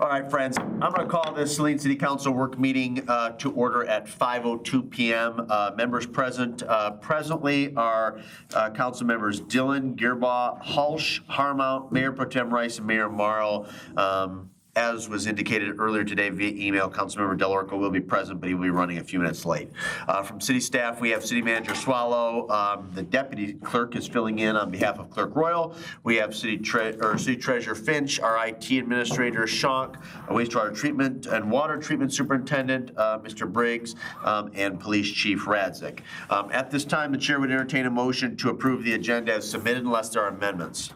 All right, friends, I'm going to call this Saline City Council work meeting to order at 5:02 p.m. Members present presently are council members Dillon, Gearbaugh, Hulsh, Harmount, Mayor Pro Tem Rice, and Mayor Marl. As was indicated earlier today via email, Councilmember Delorco will be present, but he will be running a few minutes late. From city staff, we have City Manager Swallow. The Deputy Clerk is filling in on behalf of Clerk Royal. We have City Treasurer Finch, our IT Administrator Shonk, Wastewater Treatment and Water Treatment Superintendent Mr. Briggs, and Police Chief Radzik. At this time, the Chair would entertain a motion to approve the agenda as submitted unless there are amendments.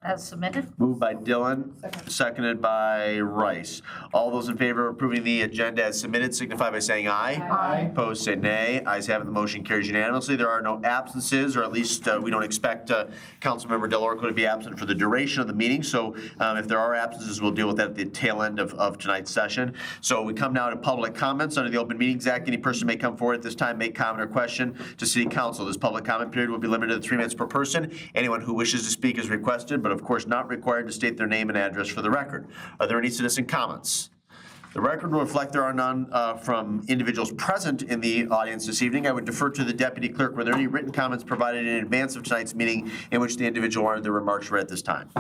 As submitted. Moved by Dillon, seconded by Rice. All those in favor of approving the agenda as submitted signify by saying aye. Aye. Opposed, say nay. Ayes have it, the motion carries unanimously. There are no absences, or at least we don't expect Councilmember Delorco to be absent for the duration of the meeting. So if there are absences, we'll deal with that at the tail end of tonight's session. So we come now to public comments. Under the Open Meetings Act, any person may come forward at this time, make comment or question to City Council. This public comment period will be limited to 3 minutes per person. Anyone who wishes to speak is requested, but of course not required to state their name and address for the record. Are there any citizen comments? The record will reflect there are none from individuals present in the audience this evening. I would defer to the Deputy Clerk. Were there any written comments provided in advance of tonight's meeting in which the individual wanted their remarks read at this time?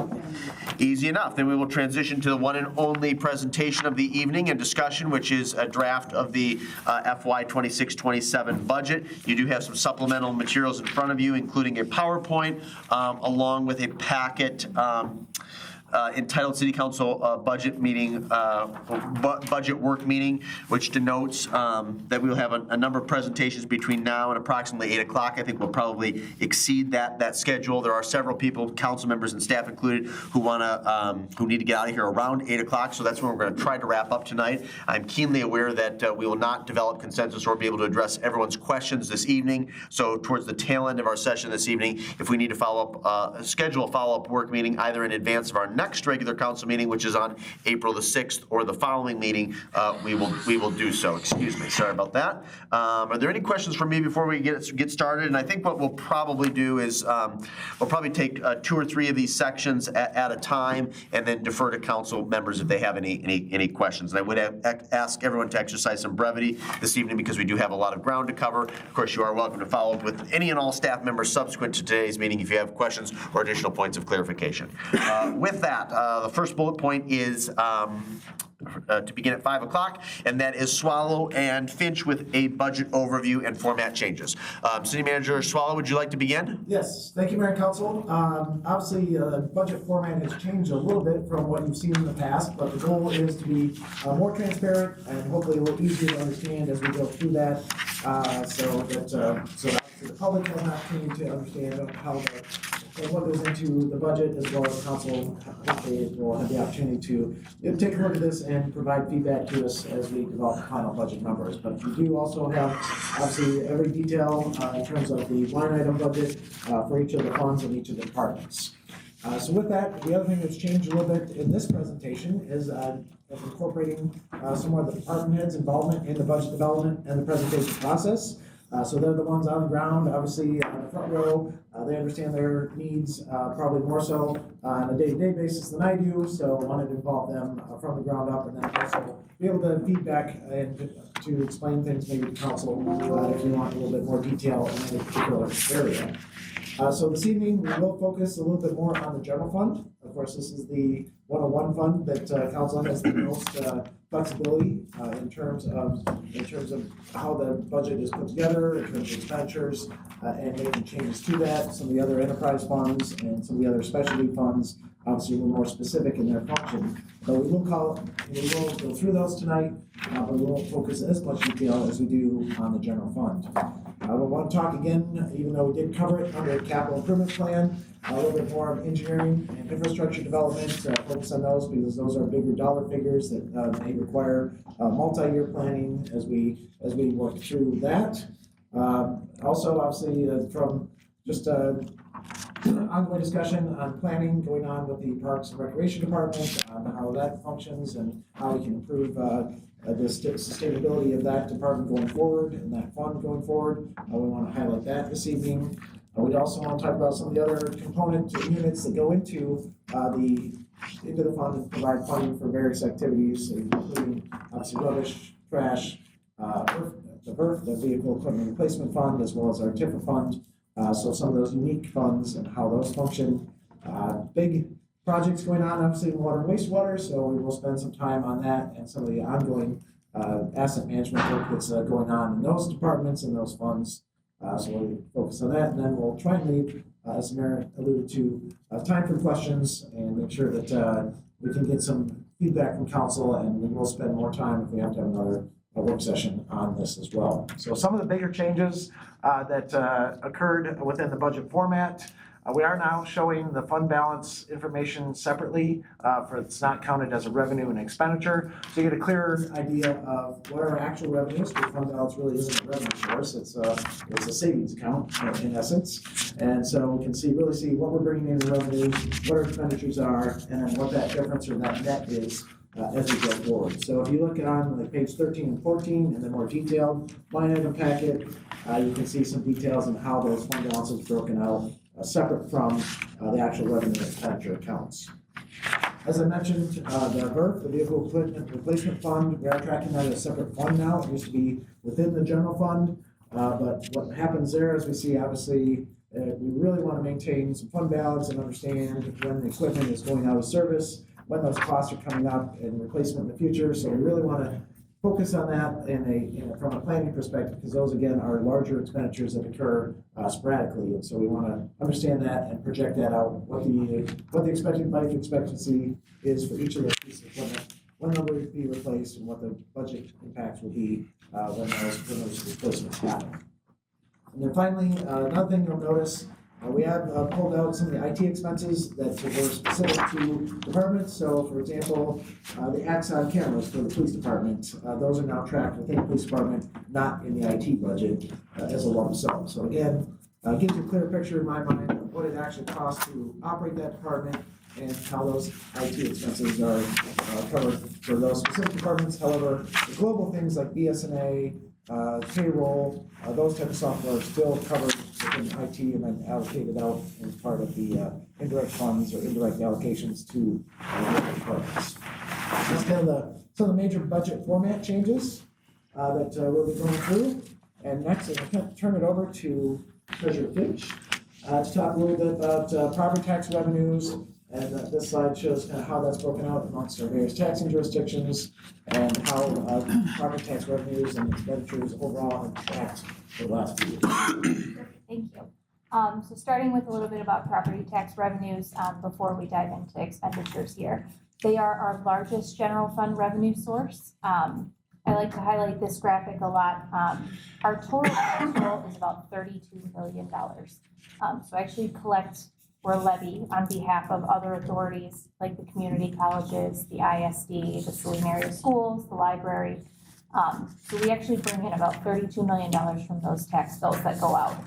Easy enough. Then we will transition to the one and only presentation of the evening and discussion, which is a draft of the FY 26-27 budget. You do have some supplemental materials in front of you, including a PowerPoint, along with a packet entitled City Council Budget Meeting, Budget Work Meeting, which denotes that we will have a number of presentations between now and approximately 8 o'clock. I think we'll probably exceed that schedule. There are several people, council members and staff included, who need to get out of here around 8 o'clock. So that's when we're going to try to wrap up tonight. I'm keenly aware that we will not develop consensus or be able to address everyone's questions this evening. So towards the tail end of our session this evening, if we need to schedule a follow-up work meeting either in advance of our next regular council meeting, which is on April the 6th, or the following meeting, we will do so. Excuse me. Sorry about that. Are there any questions for me before we get started? And I think what we'll probably do is we'll probably take 2 or 3 of these sections at a time, and then defer to council members if they have any questions. And I would ask everyone to exercise some brevity this evening because we do have a lot of ground to cover. Of course, you are welcome to follow up with any and all staff members subsequent to today's meeting if you have questions or additional points of clarification. With that, the first bullet point is to begin at 5 o'clock, and that is Swallow and Finch with a budget overview and format changes. City Manager Swallow, would you like to begin? Yes, thank you, Mayor and Council. Obviously, the budget format has changed a little bit from what you've seen in the past, but the goal is to be more transparent and hopefully a little easier to understand as we go through that, so that the public has an opportunity to understand how what goes into the budget, as well as council hopefully will have the opportunity to take a look at this and provide feedback to us as we develop the final budget numbers. But we do also have obviously every detail in terms of the line item budget for each of the funds and each of the departments. So with that, the other thing that's changed a little bit in this presentation is incorporating some more of the department heads' involvement in the budget development and the presentation process. So they're the ones on the ground, obviously on the front row. They understand their needs probably more so on a day-to-day basis than I do. So I wanted to involve them from the ground up, and then also be able to feedback and to explain things maybe to council if you want a little bit more detail in any particular area. So this evening we will focus a little bit more on the general fund. Of course, this is the 101 fund that council has the most flexibility in terms of how the budget is put together, in terms of expenditures, and making changes to that. Some of the other enterprise funds and some of the other specialty funds obviously were more specific in their function. But we will go through those tonight, but we won't focus as much detail as we do on the general fund. We want to talk again, even though we did cover it under the capital improvement plan, a little bit more of engineering and infrastructure development, focus on those because those are bigger dollar figures that may require multi-year planning as we work through that. Also, obviously, from just ongoing discussion on planning going on with the Parks and Recreation Department, how that functions and how we can improve the sustainability of that department going forward and that fund going forward. We want to highlight that this evening. We'd also want to talk about some of the other component units that go into the fund and provide funding for various activities, including obviously rubbish, trash, the vehicle equipment replacement fund, as well as our TIFA fund. So some of those unique funds and how those function. Big projects going on, obviously, in water and wastewater, so we will spend some time on that and some of the ongoing asset management work that's going on in those departments and those funds. So we'll focus on that, and then we'll try and leave, as the mayor alluded to, time for questions and make sure that we can get some feedback from council, and we will spend more time if we have to have another work session on this as well. So some of the bigger changes that occurred within the budget format. We are now showing the fund balance information separately, it's not counted as a revenue and expenditure. So you get a clearer idea of what are our actual revenues, because fund balance really isn't a revenue source, it's a savings account in essence. And so we can really see what we're bringing in revenues, what our expenditures are, and then what that difference or that net is as we go forward. So if you look on like page 13 and 14 in the more detailed line item packet, you can see some details on how those fund balances broken out, separate from the actual revenue and expenditure accounts. As I mentioned, the VERF, the Vehicle Equipment Replacement Fund, we are tracking that as a separate fund now. It used to be within the general fund, but what happens there is we see, obviously, we really want to maintain some fund balance and understand when the equipment is going out of service, when those costs are coming up and replacement in the future. So we really want to focus on that from a planning perspective, because those again are larger expenditures that occur sporadically, and so we want to understand that and project that out, what the expected life expectancy is for each of those pieces of equipment, when they'll be replaced, and what the budget impacts will be when those replacements happen. And then finally, another thing you'll notice, we have pulled out some of the IT expenses that were specific to departments. So, for example, the Axon cameras for the police department, those are now tracked within the police department, not in the IT budget as a lump sum. So again, gives you a clear picture in my mind of what it actually costs to operate that department and how those IT expenses are covered for those specific departments. However, the global things like BSNA, payroll, those type of software are still covered within IT and then allocated out as part of the indirect funds or indirect allocations to different departments. That's kind of some of the major budget format changes that we'll be going through. And next, I'm going to turn it over to Treasurer Fitch to talk a little bit about property tax revenues. And this slide shows kind of how that's broken out amongst our various taxing jurisdictions and how property tax revenues and expenditures overall have tracked for the last few years. Thank you. So starting with a little bit about property tax revenues before we dive into expenditures here. They are our largest general fund revenue source. I like to highlight this graphic a lot. Our total tax is about $32 million. So actually collect or levy on behalf of other authorities like the community colleges, the ISD, the Saline area schools, the library. So we actually bring in about $32 million from those tax bills that go out.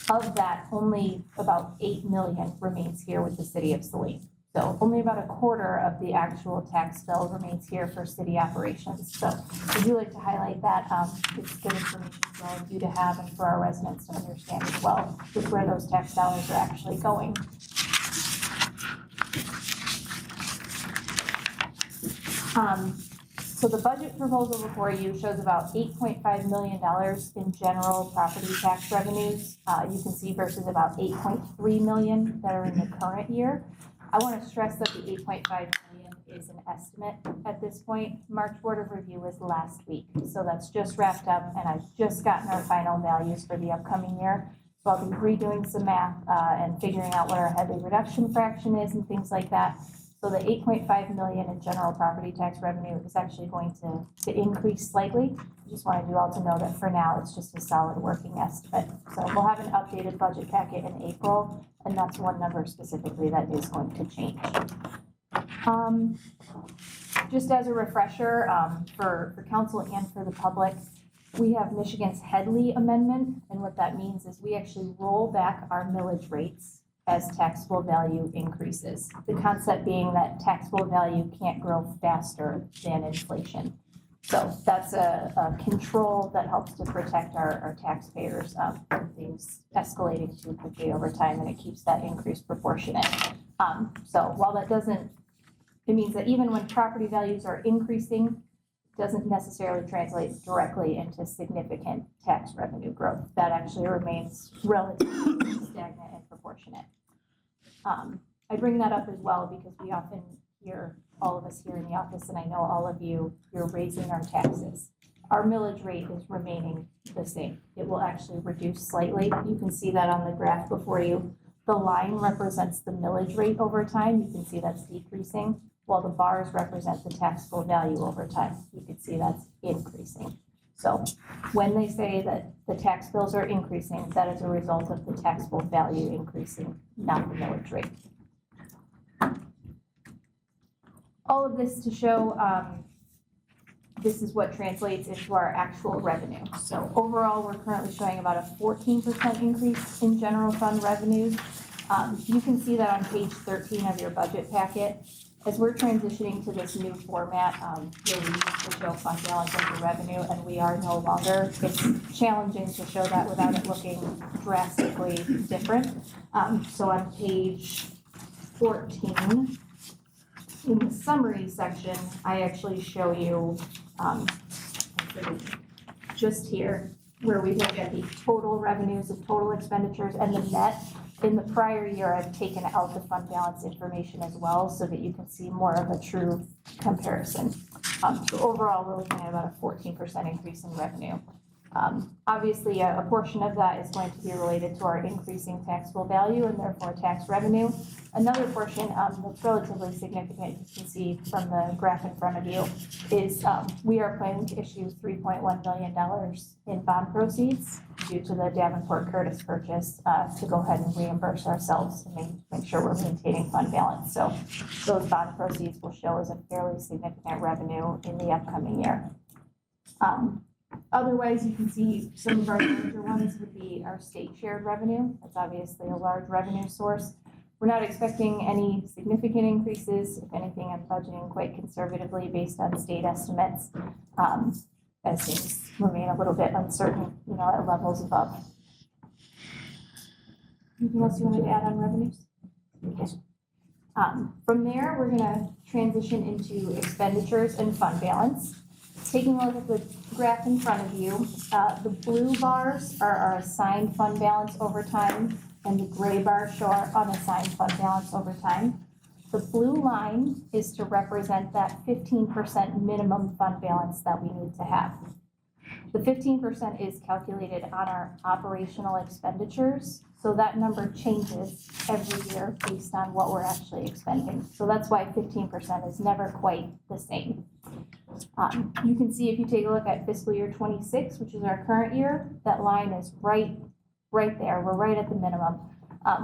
Of that, only about $8 million remains here with the city of Saline. So only about a quarter of the actual tax bill remains here for city operations. So I do like to highlight that. It's good information for all of you to have and for our residents to understand as well, with where those tax dollars are actually going. So the budget proposal before you shows about $8.5 million in general property tax revenues. You can see versus about $8.3 million that are in the current year. I want to stress that the $8.5 million is an estimate at this point. March Board of Review was last week, so that's just wrapped up, and I've just gotten our final values for the upcoming year. So I'll be redoing some math and figuring out what our headly reduction fraction is and things like that. So the $8.5 million in general property tax revenue is actually going to increase slightly. I just wanted you all to know that for now, it's just a solid working estimate. So we'll have an updated budget packet in April, and that's one number specifically that is going to change. Just as a refresher for council and for the public, we have Michigan's Headley Amendment, and what that means is we actually roll back our millage rates as taxable value increases. The concept being that taxable value can't grow faster than inflation. So that's a control that helps to protect our taxpayers from things escalating too quickly over time, and it keeps that increase proportionate. So while that doesn't, it means that even when property values are increasing, it doesn't necessarily translate directly into significant tax revenue growth. That actually remains relatively stagnant and proportionate. I bring that up as well because we often hear, all of us here in the office, and I know all of you, you're raising our taxes. Our millage rate is remaining the same. It will actually reduce slightly. You can see that on the graph before you. The line represents the millage rate over time. You can see that's decreasing, while the bars represent the taxable value over time. You can see that's increasing. So when they say that the tax bills are increasing, that is a result of the taxable value increasing, not the millage rate. All of this to show this is what translates into our actual revenue. So overall, we're currently showing about a 14% increase in general fund revenues. You can see that on page 13 of your budget packet. As we're transitioning to this new format, where we used to show fund balance under revenue, and we are no longer, it's challenging to show that without it looking drastically different. So on page 14, in the summary section, I actually show you, just here, where we look at the total revenues, the total expenditures, and the net. In the prior year, I've taken out the fund balance information as well, so that you can see more of a true comparison. So overall, we're looking at about a 14% increase in revenue. Obviously, a portion of that is going to be related to our increasing taxable value and therefore tax revenue. Another portion that's relatively significant, you can see from the graph in front of you, is we are planning to issue $3.1 million in bond proceeds due to the Davenport Curtis purchase to go ahead and reimburse ourselves and make sure we're maintaining fund balance. So those bond proceeds will show as a fairly significant revenue in the upcoming year. Otherwise, you can see some of our larger ones would be our state shared revenue. That's obviously a large revenue source. We're not expecting any significant increases. If anything, I'm budgeting quite conservatively based on state estimates, as things remain a little bit uncertain, at levels above. Anything else you wanted to add on revenues? Okay. From there, we're gonna transition into expenditures and fund balance. Taking a look at the graph in front of you, the blue bars are our assigned fund balance over time, and the gray bars show our unassigned fund balance over time. The blue line is to represent that 15% minimum fund balance that we need to have. The 15% is calculated on our operational expenditures, so that number changes every year based on what we're actually expending. So that's why 15% is never quite the same. You can see if you take a look at fiscal year 26, which is our current year, that line is right there. We're right at the minimum.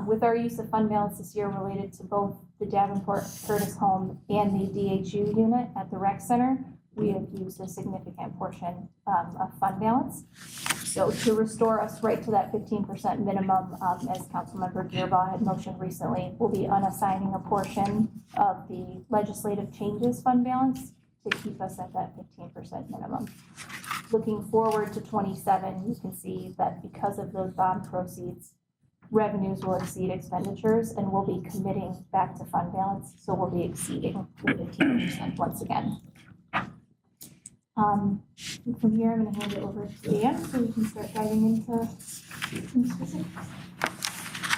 With our use of fund balance this year related to both the Davenport Curtis home and the DHU unit at the rec center, we have used a significant portion of fund balance. So to restore us right to that 15% minimum, as Councilmember Gearbaugh had motioned recently, we'll be unassigning a portion of the legislative changes fund balance to keep us at that 15% minimum. Looking forward to 27, you can see that because of those bond proceeds, revenues will exceed expenditures and we'll be committing back to fund balance, so we'll be exceeding the 15% once again. From here, I'm going to hand it over to Dan so we can start diving into some specifics.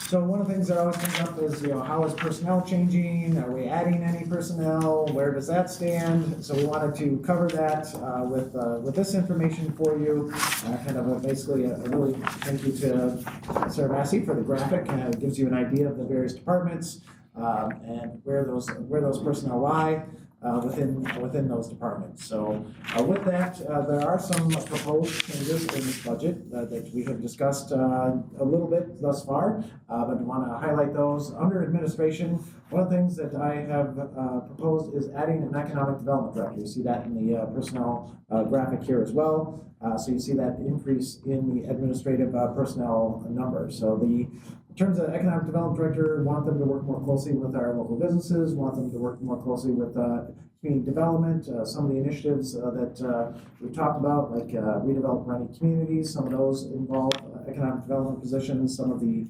So one of the things that always comes up is, how is personnel changing? Are we adding any personnel? Where does that stand? So we wanted to cover that with this information for you. Basically a really thank you to Sarah Massey for the graphic. It gives you an idea of the various departments and where those personnel lie within those departments. So with that, there are some proposed changes in this budget that we have discussed a little bit thus far, but I want to highlight those. Under administration, one of the things that I have proposed is adding an economic development director. You see that in the personnel graphic here as well. So you see that increase in the administrative personnel number. So the In terms of economic development director, want them to work more closely with our local businesses, want them to work more closely with community development, some of the initiatives that we've talked about, like redevelop running communities, some of those involve economic development positions, some of the,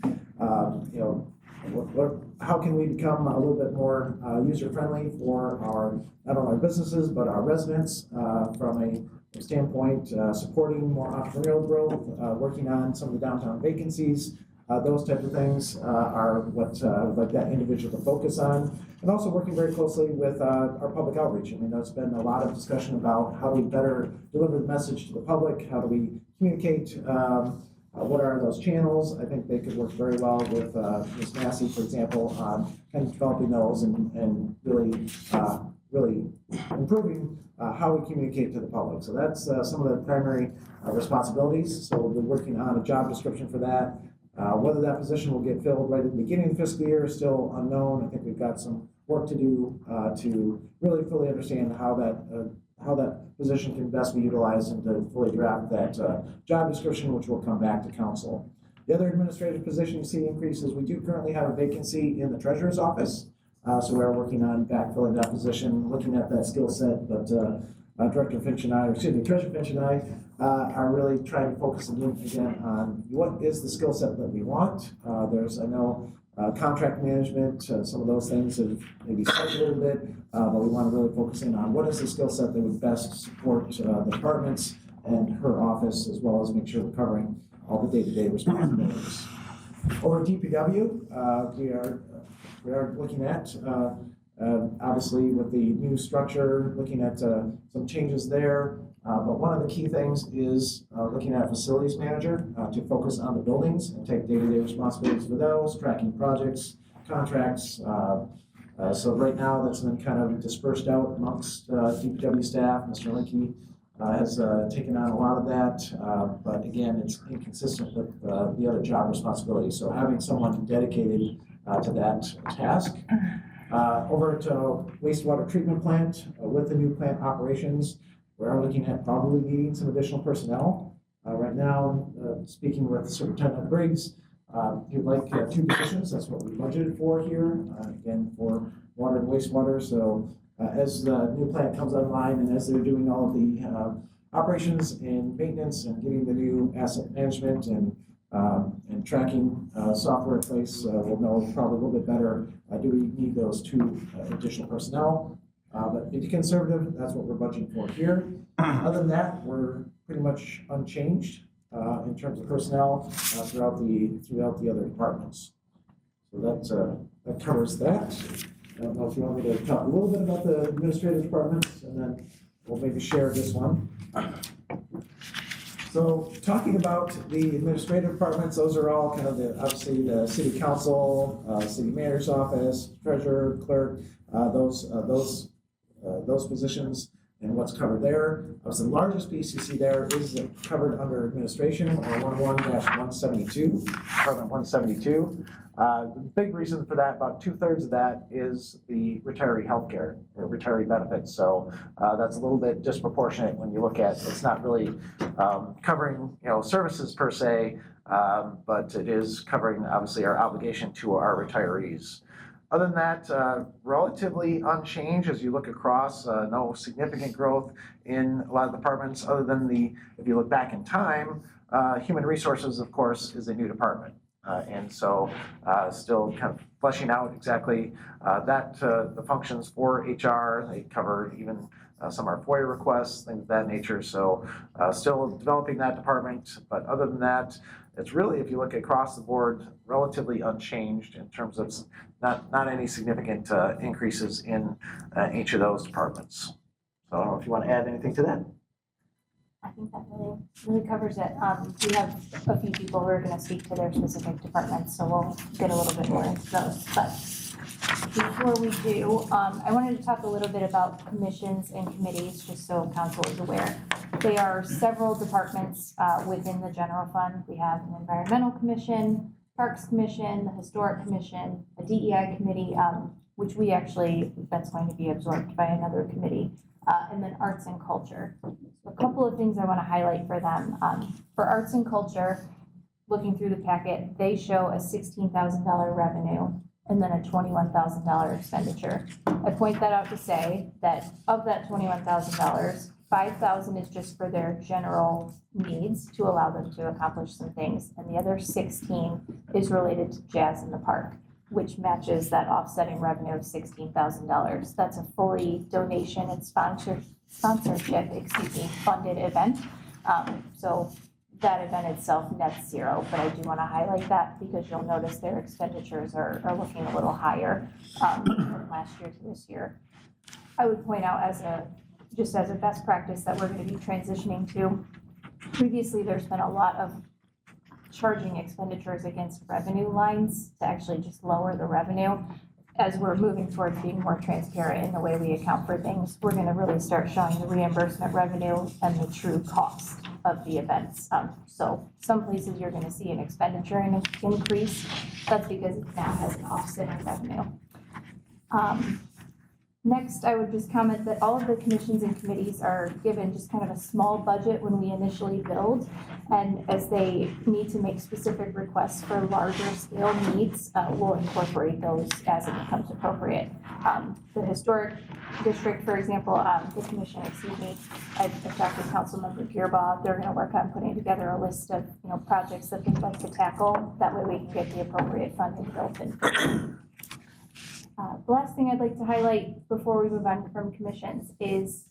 how can we become a little bit more user-friendly for our, not only our businesses, but our residents from a standpoint, supporting more entrepreneurial growth, working on some of the downtown vacancies. Those types of things are what I would like that individual to focus on. And also working very closely with our public outreach. I mean, there's been a lot of discussion about how do we better deliver the message to the public, how do we communicate, what are those channels. I think they could work very well with Ms. Massey, for example, on kind of developing those and really improving how we communicate to the public. So that's some of the primary responsibilities. So we'll be working on a job description for that. Whether that position will get filled right at the beginning of the fiscal year is still unknown. I think we've got some work to do to really fully understand how that position can best be utilized and to fully draft that job description, which will come back to council. The other administrative position you see increases, we do currently have a vacancy in the treasurer's office. So we're working on backfilling that position, looking at that skill set, but Treasurer Finch and I are really trying to focus again on what is the skill set that we want. There's, I know, contract management, some of those things have maybe slipped a little bit, but we want to really focus in on what is the skill set that would best support the departments and her office, as well as make sure we're covering all the day-to-day responsibilities. Over at DPW, we are looking at obviously with the new structure, looking at some changes there. But one of the key things is looking at a facilities manager to focus on the buildings and take day-to-day responsibilities for those, tracking projects, contracts. So right now that's been kind of dispersed out amongst DPW staff. Mr. Linke has taken on a lot of that, but again, it's inconsistent with the other job responsibilities. So having someone dedicated to that task. Over to wastewater treatment plant, with the new plant operations, we are looking at probably needing some additional personnel. Right now, speaking with Superintendent Briggs, he'd like 2 positions. That's what we budgeted for here, again, for water and wastewater. So as the new plant comes online and as they're doing all of the operations and maintenance and getting the new asset management and tracking software in place, we'll know probably a little bit better, do we need those 2 additional personnel? But to be conservative, that's what we're budgeting for here. Other than that, we're pretty much unchanged in terms of personnel throughout the other departments. So that covers that. I don't know if you want me to talk a little bit about the administrative departments, and then we'll maybe share this one. So talking about the administrative departments, those are all kind of obviously the city council, city mayor's office, treasurer, clerk, those positions and what's covered there. The largest piece you see there is covered under administration, or 11-172, Department 172. The big reason for that, about 2/3 of that is the retiree healthcare or retiree benefits. So that's a little bit disproportionate when you look at, it's not really covering, services per se, but it is covering obviously our obligation to our retirees. Other than that, relatively unchanged as you look across, no significant growth in a lot of departments other than if you look back in time, human resources, of course, is a new department. And so still kind of fleshing out exactly the functions for HR. They cover even some of our FOIA requests, things of that nature. So still developing that department. But other than that, it's really, if you look across the board, relatively unchanged in terms of not any significant increases in each of those departments. So I don't know if you want to add anything to that. I think that really covers it. We have a few people who are going to speak to their specific departments, so we'll get a little bit more into those. But before we do, I wanted to talk a little bit about commissions and committees, just so council is aware. There are several departments within the general fund. We have an environmental commission, parks commission, the historic commission, a DEI committee, which that's going to be absorbed by another committee. And then arts and culture. So a couple of things I want to highlight for them. For arts and culture, looking through the packet, they show a $16,000 revenue and then a $21,000 expenditure. I point that out to say that of that $21,000, $5,000 is just for their general needs to allow them to accomplish some things, and the other 16 is related to Jazz in the Park, which matches that offsetting revenue of $16,000. That's a fully donation and sponsorship, funded event. So that event itself nets zero, but I do want to highlight that because you'll notice their expenditures are looking a little higher from last year to this year. I would point out just as a best practice that we're going to be transitioning to. Previously, there's been a lot of charging expenditures against revenue lines to actually just lower the revenue. As we're moving towards being more transparent in the way we account for things, we're going to really start showing the reimbursement revenue and the true cost of the events. So some places you're going to see an expenditure increase. That's because it now has an offsetting revenue. Next, I would just comment that all of the commissions and committees are given just kind of a small budget when we initially build. And as they need to make specific requests for larger scale needs, we'll incorporate those as it becomes appropriate. The historic district, for example, the commission, I've talked with Councilmember Gearbaugh. They're going to work on putting together a list of projects that they'd like to tackle. That way we can get the appropriate funding built in. The last thing I'd like to highlight before we move on from commissions is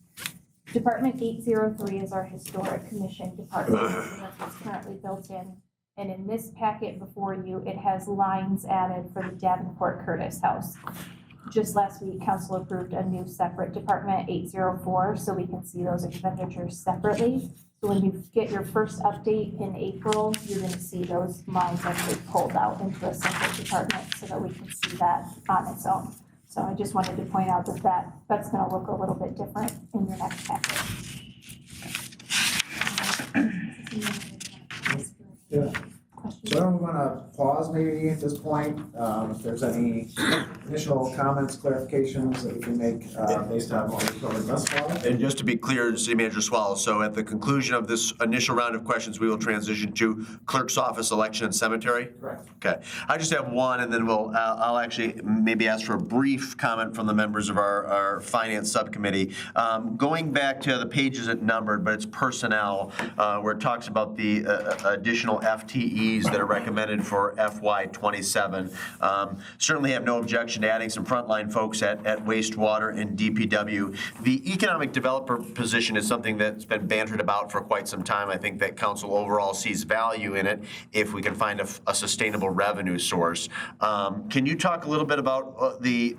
Department 803 is our historic commission department. So that's what's currently built in. And in this packet before you, it has lines added for the Davenport Curtis House. Just last week, council approved a new separate Department 804, so we can see those expenditures separately. So when you get your first update in April, you're going to see those lines actually pulled out into a separate department so that we can see that on its own. So I just wanted to point out that's going to look a little bit different in your next packet. Yeah. So I'm going to pause maybe at this point, if there's any initial comments, clarifications that we can make based on what we've covered thus far. And just to be clear, City Manager Swallow, so at the conclusion of this initial round of questions, we will transition to clerk's office, election, and cemetery? Correct. Okay. I just have one, and then I'll actually maybe ask for a brief comment from the members of our finance subcommittee. Going back to the pages it numbered, but it's personnel, where it talks about the additional FTEs that are recommended for FY '27. Certainly have no objection to adding some frontline folks at wastewater and DPW. The economic developer position is something that's been bantered about for quite some time. I think that council overall sees value in it if we can find a sustainable revenue source. Can you talk a little bit about the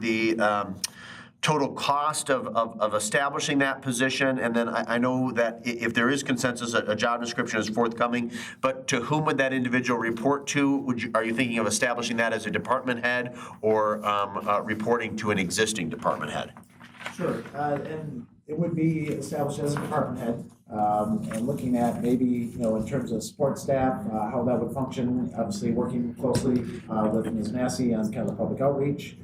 total cost of establishing that position? And then I know that if there is consensus, a job description is forthcoming, but to whom would that individual report to? Are you thinking of establishing that as a department head or reporting to an existing department head? Sure, and it would be established as a department head, and looking at maybe, in terms of support staff, how that would function, obviously working closely with Ms. Massey on kind of the public outreach.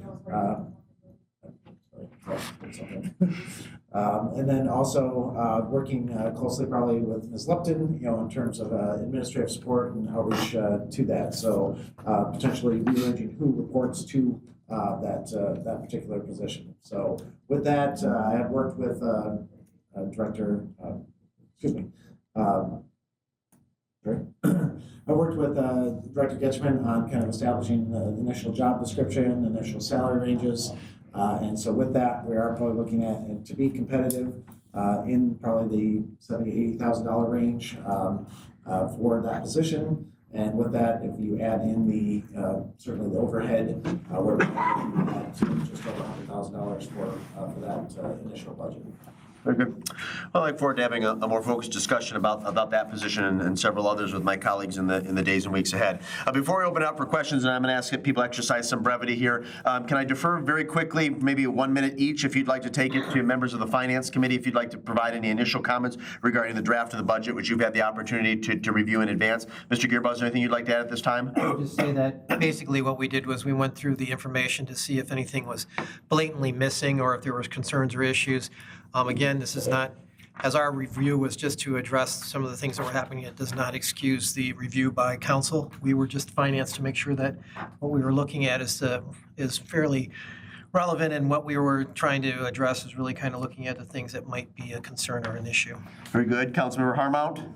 And then also working closely probably with Ms. Lupton, in terms of administrative support and outreach to that. So potentially rearranging who reports to that particular position. So with that, I have worked with Director, I worked with Director Getchman on kind of establishing the initial job description, initial salary ranges. And so with that, we are probably looking at, to be competitive, in probably the $70,000 to $80,000 range for that position. And with that, if you add in the certainly the overhead, we're looking at just over $100,000 for that initial budget. Very good. Well, I look forward to having a more focused discussion about that position and several others with my colleagues in the days and weeks ahead. Before we open up for questions, and I'm going to ask that people exercise some brevity here, can I defer very quickly, maybe 1 minute each, if you'd like to take it, to members of the Finance Committee, if you'd like to provide any initial comments regarding the draft of the budget, which you've had the opportunity to review in advance. Mr. Gearbaugh, is there anything you'd like to add at this time? I would just say that basically what we did was we went through the information to see if anything was blatantly missing or if there was concerns or issues. Again, this is not as our review was just to address some of the things that were happening, it does not excuse the review by council. We were just finance to make sure that what we were looking at is fairly relevant, and what we were trying to address is really kind of looking at the things that might be a concern or an issue. Very good. Councilmember Harmount?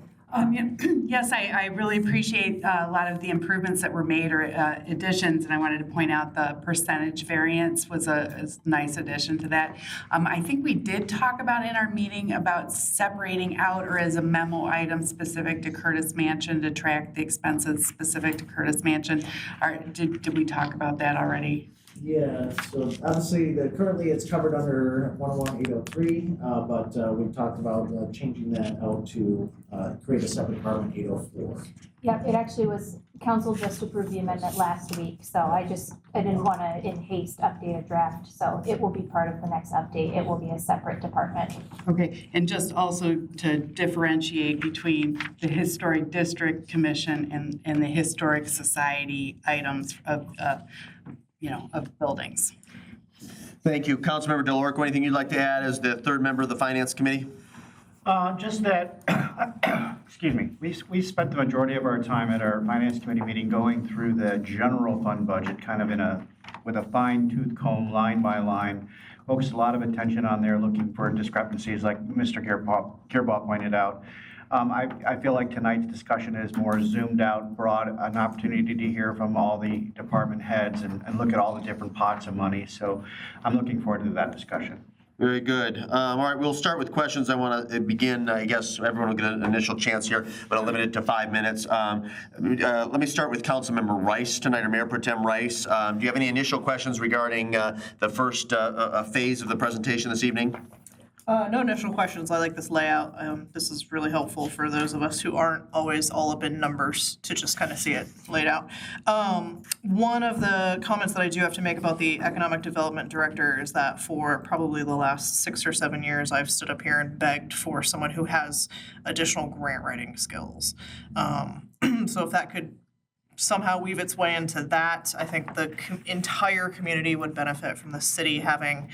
Yes, I really appreciate a lot of the improvements that were made or additions, and I wanted to point out the percentage variance was a nice addition to that. I think we did talk about in our meeting about separating out or as a memo item specific to Curtis Mansion to track the expenses specific to Curtis Mansion. Did we talk about that already? Yeah, so obviously, currently it's covered under 101-803, but we talked about changing that out to create a separate department, 804. Yep, it actually was, council just approved the amendment last week, so I didn't want to in haste update a draft, so it will be part of the next update. It will be a separate department. Okay, and just also to differentiate between the Historic District Commission and the Historic Society items of buildings. Thank you. Councilmember DeLorico, anything you'd like to add as the third member of the Finance Committee? Just that, excuse me, we spent the majority of our time at our Finance Committee meeting going through the general fund budget, kind of with a fine tooth comb, line by line. Focused a lot of attention on there, looking for discrepancies like Mr. Kirbaugh pointed out. I feel like tonight's discussion is more zoomed out, broad, an opportunity to hear from all the department heads and look at all the different pots of money. So I'm looking forward to that discussion. Very good. All right, we'll start with questions. I want to begin, I guess everyone will get an initial chance here, but I'll limit it to 5 minutes. Let me start with Councilmember Rice tonight, or Mayor Pro Tem Rice. Do you have any initial questions regarding the first phase of the presentation this evening? No initial questions. I like this layout. This is really helpful for those of us who aren't always all up in numbers to just kind of see it laid out. One of the comments that I do have to make about the Economic Development Director is that for probably the last 6 or 7 years, I've stood up here and begged for someone who has additional grant writing skills. So if that could somehow weave its way into that, I think the entire community would benefit from the city having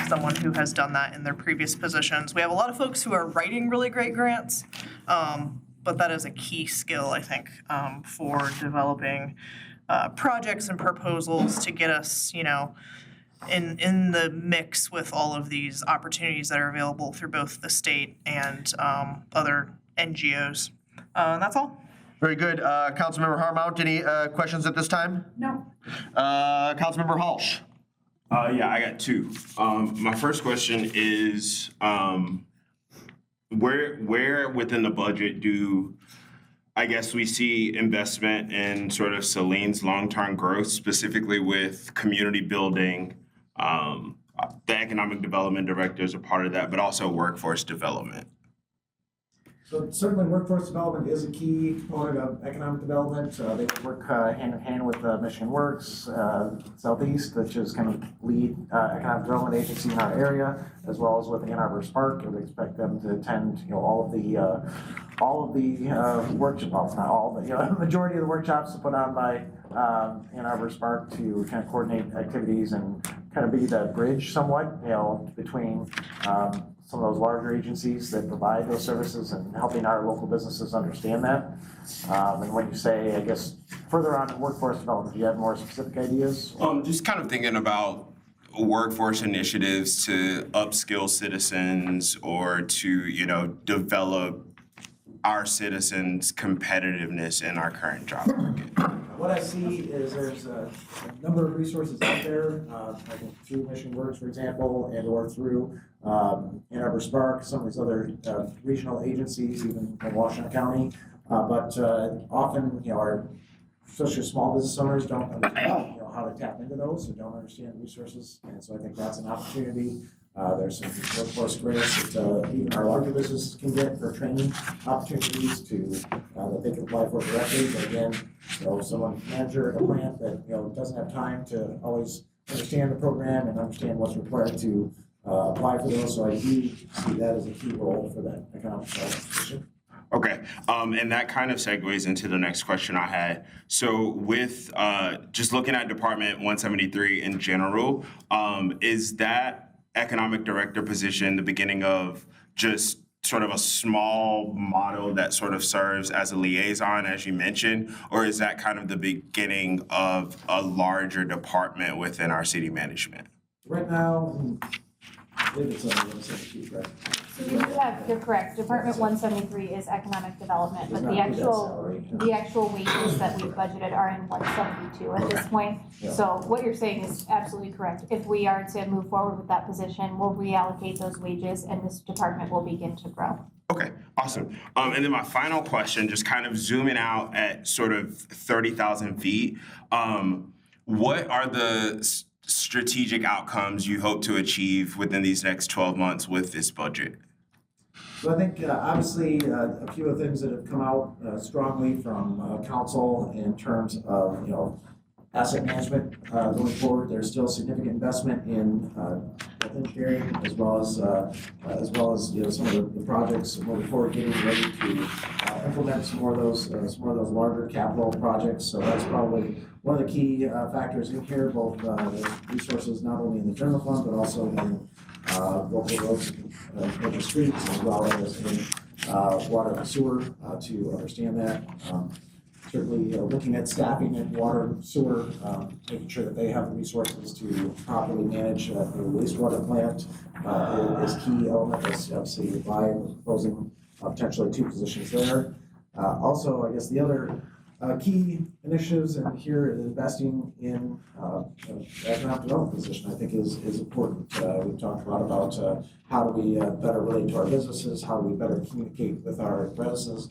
someone who has done that in their previous positions. We have a lot of folks who are writing really great grants, but that is a key skill, I think, for developing projects and proposals to get us, in the mix with all of these opportunities that are available through both the state and other NGOs. And that's all. Very good. Councilmember Harmount, any questions at this time? No. Councilmember Halsch. Yeah, I got 2. My first question is, where within the budget do, I guess, we see investment in sort of Saline's long-term growth, specifically with community building? The Economic Development Director is a part of that, but also workforce development. So certainly workforce development is a key component of economic development. They work hand in hand with Michigan Works, Southeast, which is kind of lead economic development agency in our area, as well as with Ann Arbor Spark. And we expect them to attend, all of the workshops, not all, but the majority of the workshops put on by Ann Arbor Spark to kind of coordinate activities and kind of be the bridge somewhat, between some of those larger agencies that provide those services and helping our local businesses understand that. And when you say, I guess, further on in workforce development, do you have more specific ideas? Just kind of thinking about workforce initiatives to upskill citizens or to, develop our citizens' competitiveness in our current job market. What I see is there's a number of resources out there, I think through Michigan Works, for example, and or through Ann Arbor Spark, some of these other regional agencies, even in Washington County. But often, our especially small business owners don't understand, how to tap into those, or don't understand the resources. And so I think that's an opportunity. There's some workforce grants that even our larger businesses can get for training opportunities that they can apply for directly. But again, someone manager at a plant that doesn't have time to always understand the program and understand what's required to apply for those. So I do see that as a key role for that economic development position. Okay, and that kind of segues into the next question I had. So with just looking at Department 173 in general, is that economic director position the beginning of just sort of a small model that sort of serves as a liaison, as you mentioned? Or is that kind of the beginning of a larger department within our city management? Right now, I believe it's on the 172, right? So we do have, you're correct, Department 173 is economic development, but Does the not do that actual, salary. the actual wages that we budgeted are in 172 at this point. Yeah. So what you're saying is absolutely correct. If we are to move forward with that position, we'll reallocate those wages and this department will begin to grow. Okay, awesome. And then my final question, just kind of zooming out at sort of 30,000 feet, what are the strategic outcomes you hope to achieve within these next 12 months with this budget? So I think, obviously, a few of the things that have come out strongly from council in terms of, asset management going forward. There's still significant investment in both engineering as well as some of the projects moving forward, getting ready to implement some more of those larger capital projects. So that's probably one of the key factors in here, both the resources not only in the general fund but also in local roads, major streets, as well as in water and sewer to understand that. Certainly looking at staffing and water and sewer, making sure that they have the resources to properly manage the wastewater plant is key element. That's obviously why we're proposing potentially 2 positions there. Also, I guess the other key initiatives in here is investing in economic development position, I think is important. We've talked a lot about how do we better relate to our businesses, how do we better communicate with our residents.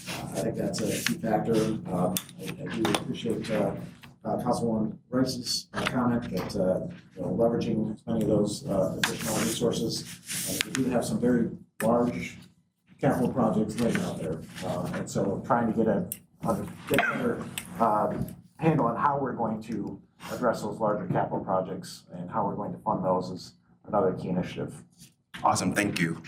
I think that's a key factor. I do appreciate Councilwoman Rice's comment that leveraging as many of those additional resources. We do have some very large capital projects laid out there, and so trying to get a better handle on how we're going to address those larger capital projects and how we're going to fund those is another key initiative. Awesome, thank you.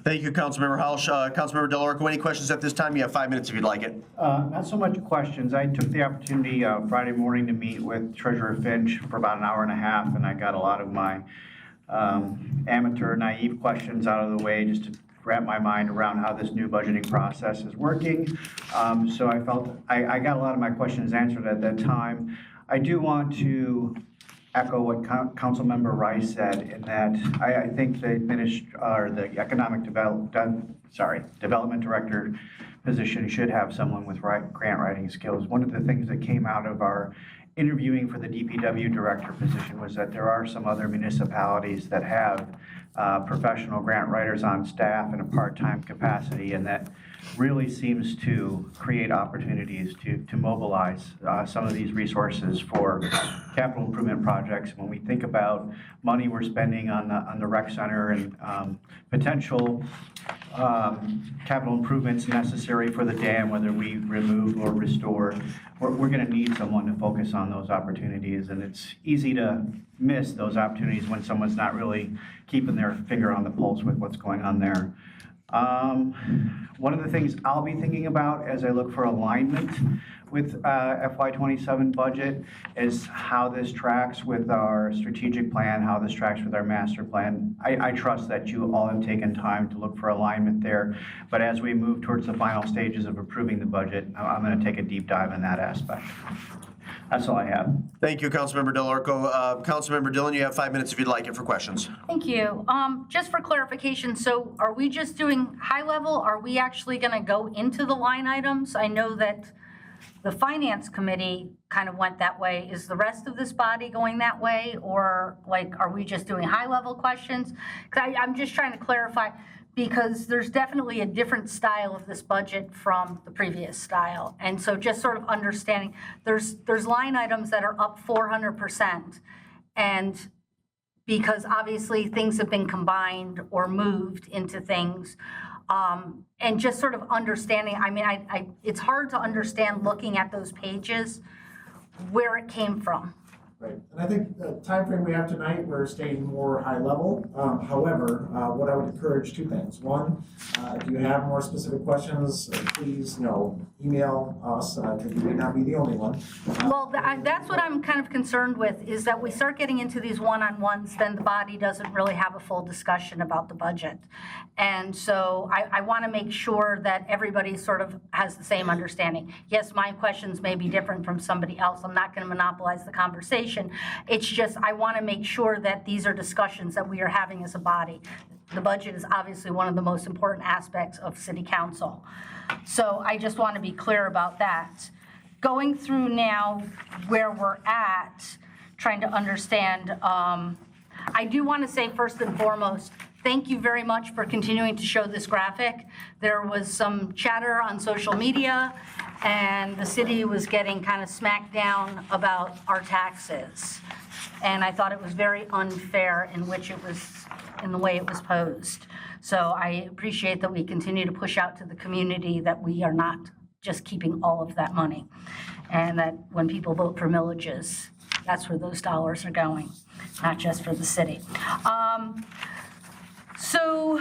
Thank you, Councilmember Helsch. Councilmember Delarico, any questions at this time? You have 5 minutes if you'd like it. Not so much questions. I took the opportunity Friday morning to meet with Treasurer Finch for about an hour and a half, and I got a lot of my amateur, naive questions out of the way just to wrap my mind around how this new budgeting process is working. So I felt I got a lot of my questions answered at that time. I do want to echo what Councilmember Rice said in that I think the economic development director position should have someone with grant writing skills. One of the things that came out of our interviewing for the DPW director position was that there are some other municipalities that have professional grant writers on staff in a part-time capacity, and that really seems to create opportunities to mobilize some of these resources for capital improvement projects. When we think about money we're spending on the rec center and potential capital improvements necessary for the dam, whether we remove or restore, we're going to need someone to focus on those opportunities, and it's easy to miss those opportunities when someone's not really keeping their finger on the pulse with what's going on there. One of the things I'll be thinking about as I look for alignment with FY27 budget is how this tracks with our strategic plan, how this tracks with our master plan. I trust that you all have taken time to look for alignment there, but as we move towards the final stages of approving the budget, I'm going to take a deep dive in that aspect. That's all I have. Thank you, Councilmember Delarico. Councilmember Dillon, you have 5 minutes if you'd like it for questions. Thank you. Just for clarification, so are we just doing high level? Are we actually going to go into the line items? I know that the Finance Committee kind of went that way. Is the rest of this body going that way? Or are we just doing high level questions? 'Cause I'm just trying to clarify, because there's definitely a different style of this budget from the previous style. And so just sort of understanding, there's line items that are up 400%. And because obviously things have been combined or moved into things. And just sort of understanding, I mean, it's hard to understand looking at those pages where it came from. Right, and I think the timeframe we have tonight, we're staying more high level. However, what I would encourage, two things. One, if you have more specific questions, please, email us, because you may not be the only one. Well, that's what I'm kind of concerned with, is that we start getting into these one-on-ones, then the body doesn't really have a full discussion about the budget. And so I want to make sure that everybody sort of has the same understanding. Yes, my questions may be different from somebody else. I'm not going to monopolize the conversation. It's just, I want to make sure that these are discussions that we are having as a body. The budget is obviously one of the most important aspects of city council. So I just want to be clear about that. Going through now where we're at, trying to understand, I do want to say first and foremost, thank you very much for continuing to show this graphic. There was some chatter on social media, and the city was getting kind of smacked down about our taxes. And I thought it was very unfair in the way it was posed. So I appreciate that we continue to push out to the community that we are not just keeping all of that money. And that when people vote for millages, that's where those dollars are going, not just for the city. So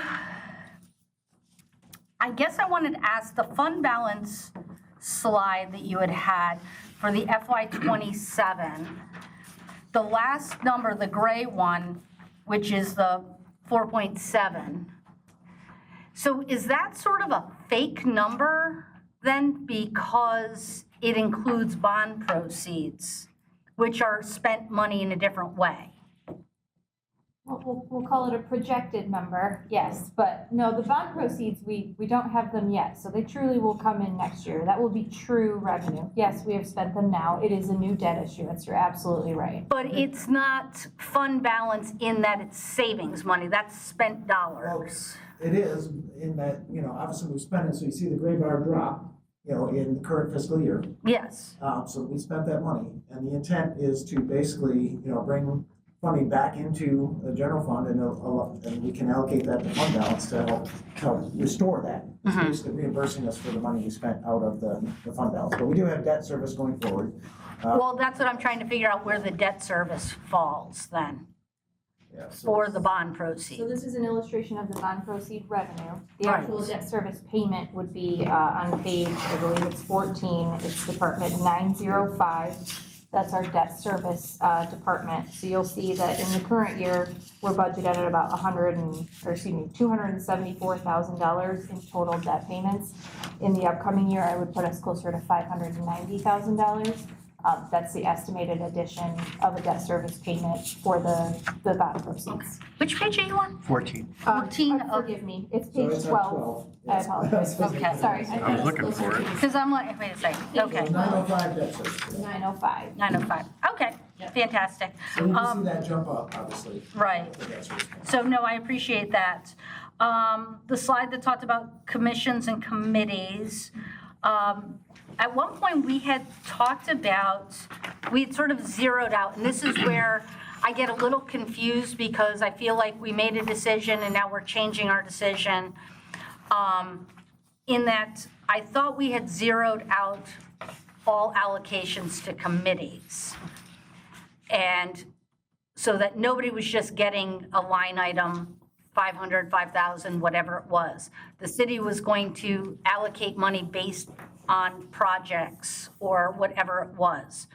I guess I wanted to ask, the fund balance slide that you had for the FY27, the last number, the gray one, which is the 4.7. So is that sort of a fake number then, because it includes bond proceeds, which are spent money in a different way? Well, we'll call it a projected number, yes, but no, the bond proceeds, we don't have them yet, so they truly will come in next year. That will be true revenue. Yes, we have spent them now. It is a new debt issuance, you're absolutely right. But it's not fund balance in that it's savings money, that's spent dollars. It is in that, obviously we spent it, so you see the gray bar drop, in the current fiscal year. Yes, So we spent that money, and the intent is to basically, bring funding back into the general fund, and we can allocate that to fund balance to help restore that. It's basically reimbursing us for the money we spent out of the fund balance. But we do have debt service going forward. well, that's what I'm trying to figure out, where the debt service falls then, Yeah, so- for the bond So proceeds. this is an illustration of the bond proceed revenue. The Right. actual debt service payment would be on page, I believe it's 14, it's Department 905. That's our debt service department. So you'll see that in the current year, we're budgeted at about $274,000 in total debt payments. In the upcoming year, I would put us closer to $590,000. That's the estimated addition of a debt service payment for the bond proceeds. Which page are you on? 14. 14 of, Forgive me, it's So page it's on 12. I Yes. apologize. Okay. Sorry. I was looking for it. because I'm like, wait a second, okay, 905 debt service. 905. 905, okay, fantastic. So you can see that jump up, obviously. Right. The debt service. So no, I appreciate that. The slide that talked about commissions and committees, at one point we had talked about, we had sort of zeroed out, and this is where I get a little confused because I feel like we made a decision and now we're changing our decision. In that I thought we had zeroed out all allocations to committees. And so that nobody was just getting a line item, 500, 5,000, whatever it was. The city was going to allocate money based on projects or whatever it was.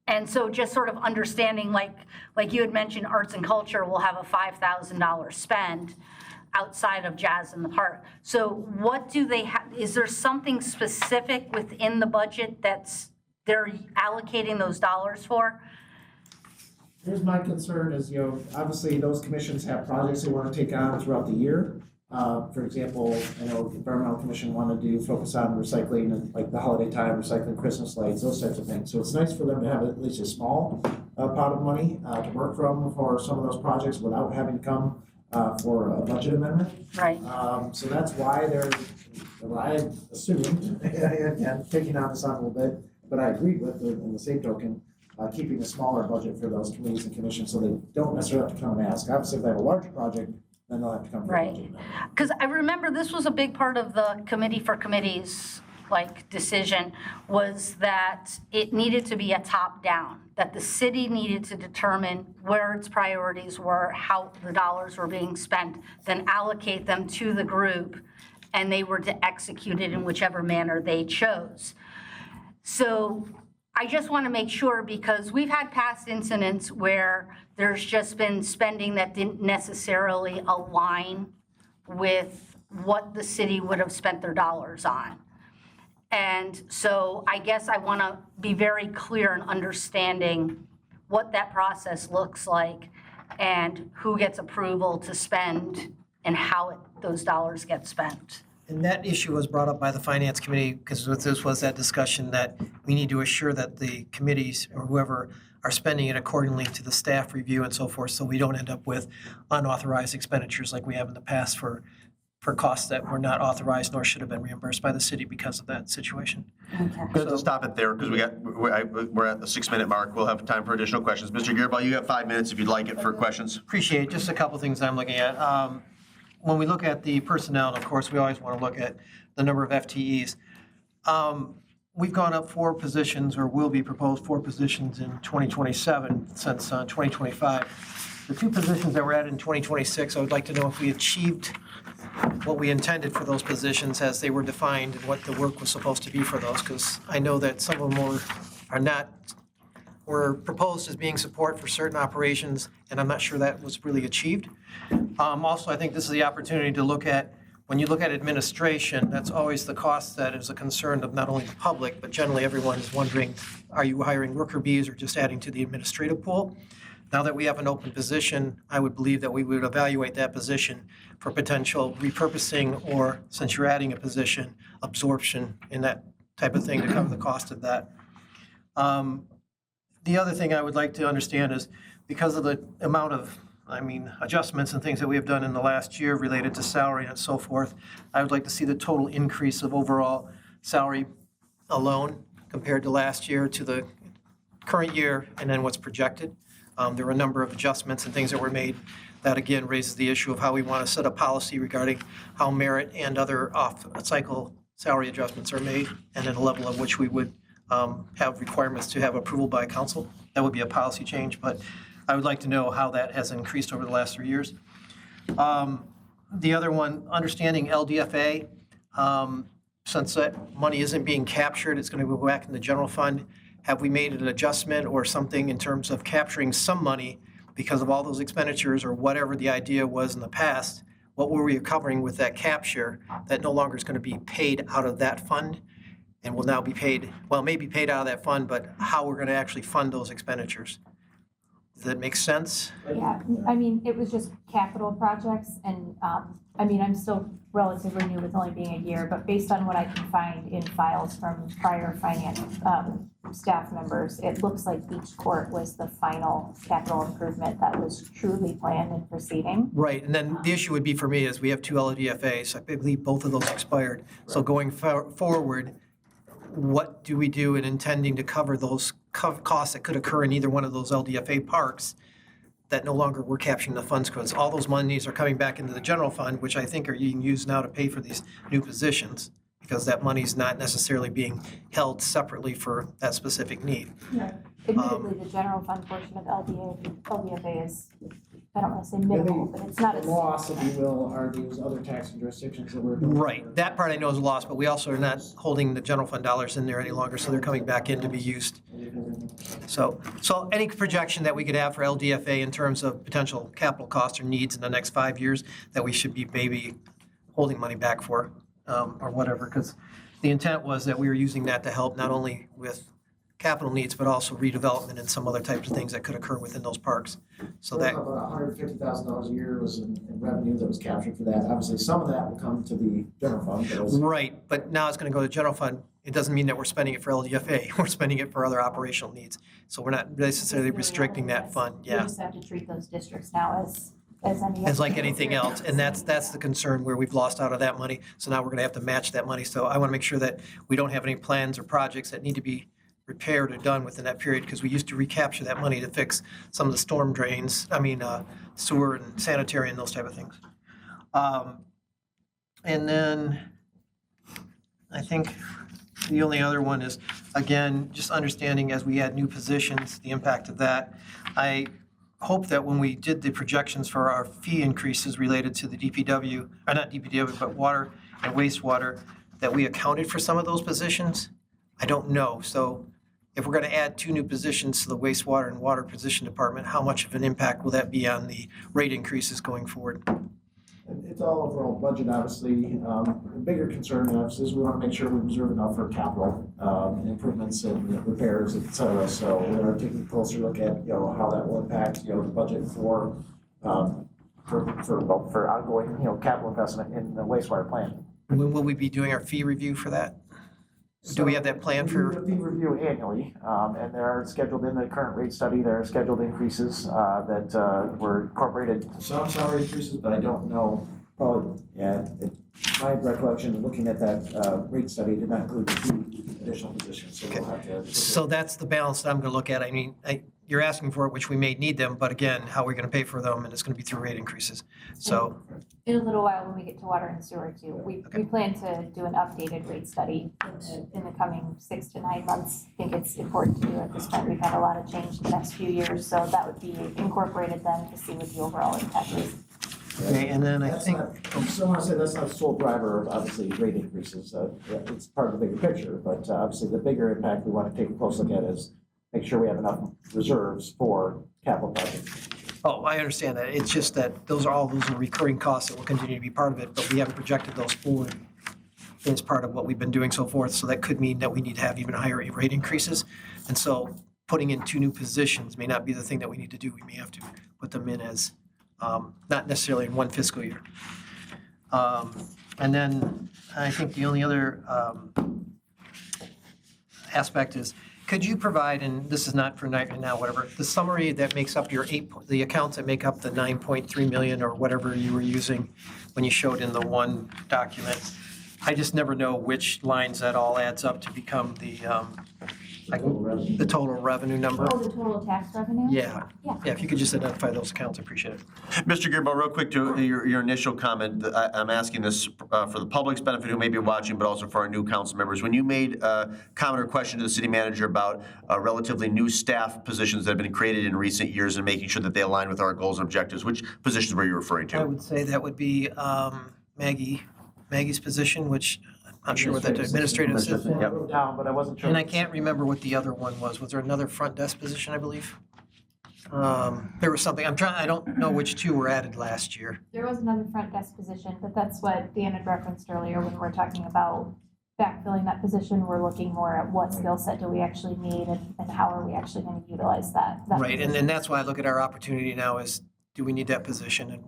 And so just sort of understanding, like you had mentioned, arts and culture will have a $5,000 spend outside of Jazz in the Park. So what do they have, is there something specific within the budget that's they're allocating those dollars for? Here's my concern is, obviously those commissions have projects they want to take on throughout the year. For example, I know the Environmental Commission wanted to focus on recycling, and like the holiday time, recycling Christmas lights, those types of things. So it's nice for them to have at least a small pot of money to work from for some of those projects without having to come for a budget amendment. Right. So that's why I assumed, again, taking on this on a little bit, but I agreed with, in the same token, keeping a smaller budget for those committees and commissions so they don't necessarily have to come and ask. Obviously, if they have a larger project, then they'll have to come for a Right. budget amendment. Because I remember this was a big part of the committee for committees decision was that it needed to be a top-down, that the city needed to determine where its priorities were, how the dollars were being spent, then allocate them to the group, and they were to execute it in whichever manner they chose. So I just want to make sure, because we've had past incidents where there's just been spending that didn't necessarily align with what the city would have spent their dollars on. And so I guess I want to be very clear in understanding what that process looks like and who gets approval to spend and how those dollars get spent. And that issue was brought up by the Finance Committee, because this was that discussion that we need to assure that the committees or whoever are spending it accordingly to the staff review and so forth, so we don't end up with unauthorized expenditures like we have in the past for costs that were not authorized nor should have been reimbursed by the city because of that situation. Good to stop it there, because we're at the 6-minute mark. We'll have time for additional questions. Mr. Gearbaugh, you have 5 minutes if you'd like it for questions. Appreciate it. Just a couple things I'm looking at. When we look at the personnel, and of course, we always want to look at the number of FTEs. We've gone up 4 positions, or will be proposed 4 positions in 2027 since 2025. The 2 positions that we're at in 2026, I would like to know if we achieved what we intended for those positions as they were defined and what the work was supposed to be for those, because I know that some of them were proposed as being support for certain operations, and I'm not sure that was really achieved. Also, I think this is the opportunity to look at, when you look at administration, that's always the cost that is a concern of not only the public, but generally everyone is wondering, are you hiring worker bees or just adding to the administrative pool? Now that we have an open position, I would believe that we would evaluate that position for potential repurposing, or since you're adding a position, absorption in that type of thing to cover the cost of that. The other thing I would like to understand is, because of the amount of, adjustments and things that we have done in the last year related to salary and so forth, I would like to see the total increase of overall salary alone compared to last year to the current year and then what's projected. There were a number of adjustments and things that were made that, again, raises the issue of how we want to set a policy regarding how merit and other off-cycle salary adjustments are made, and then a level of which we would have requirements to have approval by council. That would be a policy change, but I would like to know how that has increased over the last 3 years. The other one, understanding LDFA, since that money isn't being captured, it's going to go back in the general fund. Have we made an adjustment or something in terms of capturing some money because of all those expenditures, or whatever the idea was in the past? What were we recovering with that capture that no longer is going to be paid out of that fund and will now be paid, well, maybe paid out of that fund, but how we're going to actually fund those expenditures? Does that make sense? Yeah, it was just capital projects, and, I'm still relatively new with only being a year, but based on what I can find in files from prior finance staff members, it looks like Beach Court was the final capital improvement that was truly planned and proceeding. Right, and then the issue would be for me is we have 2 LDFAs. I believe both of those expired. So going forward, what do we do in intending to cover those costs that could occur in either one of those LDFA parks that no longer we're capturing the funds, because all those monies are coming back into the general fund, which I think are being used now to pay for these new positions, because that money's not necessarily being held separately for that specific need. Admittedly, the general fund portion of LDFA is, I don't want to say minimal, but it's not as. Loss, if you will, are these other tax jurisdictions that we're. Right, that part I know is a loss, but we also are not holding the general fund dollars in there any longer, so they're coming back in to be used. So any projection that we could have for LDFA in terms of potential capital costs or needs in the next 5 years that we should be maybe holding money back for, or whatever, because the intent was that we were using that to help not only with capital needs, but also redevelopment and some other types of things that could occur within those parks. So that, About $150,000 a year was in revenue that was captured for that. Obviously, some of that will come to the general fund. But right, but now it's going to go to general fund. It doesn't mean that we're spending it for LDFA. We're spending it for other operational needs. So we're not necessarily restricting that fund, We yeah. just have to treat those districts now as any. As like other anything else, and that's the concern where we've lost out of that money. So now we're going to have to match that money. So I want to make sure that we don't have any plans or projects that need to be repaired or done within that period, because we used to recapture that money to fix some of the storm drains, sewer and sanitary and those type of things. And then I think the only other one is, again, just understanding as we add new positions, the impact of that. I hope that when we did the projections for our fee increases related to the DPW, or not DPW, but water and wastewater, that we accounted for some of those positions. I don't know. So if we're going to add 2 new positions to the wastewater and water position department, how much of an impact will that be on the rate increases going forward? It's all overall budget, obviously. The bigger concern, obviously, is we want to make sure we reserve enough for capital improvements and repairs, et cetera. So we're taking a closer look at, how that will impact, the budget for ongoing, capital investment in the wastewater plant. When will we be doing our fee review for that? Do we have that plan for? We do the fee review annually, and there are scheduled in the current rate study, there are scheduled increases that were incorporated, some salary increases, but I don't know. Probably, my recollection, looking at that rate study, did not include the 2 additional positions, so we'll have to. So that's the balance that I'm going to look at. I mean, you're asking for it, which we may need them, but again, how are we going to pay for them? And it's going to be through rate increases. So, In a little while, when we get to water and sewer too, we plan to do an updated rate study in the coming 6 to 9 months. I think it's important to do at this point. We've had a lot of change in the next few years, so that would be incorporated then to see what the overall impact is. okay, and then I That's think, not, so I want to say that's not the sole driver of obviously rate increases. It's part of the bigger picture, but obviously the bigger impact we want to take a close look at is make sure we have enough reserves for capital projects. oh, I understand that. It's just that those are recurring costs that will continue to be part of it, but we haven't projected those forward as part of what we've been doing so forth. So that could mean that we need to have even higher rate increases. And so putting in 2 new positions may not be the thing that we need to do. We may have to put them in as, not necessarily in one fiscal year. And then I think the only other aspect is, could you provide, and this is not for now, whatever, the summary that makes up the accounts that make up the 9.3 million or whatever you were using when you showed in the one document? I just never know which lines that all adds up to become the total revenue number. Oh, the total tax revenue? Yeah, Yeah. yeah, if you could just identify those accounts, I appreciate it. Mr. Gearbo, real quick to your initial comment, I'm asking this for the public's benefit who may be watching, but also for our new council members. When you made a comment or question to the city manager about relatively new staff positions that have been created in recent years and making sure that they align with our goals and objectives, which positions were you referring I to? would say that would be Maggie's position, which I'm not sure what that administrative assistant. I wrote it down, but I wasn't sure. And I can't remember what the other one was. Was there another front desk position, I believe? There was something, I don't know which 2 were added last year. There was another front desk position, but that's what Dan had referenced earlier when we're talking about backfilling that position. We're looking more at what skill set do we actually need and how are we actually going to utilize that. Right, and then that's why I look at our opportunity now is, do we need that position and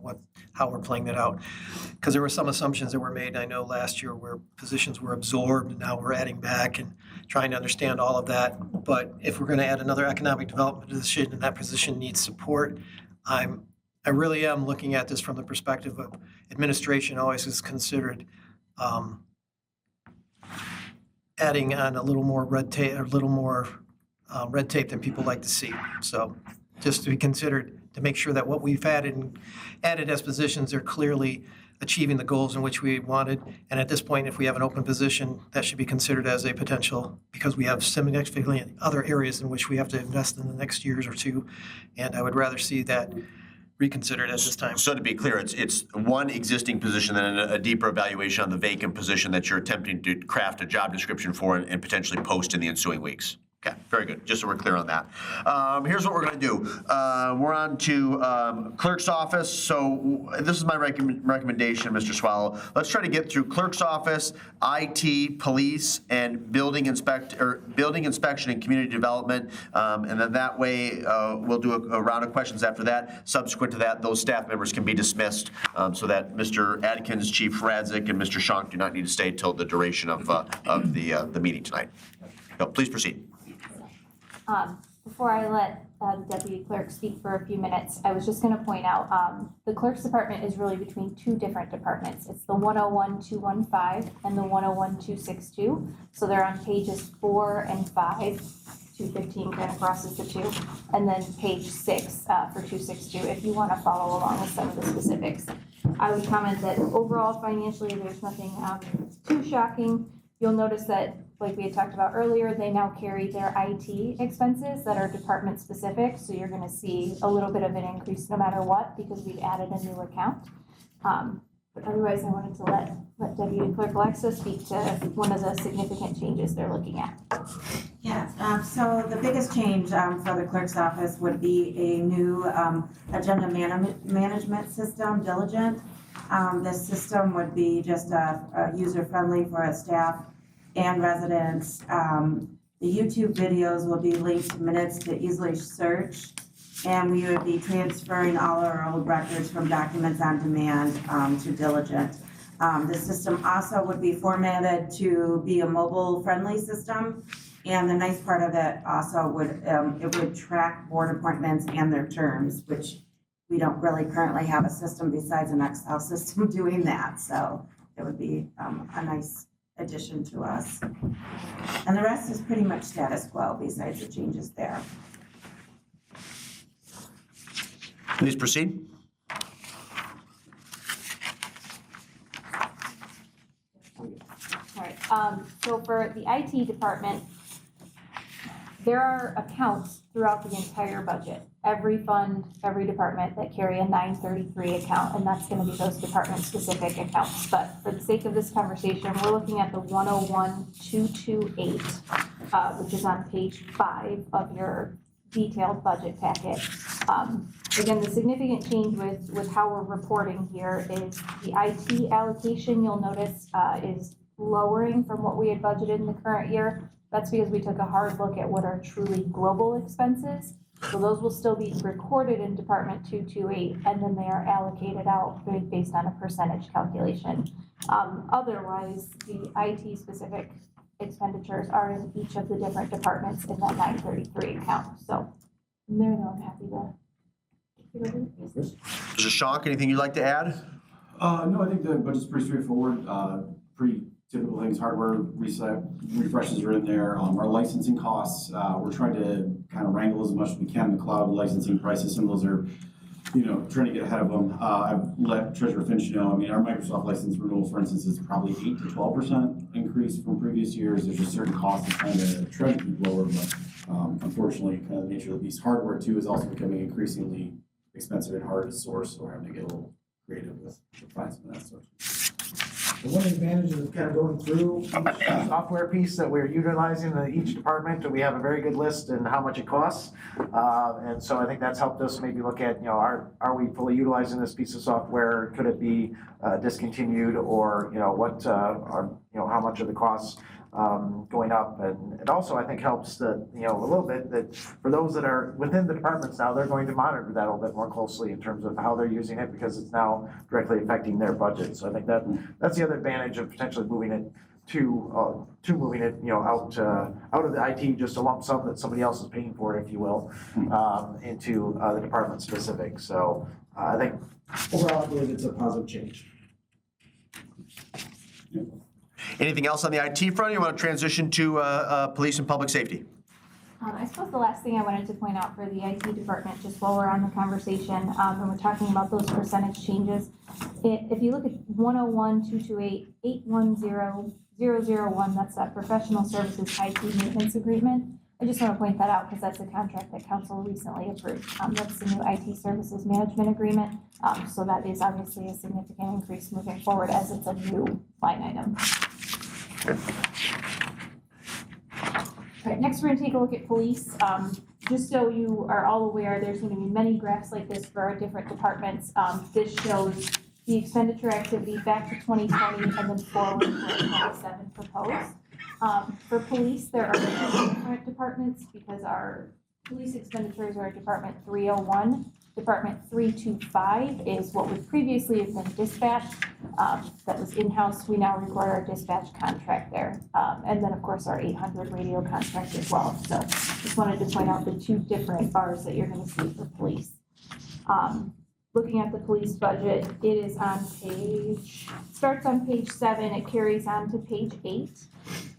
how we're playing that out? Because there were some assumptions that were made, I know last year, where positions were absorbed, and now we're adding back and trying to understand all of that. But if we're going to add another economic development position and that position needs support, I really am looking at this from the perspective of administration always is considered adding on a little more red tape, than people like to see. So just to be considered, to make sure that what we've added as positions are clearly achieving the goals in which we wanted. And at this point, if we have an open position, that should be considered as a potential, because we have significantly other areas in which we have to invest in the next years or 2. And I would rather see that reconsidered at this time. So to be clear, it's one existing position and a deeper evaluation on the vacant position that you're attempting to craft a job description for and potentially post in the ensuing weeks. Okay, very good. Just so we're clear on that. Here's what we're going to do. We're on to clerk's office. So this is my recommendation, Mr. Swallow. Let's try to get through clerk's office, IT, police, and building inspection and community development. And then that way, we'll do a round of questions after that. Subsequent to that, those staff members can be dismissed so that Mr. Adkins, Chief Radzik, and Mr. Shonk do not need to stay till the duration of the meeting tonight. No, please proceed. Before I let the deputy clerk speak for a few minutes, I was just going to point out the clerk's department is really between 2 different departments. It's the 101-215 and the 101-262. So they're on pages 4 and 5. 215 kind of crosses the 2, and then page 6 for 262 if you want to follow along with some of the specifics. I would comment that overall financially there's nothing too shocking. You'll notice that, like we had talked about earlier, they now carry their IT expenses that are department specific. So you're gonna see a little bit of an increase no matter what, because we've added a new account. But otherwise, I wanted to let Deputy Clerk Alexa speak to one of the significant changes they're looking at. Yeah, so the biggest change for the clerk's office would be a new agenda management system, Diligent. This system would be just user-friendly for our staff and residents. The YouTube videos will be linked to minutes to easily search, and we would be transferring all our old records from documents on demand to Diligent. The system also would be formatted to be a mobile-friendly system. And the nice part of it also would, it would track board appointments and their terms, which we don't really currently have a system besides an Excel system doing that. So it would be a nice addition to us. And the rest is pretty much status quo besides the changes there. Please proceed. All right, so for the IT department, there are accounts throughout the entire budget. Every fund, every department that carry a 933 account, and that's gonna be those department-specific accounts. But for the sake of this conversation, we're looking at the 101-228, which is on page 5 of your detailed budget packet. Again, the significant change with how we're reporting here is the IT allocation, you'll notice, is lowering from what we had budgeted in the current year. That's because we took a hard look at what are truly global expenses. So those will still be recorded in Department 228, and then they are allocated out based on a percentage calculation. Otherwise, the IT-specific expenditures are in each of the different departments in that 933 account. So from there, though, I'm happy to. Mr. Schonk, anything you'd like to add? No, I think the budget's pretty straightforward, pretty typical things, hardware reset, refreshes are in there. Our licensing costs, we're trying to kind of wrangle as much as we can the cloud licensing prices. Some of those are, trying to get ahead of them. I've let Treasurer Finch know, our Microsoft license renewal, for instance, is probably 8 to 12% increase from previous years. There's just certain costs that kind of try to keep lower, but unfortunately, kind of the nature of the beast. Hardware too is also becoming increasingly expensive and hard to source, so we're having to get a little creative with find some of that stuff. The one advantage of kind of going through each software piece that we're utilizing in each department, and we have a very good list and how much it costs. And so I think that's helped us maybe look at, are we fully utilizing this piece of software? Could it be discontinued, or, how much of the costs going up? And it also, I think, helps that, a little bit that for those that are within the departments now, they're going to monitor that a little bit more closely in terms of how they're using it, because it's now directly affecting their budget. So I think that's the other advantage of potentially moving it to moving it, out of the IT, just a lump sum that somebody else is paying for, if you will, into the department specific. So I think overall, I believe it's a positive change. Anything else on the IT front? You want to transition to police and public safety? I suppose the last thing I wanted to point out for the IT department, just while we're on the conversation, when we're talking about those percentage changes, if you look at 101-228-810-001, that's that professional services IT maintenance agreement. I just want to point that out because that's a contract that council recently approved. That's the new IT services management agreement. So that is obviously a significant increase moving forward as it's a new line item. All right, next we're gonna take a look at police. Just so you are all aware, there's gonna be many graphs like this for our different departments. This shows the expenditure activity back to 2020 and then forward to 2027 proposed. For police, there are different departments because our police expenditures are Department 301. Department 325 is what would previously have been dispatch. That was in-house. We now record our dispatch contract there. And then, of course, our 800 radio contract as well. So just wanted to point out the two different bars that you're going to see for police. Looking at the police budget, it is on starts on page 7, it carries on to page 8.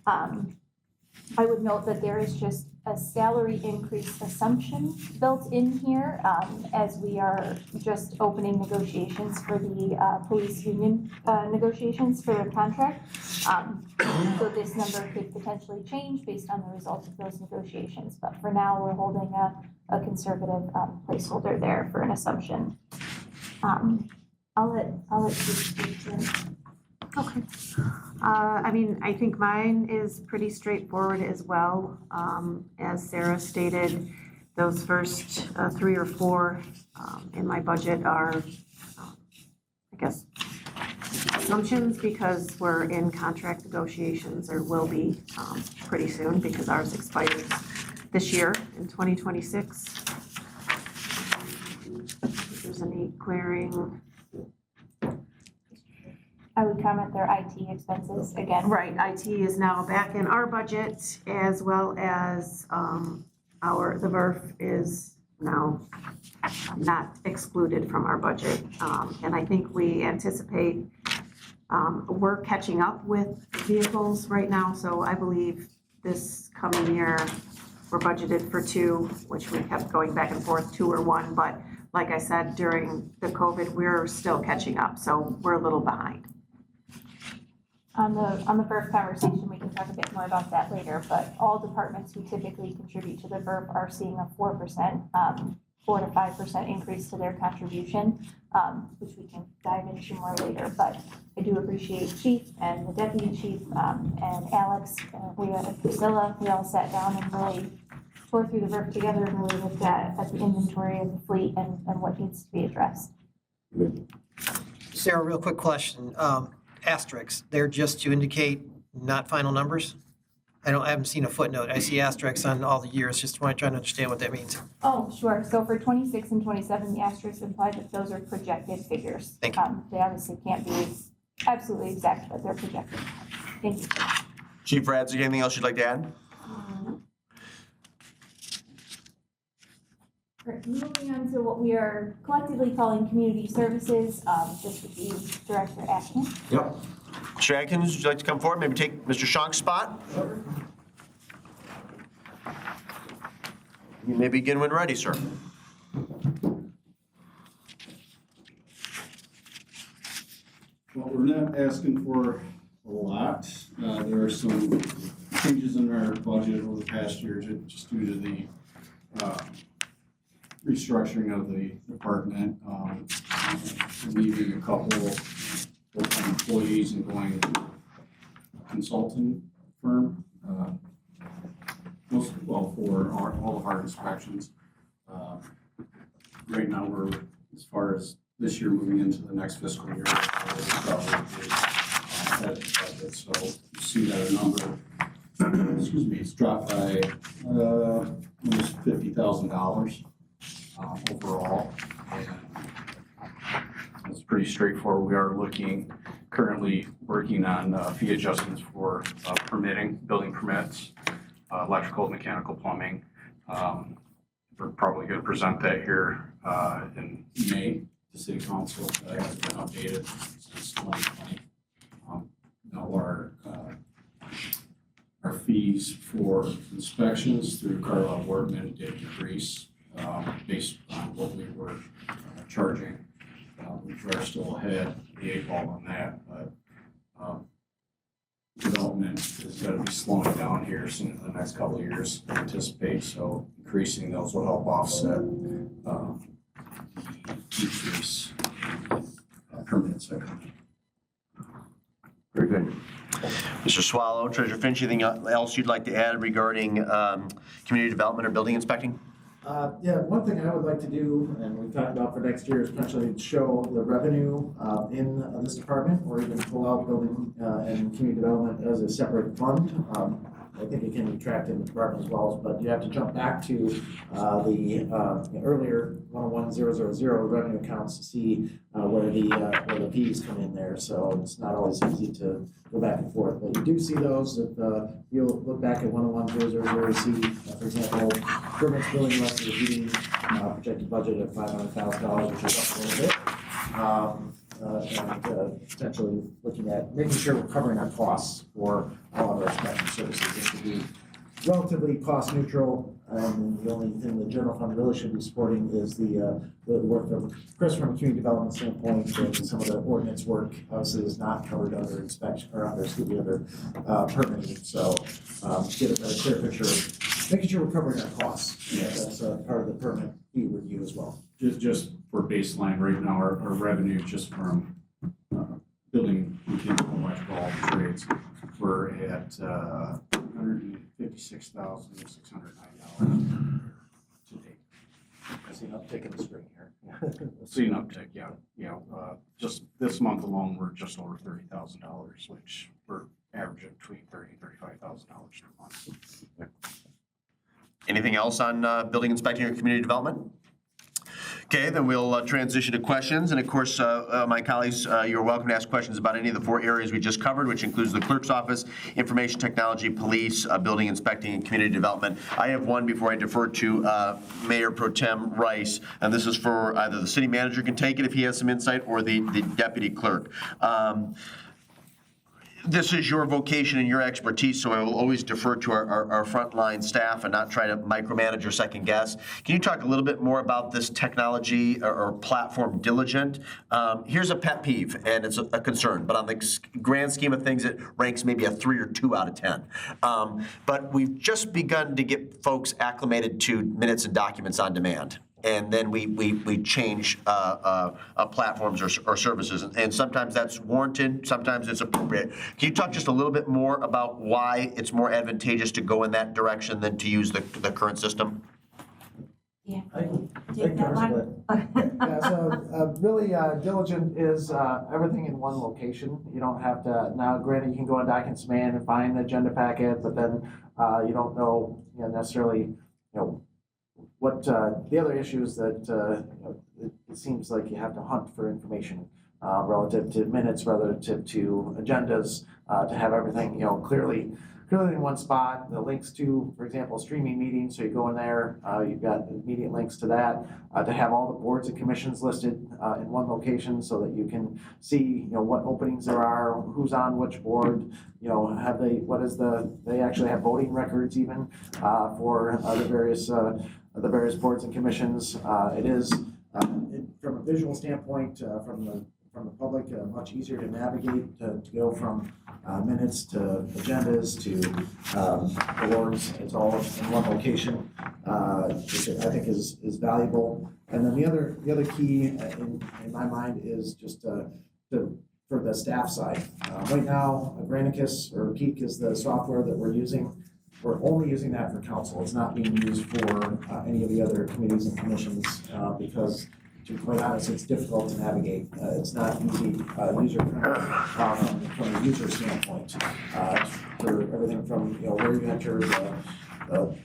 I would note that there is just a salary increase assumption built in here, as we are just opening negotiations for the police union negotiations for their contract. So this number could potentially change based on the results of those negotiations, but for now, we're holding a conservative placeholder there for an assumption. I'll let you speak to it. Okay. I mean, I think mine is pretty straightforward as well. As Sarah stated, those first 3 or 4 in my budget are, I guess, assumptions because we're in contract negotiations or will be pretty soon because ours expires this year in 2026. If there's any clearing. I would comment their IT expenses again. Right, IT is now back in our budget as well as the VERF is now not excluded from our budget. And I think we anticipate we're catching up with vehicles right now. So I believe this coming year, we're budgeted for 2, which we kept going back and forth, 2 or 1. But like I said, during the COVID, we're still catching up. So we're a little behind. On the VERF conversation, we can talk a bit more about that later, but all departments who typically contribute to the VERF are seeing a 4%, 4 to 5% increase to their contribution, which we can dive into more later. But I do appreciate Chief and the Deputy Chief and Alex, Priscilla, we all sat down and really tore through the VERF together and really looked at the inventory of the fleet and what needs to be addressed. Sarah, real quick question. Asterisks, they're just to indicate not final numbers? I haven't seen a footnote. I see asterisks on all the years, just trying to understand what that means. Oh, sure. So for 26 and 27, the asterisks imply that those are projected figures. Thank you. They obviously can't be absolutely exact, but they're projected. Thank you. Chief Radzik, anything else you'd like to add? Right, moving on to what we are collectively calling community services, this would be Director Ashton. Yep. Mr. Atkins, would you like to come forward? Maybe take Mr. Shonk's spot? You may begin when ready, sir. Well, we're not asking for a lot. There are some changes in our budget over the past year just due to the restructuring of the department, leaving a couple full-time employees and going to a consulting firm. For all of our inspections. Right now, we're, as far as this year moving into the next fiscal year, so you see that number, excuse me, it's dropped by almost $50,000 overall. And it's pretty straightforward. We are currently working on fee adjustments for permitting, building permits, electrical, mechanical, plumbing. We're probably going to present that here in May to City Council. That hasn't been updated since 2020. Our fees for inspections through Carlisle Workman did decrease based on what we were charging. We are still ahead of the 8 ball on that, but development is going to be slowing down here soon in the next couple of years, I anticipate. So increasing those will help offset the decrease in permits that come in. Very good. Mr. Swallow, Treasurer Finch, anything else you'd like to add regarding community development or building inspecting? Yeah, one thing I would like to do, and we've talked about for next year, is potentially show the revenue in this department, or even pull out building and community development as a separate fund. I think it can be tracked in the department as well, but you have to jump back to the earlier 101,000 revenue accounts to see where the fees come in there. So it's not always easy to go back and forth, but you do see those. If you'll look back at 101,000, see, for example, permits, building, electric, heating, projected budget of $500,000, which is up a little bit. And potentially looking at making sure we're covering our costs for all of our inspection services. This would be relatively cost neutral. And the only thing the general fund really should be supporting is the work of Chris from a community development standpoint. Some of the ordinance work obviously is not covered under inspection or under permitting. So get a clear picture of making sure we're covering our costs. Yeah, that's part of the permit fee review as well. Just for baseline, right now, our revenue just from building mechanical, electrical, all the trades, we're at $156,609 to date. I see an uptick in the spring here. See an uptick, yeah. Just this month alone, we're just over $30,000, which we're averaging between $30,000 and $35,000 per month. Anything else on building inspecting or community development? Okay, then we'll transition to questions. And of course, my colleagues, you're welcome to ask questions about any of the 4 areas we just covered, which includes the clerk's office, information technology, police, building inspecting, and community development. I have one before I defer to Mayor Pro Tem Rice, and this is for either the city manager can take it if he has some insight, or the deputy clerk. This is your vocation and your expertise, so I will always defer to our frontline staff and not try to micromanage or second guess. Can you talk a little bit more about this technology or platform Diligent? Here's a pet peeve, and it's a concern, but on the grand scheme of things, it ranks maybe a 3 or 2 out of 10. But we've just begun to get folks acclimated to minutes and documents on demand. And then we change platforms or services. And sometimes that's warranted, sometimes it's appropriate. Can you talk just a little bit more about why it's more advantageous to go in that direction than to use the current system? Yeah. Take that one. Yeah, so really Diligent is everything in one location. You don't have to, now granted, you can go on Documents Man and find the agenda packet, but then you don't know necessarily, what the other issue is that it seems like you have to hunt for information relative to minutes, relative to agendas, to have everything clearly in one spot. The links to, for example, streaming meetings, so you go in there, you've got immediate links to that. To have all the boards and commissions listed in one location so that you can see what openings there are, who's on which board. They actually have voting records even for the various boards and commissions. It is, from a visual standpoint, from the public, much easier to navigate, to go from minutes to agendas to awards. It's all in one location, which I think is valuable. And then the other key in my mind is just for the staff side. Right now, Granicus or Geek is the software that we're using. We're only using that for council. It's not being used for any of the other committees and commissions because, to be quite honest, it's difficult to navigate. It's not easy user-friendly from a user standpoint. For everything from where you enter the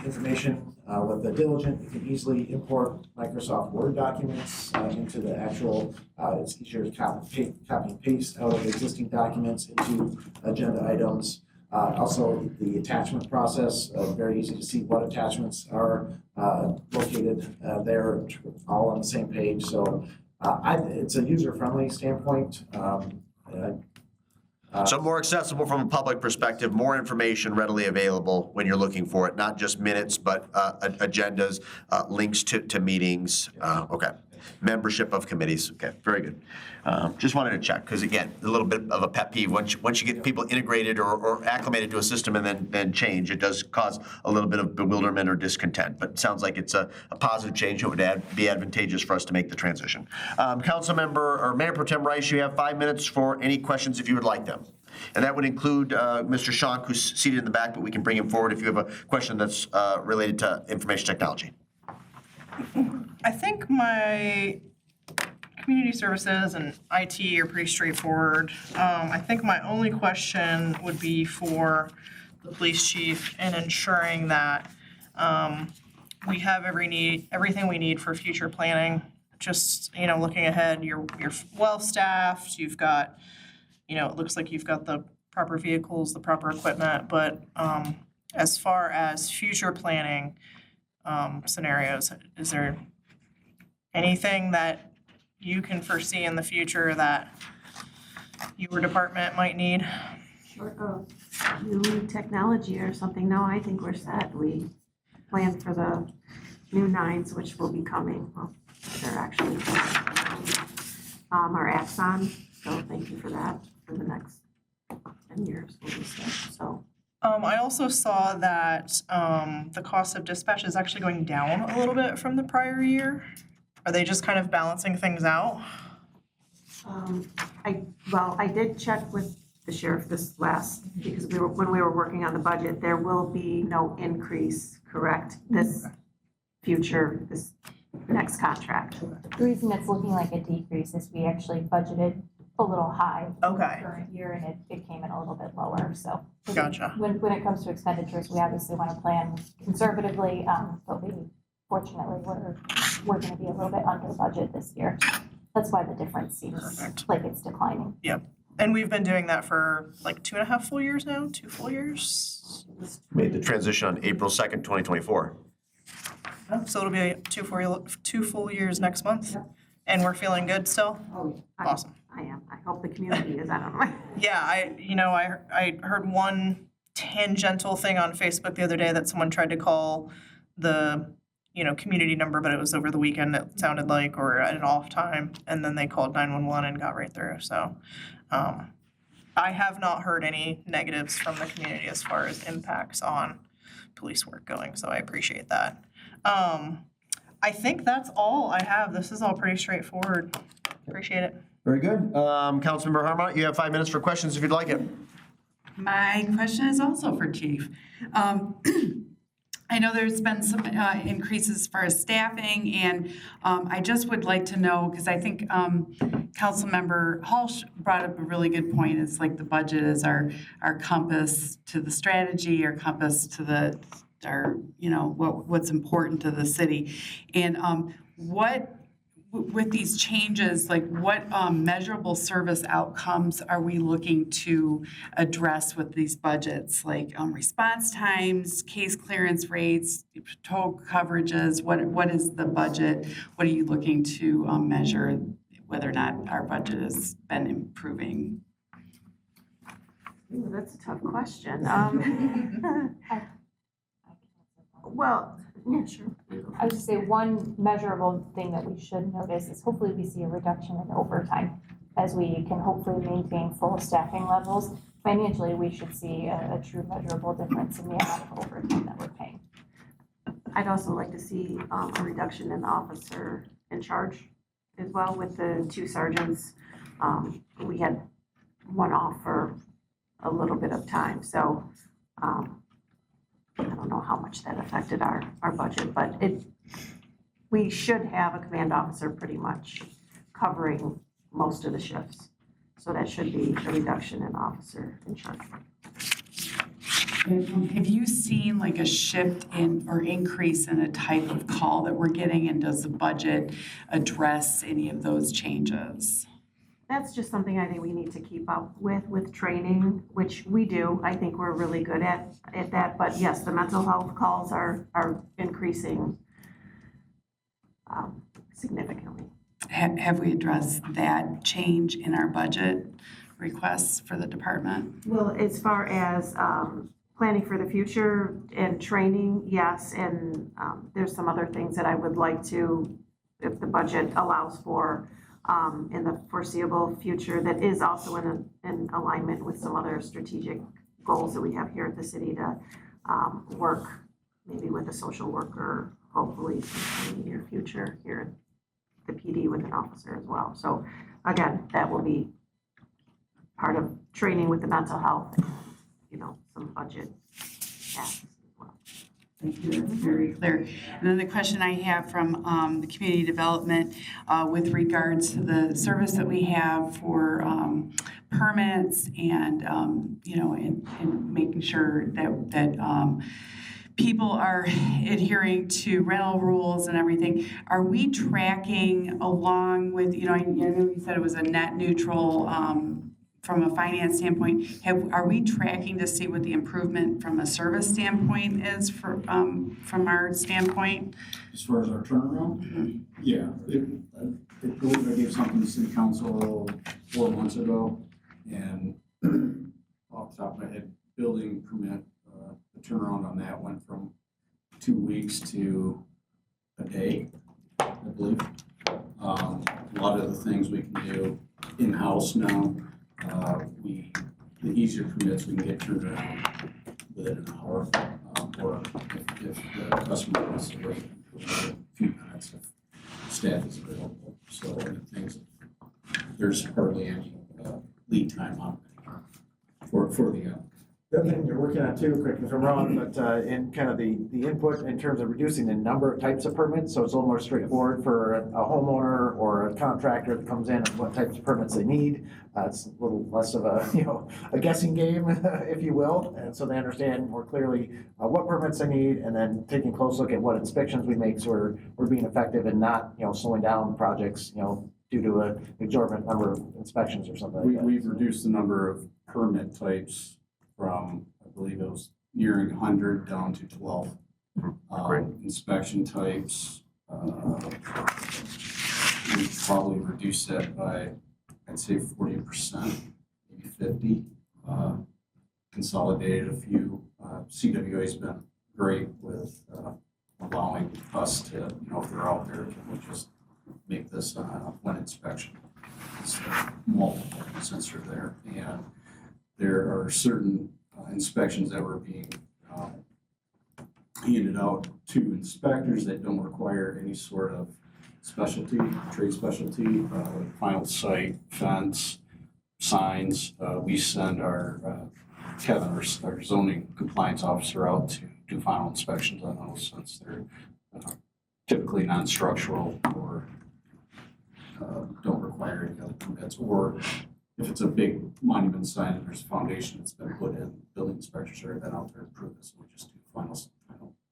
information with the Diligent, you can easily import Microsoft Word documents into the actual. It's easier to copy and paste out of existing documents into agenda items. Also, the attachment process, very easy to see what attachments are located there, all on the same page. So it's a user-friendly standpoint. So more accessible from a public perspective, more information readily available when you're looking for it, not just minutes, but agendas, links to meetings. Okay. Membership of committees. Okay, very good. Just wanted to check, because again, a little bit of a pet peeve. Once you get people integrated or acclimated to a system and then change, it does cause a little bit of bewilderment or discontent. But it sounds like it's a positive change. It would be advantageous for us to make the transition. Councilmember or Mayor Pro Tem Rice, you have 5 minutes for any questions if you would like them. And that would include Mr. Schonk, who's seated in the back, but we can bring him forward if you have a question that's related to information technology. I think my community services and IT are pretty straightforward. I think my only question would be for the police chief in ensuring that we have everything we need for future planning. Just, looking ahead, you're well-staffed, you've got, it looks like you've got the proper vehicles, the proper equipment, but as far as future planning scenarios, is there anything that you can foresee in the future that your department might need? Short of new technology or something, no, I think we're set. We planned for the new 9s, which will be coming. Well, they're actually our Axon, so thank you for that for the next 10 years, will be set, so. I also saw that the cost of dispatch is actually going down a little bit from the prior year. Are they just kind of balancing things out? I did check with the sheriff because when we were working on the budget, there will be no increase, correct? This next contract. The reason it's looking like a decrease is we actually budgeted a little high for the Okay. current year, and it came in a little bit lower, so. Gotcha. When it comes to expenditures, we obviously want to plan conservatively, but fortunately, we're gonna be a little bit under budget this year. That's why the difference seems Perfect. like it's declining. And we've been doing that for like 2.5 full years now, 2 full years. Made the transition on April 2nd, 2024. So it'll be 2 full years next month. And we're feeling good still? Awesome. I am. I hope the community is, I don't know. Yeah, I heard one tangential thing on Facebook the other day that someone tried to call the, community number, but it was over the weekend, it sounded like, or at an off time, and then they called 911 and got right through, so. I have not heard any negatives from the community as far as impacts on police work going, so I appreciate that. I think that's all I have. This is all pretty straightforward. Appreciate it. Very good. Councilmember Harmon, you have 5 minutes for questions if you'd like it. My question is also for Chief. I know there's been some increases as far as staffing, and I just would like to know, because I think Councilmember Hall brought up a really good point. It's like the budget is our compass to the strategy, our compass to what's important to the city. And with these changes, like what measurable service outcomes are we looking to address with these budgets? Like response times, case clearance rates, total coverages, what is the budget? What are you looking to measure whether or not our budget has been improving? Ooh, that's a tough question. Well, yeah, sure. I would say one measurable thing that we should notice is hopefully we see a reduction in overtime as we can hopefully maintain full staffing levels. Financially, we should see a true measurable difference in the amount of overtime that we're paying. I'd also like to see a reduction in the officer in charge as well with the 2 sergeants. We had one off for a little bit of time, so I don't know how much that affected our budget, but we should have a command officer pretty much covering most of the shifts. So that should be a reduction in officer in charge. Have you seen like a shift in or increase in a type of call that we're getting, and does the budget address any of those changes? That's just something I think we need to keep up with training, which we do. I think we're really good at that. But yes, the mental health calls are increasing significantly. Have we addressed that change in our budget requests for the department? Well, as far as planning for the future and training, yes. And there's some other things that I would like to, if the budget allows for, in the foreseeable future that is also in alignment with some other strategic goals that we have here at the city to work maybe with a social worker, hopefully in the near future here at the PD with an officer as well. So again, that will be part of training with the mental health, some budget tasks as well. Thank you, that's very clear. And then the question I have from the community development with regards to the service that we have for permits and, and making sure that people are adhering to rental rules and everything. Are we tracking along with, I know you said it was a net neutral from a finance standpoint, are we tracking to see what the improvement from a service standpoint is from our standpoint? As far as our turnaround? Yeah, I believe I gave something to city council 4 months ago, and off the top a building permit, the turnaround on that went from 2 weeks to a day, I believe. A lot of the things we can do in-house now, the easier permits we can get turned around within an hour. Or if the customer wants to wait a few minutes, if staff is available. So things, there's hardly any lead time on it for the The other thing you're working on too, correct me if I'm wrong, but in kind of the input in terms of reducing the number of types of permits, so it's a little more straightforward for a homeowner or a contractor that comes in and what types of permits they need. It's a little less of a, a guessing game, if you will, and so they understand more clearly what permits they need, and then taking a close look at what inspections we make, so we're being effective and not, slowing down projects, due to an exorbitant number of inspections or something like that. We've reduced the number of permit types from, I believe it was nearing 100 down to 12. Great. Inspection types, we've probably reduced that by, I'd say 40%, maybe 50. Consolidated a few. CWA's been great with allowing us to, if they're out there, can we just make this one inspection? It's multiple since they're there. And there are certain inspections that were being handed out to inspectors that don't require any sort of specialty, trade specialty, final site, fence, signs. We send our Kevin, our zoning compliance officer, out to do final inspections on those, since they're typically non-structural or don't require any other permits, or if it's a big monument sign and there's a foundation that's been put in, building inspectors are then out there to prove this, and we just do final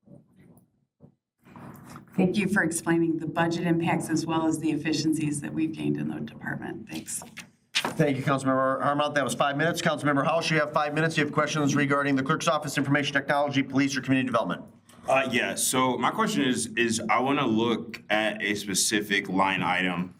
review. Thank you for explaining the budget impacts as well as the efficiencies that we've gained in the department. Thanks. Thank you, Councilmember Harmont. That was 5 minutes. Councilmember House, you have 5 minutes. You have questions regarding the clerk's office, information technology, police, or community development. Yeah, so my question is I want to look at a specific line item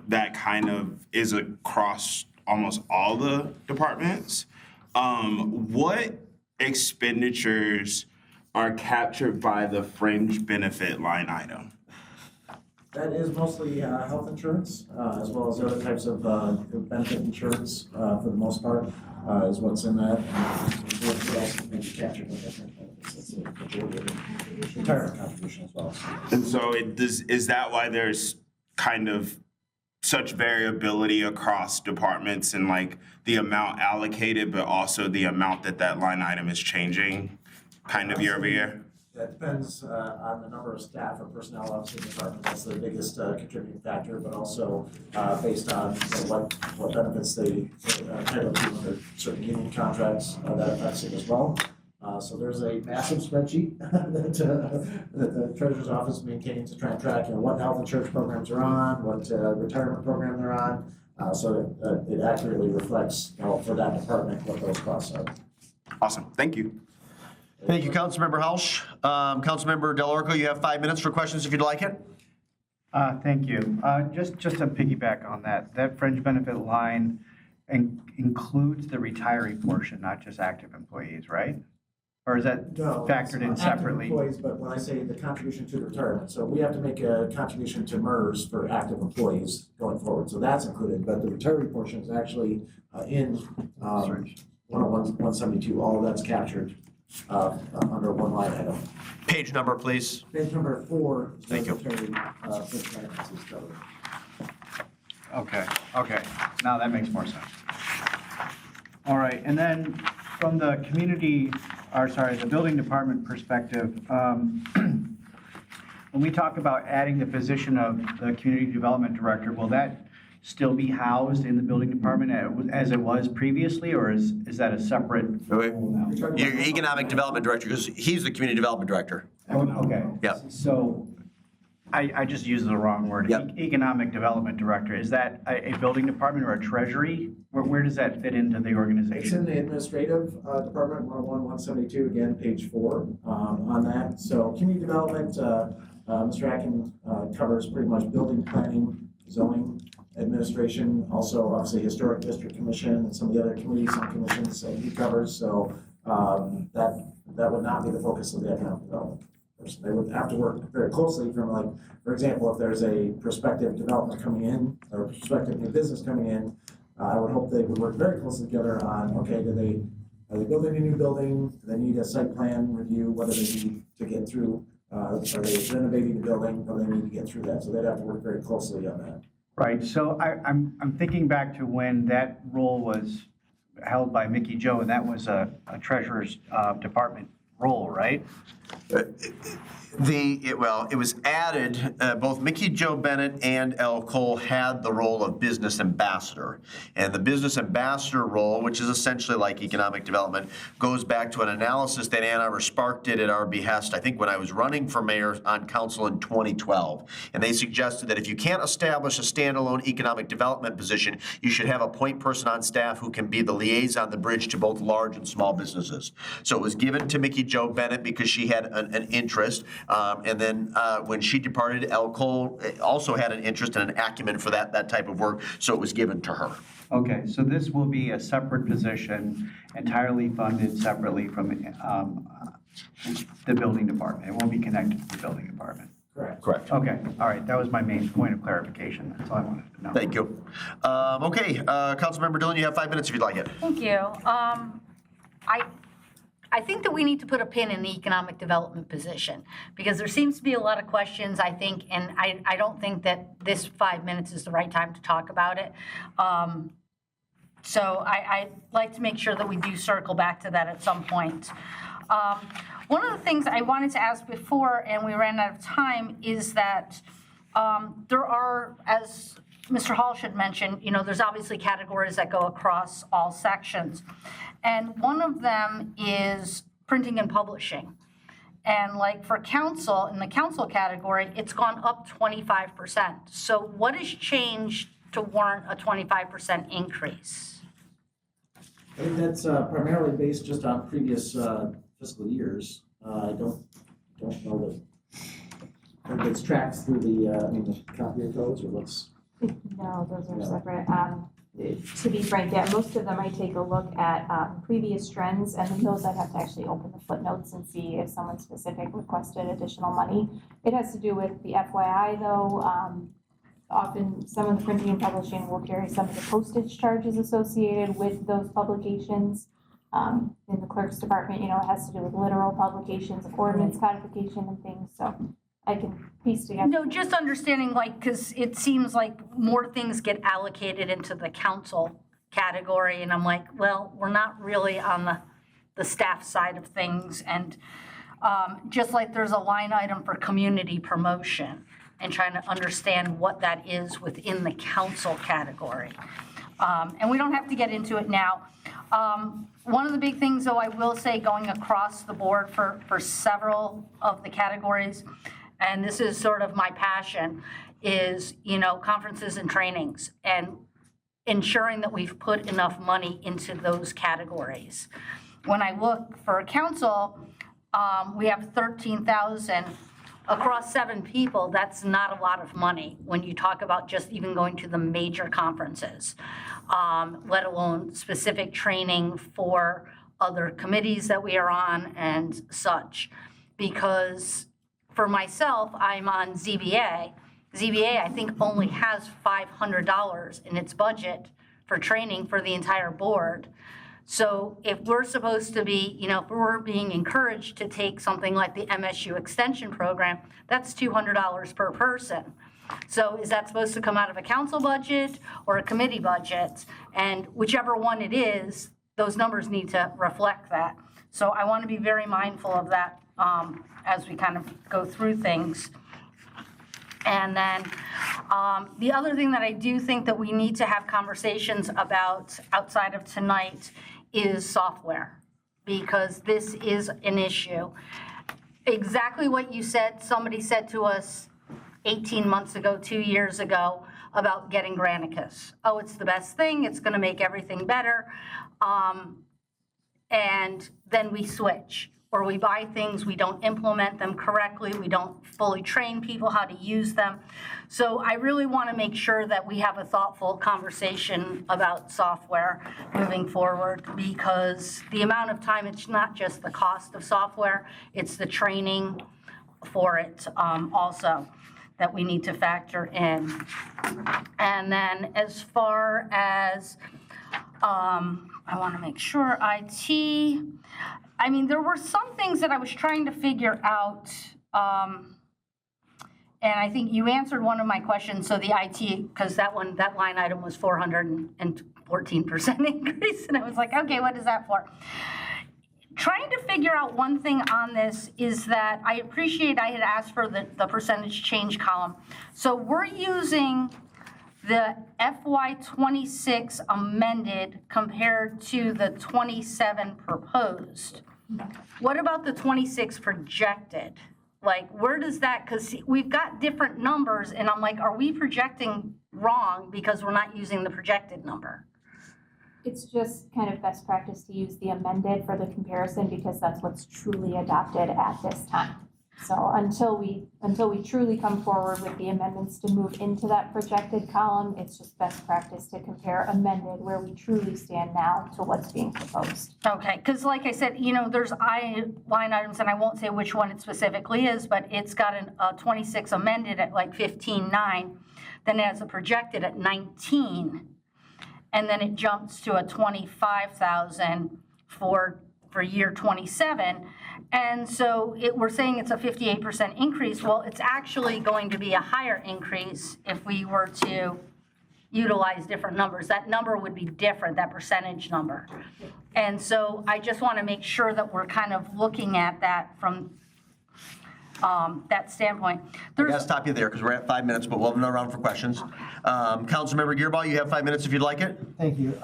that kind of is across almost all the departments. What expenditures are captured by the fringe benefit line item? That is mostly health insurance, as well as other types of benefit insurance, for the most part, is what's in that. What else may be captured in different benefits? That's a majority of retirement contribution as well. And so is that why there's kind of such variability across departments and like the amount allocated, but also the amount that line item is changing kind of year over year? That depends on the number of staff or personnel obviously in the department. That's the biggest contributing factor, but also based on what benefits they entitled to under certain union contracts, that affects it as well. So there's a massive spreadsheet that the treasurer's office maintains to try and track, what health insurance programs are on, what retirement program they're on, so that it accurately reflects, for that department, what those costs are. Awesome, thank you. Thank you, Councilmember House. Councilmember Delorco, you have 5 minutes for questions if you'd like it. Thank you. Just to piggyback on that fringe benefit line includes the retiree portion, not just active employees, right? Or is that factored in separately? Active employees, but when I say the contribution to retirement, so we have to make a contribution to MERS for active employees going forward, so that's included, but the retiree portion is actually in 101-172, all of that's captured under one line item. Page number, please. Page number 4. Thank you. Okay, now that makes more sense. All right, and then from the the building department perspective, when we talk about adding the position of the community development director, will that still be housed in the building department as it was previously, or is that a separate role now? Your economic development director, because he's the community development director. Okay. Yep. So I just used the wrong word. Yep. Economic development director, is that a building department or a treasury? Where does that fit into the organization? It's in the administrative department, 101-172, again, page 4 on that. So community development, Mr. Atkin covers pretty much building planning, zoning, administration, also obviously Historic District Commission and some of the other committees and commissions that he covers, so that would not be the focus of the economic development person. They would have to work very closely from, like, for example, if there's a prospective development coming in or prospective new business coming in, I would hope they would work very closely together on, okay, are they building a new building? Do they need a site plan review? What do they need to get through? Are they renovating the building? What do they need to get through that? So they'd have to work very closely on that. Right, so I'm thinking back to when that role was held by Mickey Joe, and that was a treasurer's department role, right? It was added, both Mickey Joe Bennett and L. Cole had the role of business ambassador. And the business ambassador role, which is essentially like economic development, goes back to an analysis that Ann Arbor Spark did at our behest, I think when I was running for mayor on council in 2012. And they suggested that if you can't establish a standalone economic development position, you should have a point person on staff who can be the liaison, the bridge to both large and small businesses. So it was given to Mickey Joe Bennett because she had an interest. And then when she departed, L. Cole also had an interest and an acumen for that type of work, so it was given to her. Okay, so this will be a separate position, entirely funded separately from the building department. It won't be connected to the building department. Correct. Okay, all right, that was my main point of clarification. That's all I wanted to know. Thank you. Okay, Councilmember Dillon, you have 5 minutes if you'd like it. Thank you. I think that we need to put a pin in the economic development position, because there seems to be a lot of questions, I think, and I don't think that this 5 minutes is the right time to talk about it. So I'd like to make sure that we do circle back to that at some point. One of the things I wanted to ask before, and we ran out of time, is that there are, as Mr. Hall should mention, there's obviously categories that go across all sections. And one of them is printing and publishing. And like for council, in the council category, it's gone up 25%. So what has changed to warrant a 25% increase? I think that's primarily based just on previous fiscal years. I don't know that it's tracked through the copier codes or what's. No, those are separate. To be frank, yeah, most of them I take a look at previous trends, and then those I'd have to actually open the footnotes and see if someone specific requested additional money. It has to do with the FYI though. Often some of the printing and publishing will carry some of the postage charges associated with those publications. In the clerk's department, it has to do with literal publications of ordinance codification and things, so I can piece together. No, just understanding, because it seems like more things get allocated into the council category, and I'm like, well, we're not really on the staff side of things, and just like there's a line item for community promotion, and trying to understand what that is within the council category. And we don't have to get into it now. One of the big things, though, I will say, going across the board for several of the categories, and this is sort of my passion, is, conferences and trainings, and ensuring that we've put enough money into those categories. When I look for council, we have 13,000 across 7 people. That's not a lot of money when you talk about just even going to the major conferences, let alone specific training for other committees that we are on and such. Because for myself, I'm on ZBA. ZBA, I think, only has $500 in its budget for training for the entire board. So if we're supposed to be, if we're being encouraged to take something like the MSU Extension Program, that's $200 per person. So is that supposed to come out of a council budget or a committee budget? And whichever one it is, those numbers need to reflect that. So I want to be very mindful of that as we kind of go through things. And then the other thing that I do think that we need to have conversations about outside of tonight is software, because this is an issue. Exactly what you said, somebody said to us 18 months ago, 2 years ago, about getting Granicus. Oh, it's the best thing, it's gonna make everything better. And then we switch. or we buy things, we don't implement them correctly, we don't fully train people how to use them. So I really want to make sure that we have a thoughtful conversation about software moving forward, because the amount of time, it's not just the cost of software, it's the training for it also that we need to factor in. And then as far as, I want to make sure IT, I mean, there were some things that I was trying to figure out, and I think you answered one of my questions, so the IT, because that line item was 414% increase, and I was like, okay, what is that for? Trying to figure out one thing on this is that I appreciate I had asked for the percentage change column. So we're using the FY26 amended compared to the 27 proposed. What about the 26 projected? Like, where does that, because we've got different numbers, and I'm like, are we projecting wrong because we're not using the projected number? It's just kind of best practice to use the amended for the comparison because that's what's truly adopted at this time. So until we truly come forward with the amendments to move into that projected column, it's just best practice to compare amended where we truly stand now to what's being proposed. Okay, because like I said, you know, there's line items, and I won't say which one it specifically is, but it's got a 26 amended at like 15.9, then it has a projected at 19, and then it jumps to a 25,000 for year 27. And so we're saying it's a 58% increase. Well, it's actually going to be a higher increase if we were to utilize different numbers. That number would be different, that percentage number. And so I just want to make sure that we're kind of looking at that from that standpoint. I gotta stop you there because we're at 5 minutes, but we'll have another round for questions. Councilmember Gearbaugh, you have 5 minutes if you'd like it. Thank you.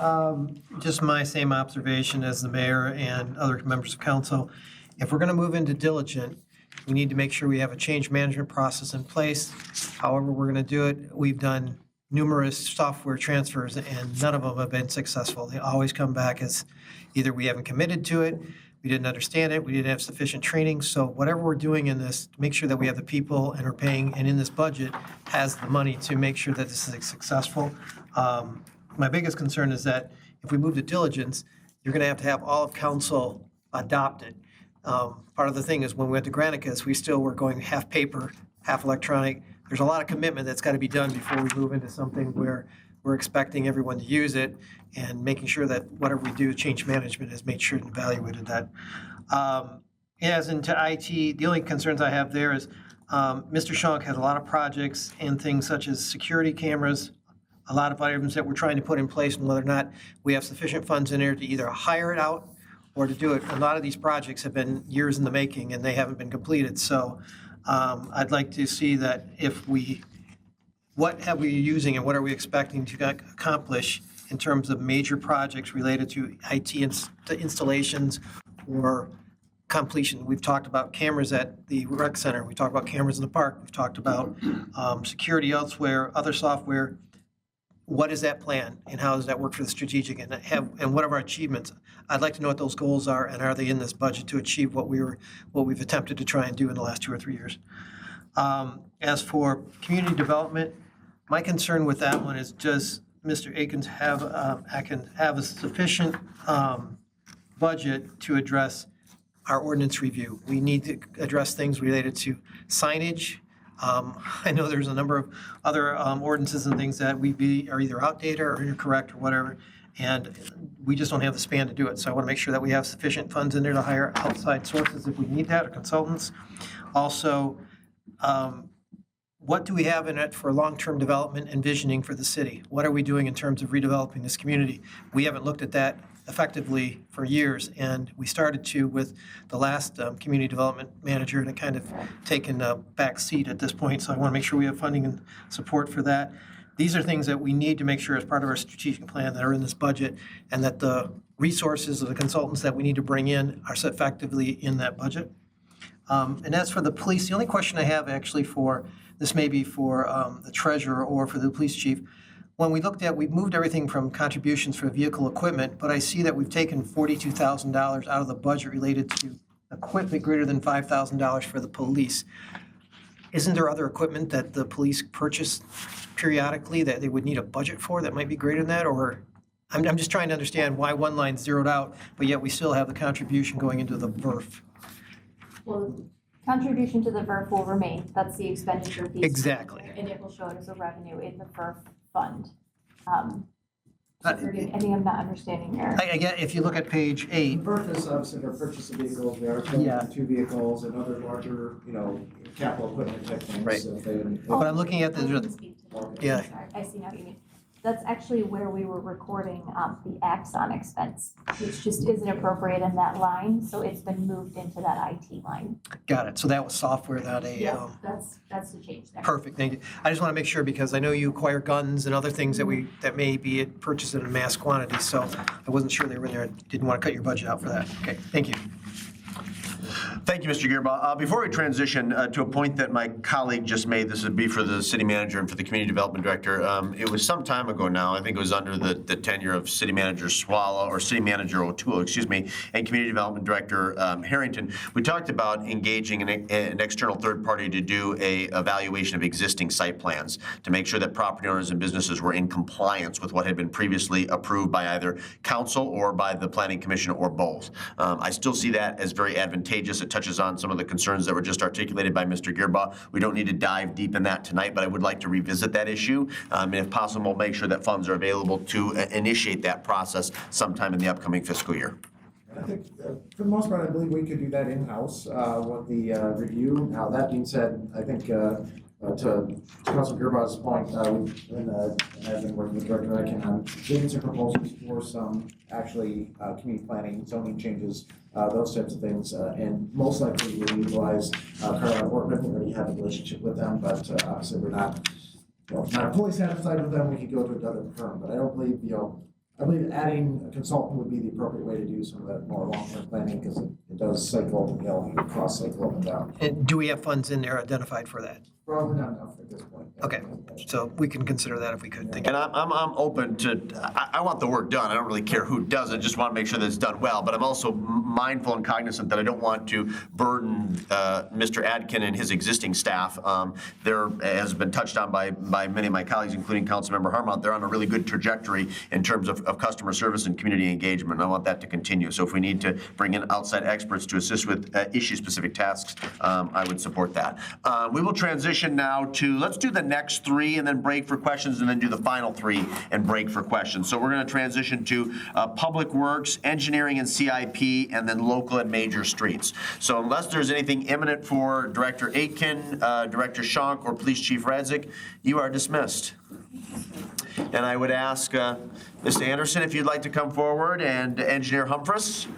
Just my same observation as the mayor and other members of council. If we're going to move into diligent, we need to make sure we have a change management process in place. However we're going to do it, we've done numerous software transfers and none of them have been successful. They always come back as either we haven't committed to it, we didn't understand it, we didn't have sufficient training. So whatever we're doing in this, make sure that we have the people and are paying, and in this budget has the money to make sure that this is successful. My biggest concern is that if we move to diligence, you're going to have all of council adopt it. Part of the thing is when we went to Granicus, we still were going half paper, half electronic. There's a lot of commitment that's got to be done before we move into something where we're expecting everyone to use it and making sure that whatever we do, change management has made sure and evaluated that. As into IT, the only concerns I have there is Mr. Schunk has a lot of projects and things such as security cameras, a lot of items that we're trying to put in place, and whether or not we have sufficient funds in there to either hire it out or to do it. A lot of these projects have been years in the making and they haven't been completed. So I'd like to see that what have we using and what are we expecting to accomplish in terms of major projects related to IT installations or completion. We've talked about cameras at the rec center. We talked about cameras in the park. We've talked about security elsewhere, other software. What is that plan and how does that work for the strategic and what are our achievements? I'd like to know what those goals are and are they in this budget to achieve what we've attempted to try and do in the last 2 or 3 years. As for community development, my concern with that one is does Mr. Akins have a sufficient budget to address our ordinance review? We need to address things related to signage. I know there's a number of other ordinances and things that are either outdated or incorrect or whatever, and we just don't have the span to do it. So I want to make sure that we have sufficient funds in there to hire outside sources if we need that, or consultants. Also, what do we have in it for long-term development and visioning for the city? What are we doing in terms of redeveloping this community? We haven't looked at that effectively for years, and we started to with the last community development manager, and it kind of taken a back seat at this point. So I want to make sure we have funding and support for that. These are things that we need to make sure as part of our strategic plan that are in this budget, and that the resources of the consultants that we need to bring in are set effectively in that budget. And as for the police, the only question I have actually this may be for the treasurer or for the police chief. When we looked at, we've moved everything from contributions for vehicle equipment, but I see that we've taken $42,000 out of the budget related to equipment greater than $5,000 for the police. Isn't there other equipment that the police purchase periodically that they would need a budget for that might be greater than that? Or I'm just trying to understand why one line's zeroed out, but yet we still have the contribution going into the VERF. Well, contribution to the VERF will remain, that's the expenditure piece. Exactly. And it will show it as a revenue in the VERF fund. Forgive me, I think I'm not understanding your. I get, if you look at page 8, VERF is obviously their purchase of vehicles, they are spending Yeah. on 2 vehicles and other larger, capital equipment type things. Right. So if they- but I'm looking at I the, can speak to that. Yeah. Sorry, I see now what you mean. That's actually where we were recording the Axon expense, which just isn't appropriate in that line, so it's been moved into that IT line. got it. So that was software, not a, That's the change there. perfect, thank you. I just want to make sure because I know you acquire guns and other things that may be purchased in mass quantity, so I wasn't sure they were in there. Didn't want to cut your budget out for that. Okay, thank you. Thank you, Mr. Gearba. Before we transition to a point that my colleague just made, this would be for the city manager and for the community development director. It was some time ago now, I think it was under the tenure of city manager Swallow, or city manager O'Toole, excuse me, and community development director Harrington. We talked about engaging an external third party to do a evaluation of existing site plans to make sure that property owners and businesses were in compliance with what had been previously approved by either council or by the planning commission or both. I still see that as very advantageous. It touches on some of the concerns that were just articulated by Mr. Gearba. We don't need to dive deep in that tonight, but I would like to revisit that issue. And if possible, make sure that funds are available to initiate that process sometime in the upcoming fiscal year. And I think, for the most part, I believe we could do that in-house with the review. Now, that being said, I think to Council Gerba's point, I've been working with Director Eichen on getting some proposals for some actually community planning, zoning changes, those types of things. And most likely we'll utilize Carlisle Workman. We already have a relationship with them, but obviously we're not fully satisfied with them. We could go to another firm, but I don't believe, I believe adding a consultant would be the appropriate way to do some of that more long-term planning because it does cycle, cross cycle up and down. And do we have funds in there identified for that? Probably not enough at this point. Okay, so we can consider that if we could. Thank you. And I'm open to, I want the work done. I don't really care who does it, just want to make sure that it's done well. But I'm also mindful and cognizant that I don't want to burden Mr. Adkin and his existing staff. There has been touched on by many of my colleagues, including Councilmember Harmont. They're on a really good trajectory in terms of customer service and community engagement. And I want that to continue. So if we need to bring in outside experts to assist with issue-specific tasks, I would support that. We will transition now to, let's do the next 3 and then break for questions and then do the final 3 and break for questions. So we're going to transition to Public Works, Engineering and CIP, and then local and major streets. So unless there's anything imminent for Director Aitken, Director Schonk, or Police Chief Radzik, you are dismissed. And I would ask Mr. Anderson if you'd like to come forward, and Engineer Humphreys.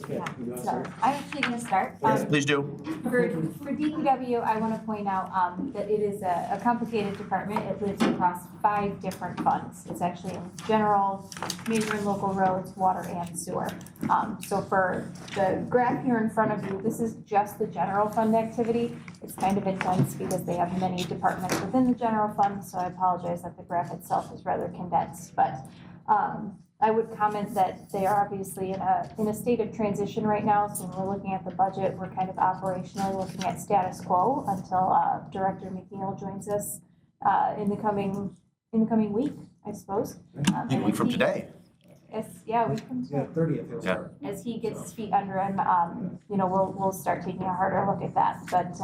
Yeah, so I'm actually going to start. Please do. For DPW, I want to point out that it is a complicated department. It lives across 5 different funds. It's actually in general, major and local roads, water, and sewer. So for the graph here in front of you, this is just the general fund activity. It's kind of intense because they have many departments within the general fund, so I apologize that the graph itself is rather condensed. But I would comment that they are obviously in a state of transition right now. So when we're looking at the budget, we're kind of operationally looking at status quo until Director McNeil joins us in the coming week, I suppose. A week from today. Yeah, a week from today. 30th he'll start. As he gets his feet under him, we'll start taking a harder look at that. But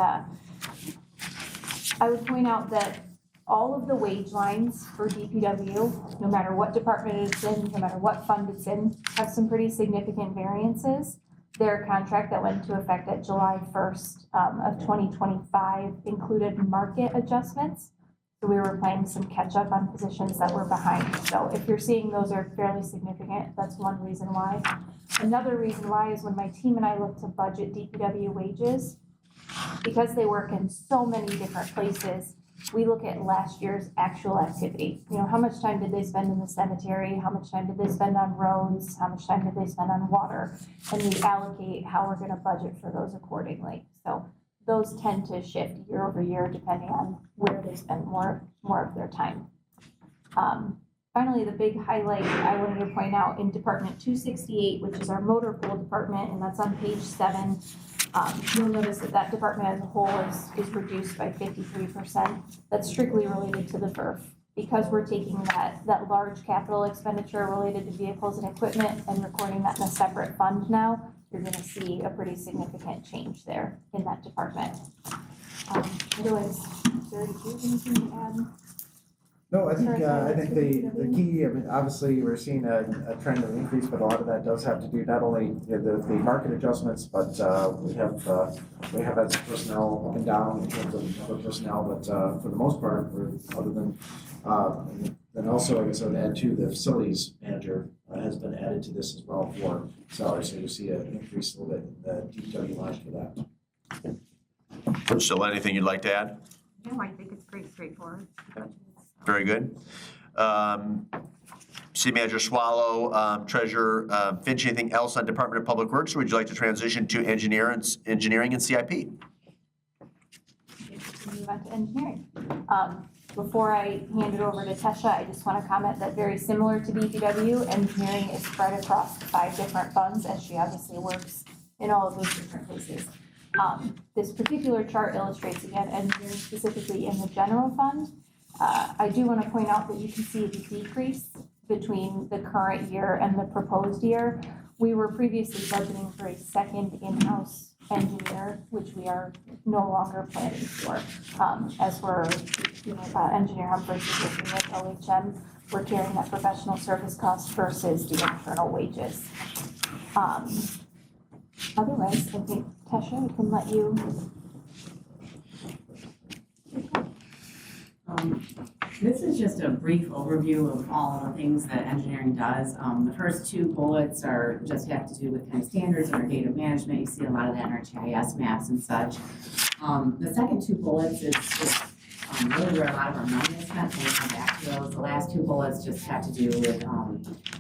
I would point out that all of the wage lines for DPW, no matter what department it's in, no matter what fund it's in, have some pretty significant variances. Their contract that went into effect at July 1st of 2025 included market adjustments. So we were playing some catch up on positions that were behind. So if you're seeing those are fairly significant, that's one reason why. Another reason why is when my team and I look to budget DPW wages, because they work in so many different places, we look at last year's actual activity. How much time did they spend in the cemetery? How much time did they spend on roads? How much time did they spend on water? And we allocate how we're going to budget for those accordingly. So those tend to shift year over year depending on where they spend more of their time. Finally, the big highlight I wanted to point out in Department 268, which is our motor pool department, and that's on page 7. You'll notice that that department as a whole is reduced by 53%. That's strictly related to the VERF. Because we're taking that large capital expenditure related to vehicles and equipment and recording that in a separate fund now, you're gonna see a pretty significant change there in that department. Otherwise, Jerry, do you have anything to add? No, I think the key, I mean, obviously, we're seeing a trend of increase, but a lot of that does have to do not only the market adjustments, but we have had some personnel up and down in terms of number of personnel, but for the most part, other than, then also, I guess I would add too, the facilities manager has been added to this as well for salary, so you see an increase a little bit in the DPW line for that. Priscilla, anything you'd like to add? No, I think it's pretty straightforward. Very good. City Manager Swallow, Treasurer Finch, anything else on Department of Public Works, or would you like to transition to engineering and CIP? Move on to engineering. Before I hand it over to Tesha, I just want to comment that very similar to DPW, engineering is spread across 5 different funds, as she obviously works in all of those different places. This particular chart illustrates, again, engineering specifically in the general fund. I do want to point out that you can see the decrease between the current year and the proposed year. We were previously budgeting for a second in-house engineer, which we are no longer planning for. As we're, Engineer Humphreys is working with OHM, we're carrying that professional service cost versus the internal wages. Otherwise, I think, Tesha, I can let you. This is just a brief overview of all the things that engineering does. The first 2 bullets just have to do with kind of standards and our data management. You see a lot of that in our GIS maps and such. The second 2 bullets is really where a lot of our money is spent, and we'll come back to those. The last 2 bullets just have to do with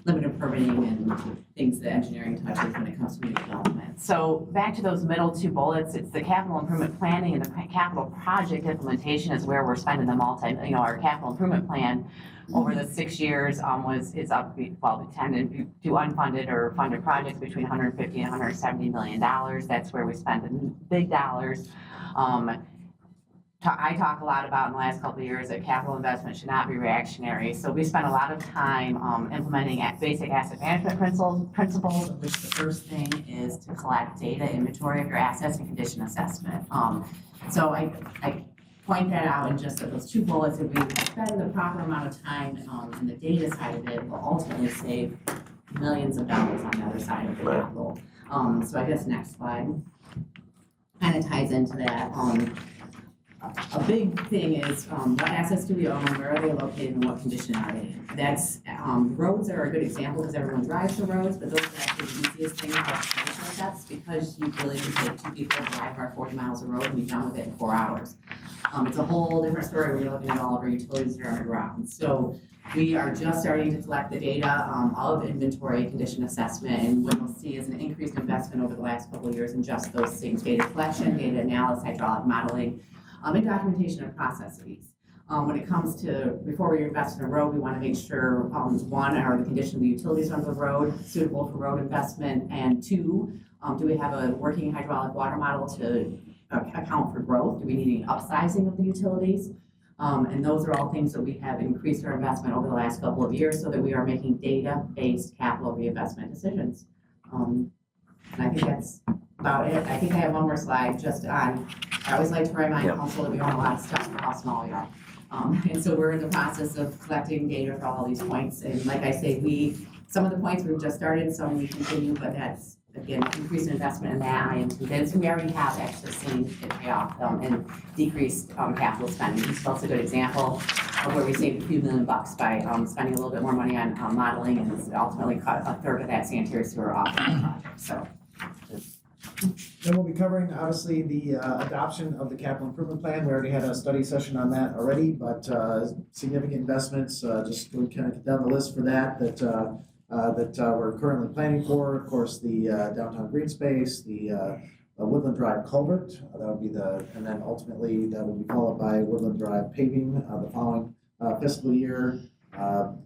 limited permitting and things that engineering touches when it comes to new development. So back to those middle 2 bullets, it's the capital improvement planning and the capital project implementation is where we're spending the our capital improvement plan over the 6 years is up, well, we tend to do unfunded or funded projects between $150 and $170 million. That's where we spend the big dollars. I talk a lot about in the last couple of years that capital investment should not be reactionary. So we spent a lot of time implementing basic asset management principles, of which the first thing is to collect data, inventory of your assets, and condition assessment. So I point that out in just those 2 bullets. If we spend the proper amount of time in the data side of it, we'll ultimately save millions of dollars on the other side of the capital. So I guess next slide kind of ties into that. A big thing is what assets do we own, where are they located, and what condition are they in? That's roads are a good example because everyone drives the roads, but those are actually the easiest thing about condition assess because you really can take 2 people to drive our 40 miles of road and be done with it in 4 hours. It's a whole different story when you're looking at all of our utilities that are underground. So we are just starting to collect the data of inventory condition assessment, and what you'll see is an increased investment over the last couple of years in just those things: data collection, data analysis, hydraulic modeling, and documentation of processes. When it comes to, before we invest in a road, we want to make sure, 1, are the condition of the utilities on the road suitable for road investment? And 2, do we have a working hydraulic water model to account for growth? Do we need any upsizing of the utilities? And those are all things that we have increased our investment over the last couple of years so that we are making data-based capital reinvestment decisions. And I think that's about it. I think I have one more slide just on, I always like to remind council that we own a lot of stuff for how small we are. And so we're in the process of collecting data for all these points. And like I say, some of the points we've just started, some we continue, but that's, again, increased investment in that. I am convinced we already have actually seen it pay off and decreased capital spending. This is also a good example of where we saved a few $1 million by spending a little bit more money on modeling, and it's ultimately cut a third of that sanitary sewer off the project. So. Then we'll be covering, obviously, the adoption of the capital improvement plan. We already had a study session on that already, but significant investments, just we kind of get down the list for that we're currently planning for. Of course, the downtown green space, the Woodland Drive culvert, that would be and then ultimately that will be followed by Woodland Drive paving the following fiscal year.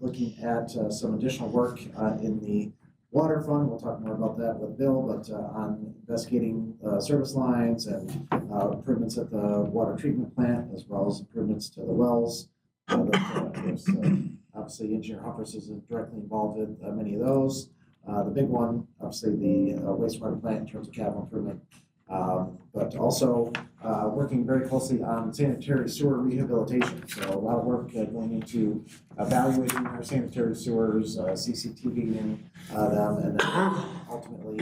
looking at some additional work in the water fund. We'll talk more about that with Bill, but on investigating service lines and improvements at the water treatment plant, as well as improvements to the wells. Obviously, Engineer Humphreys is directly involved in many of those. The big one, obviously, the wastewater plant in terms of capital improvement, but also working very closely on sanitary sewer rehabilitation. So a lot of work going into evaluating our sanitary sewers, CCTVing them, and then ultimately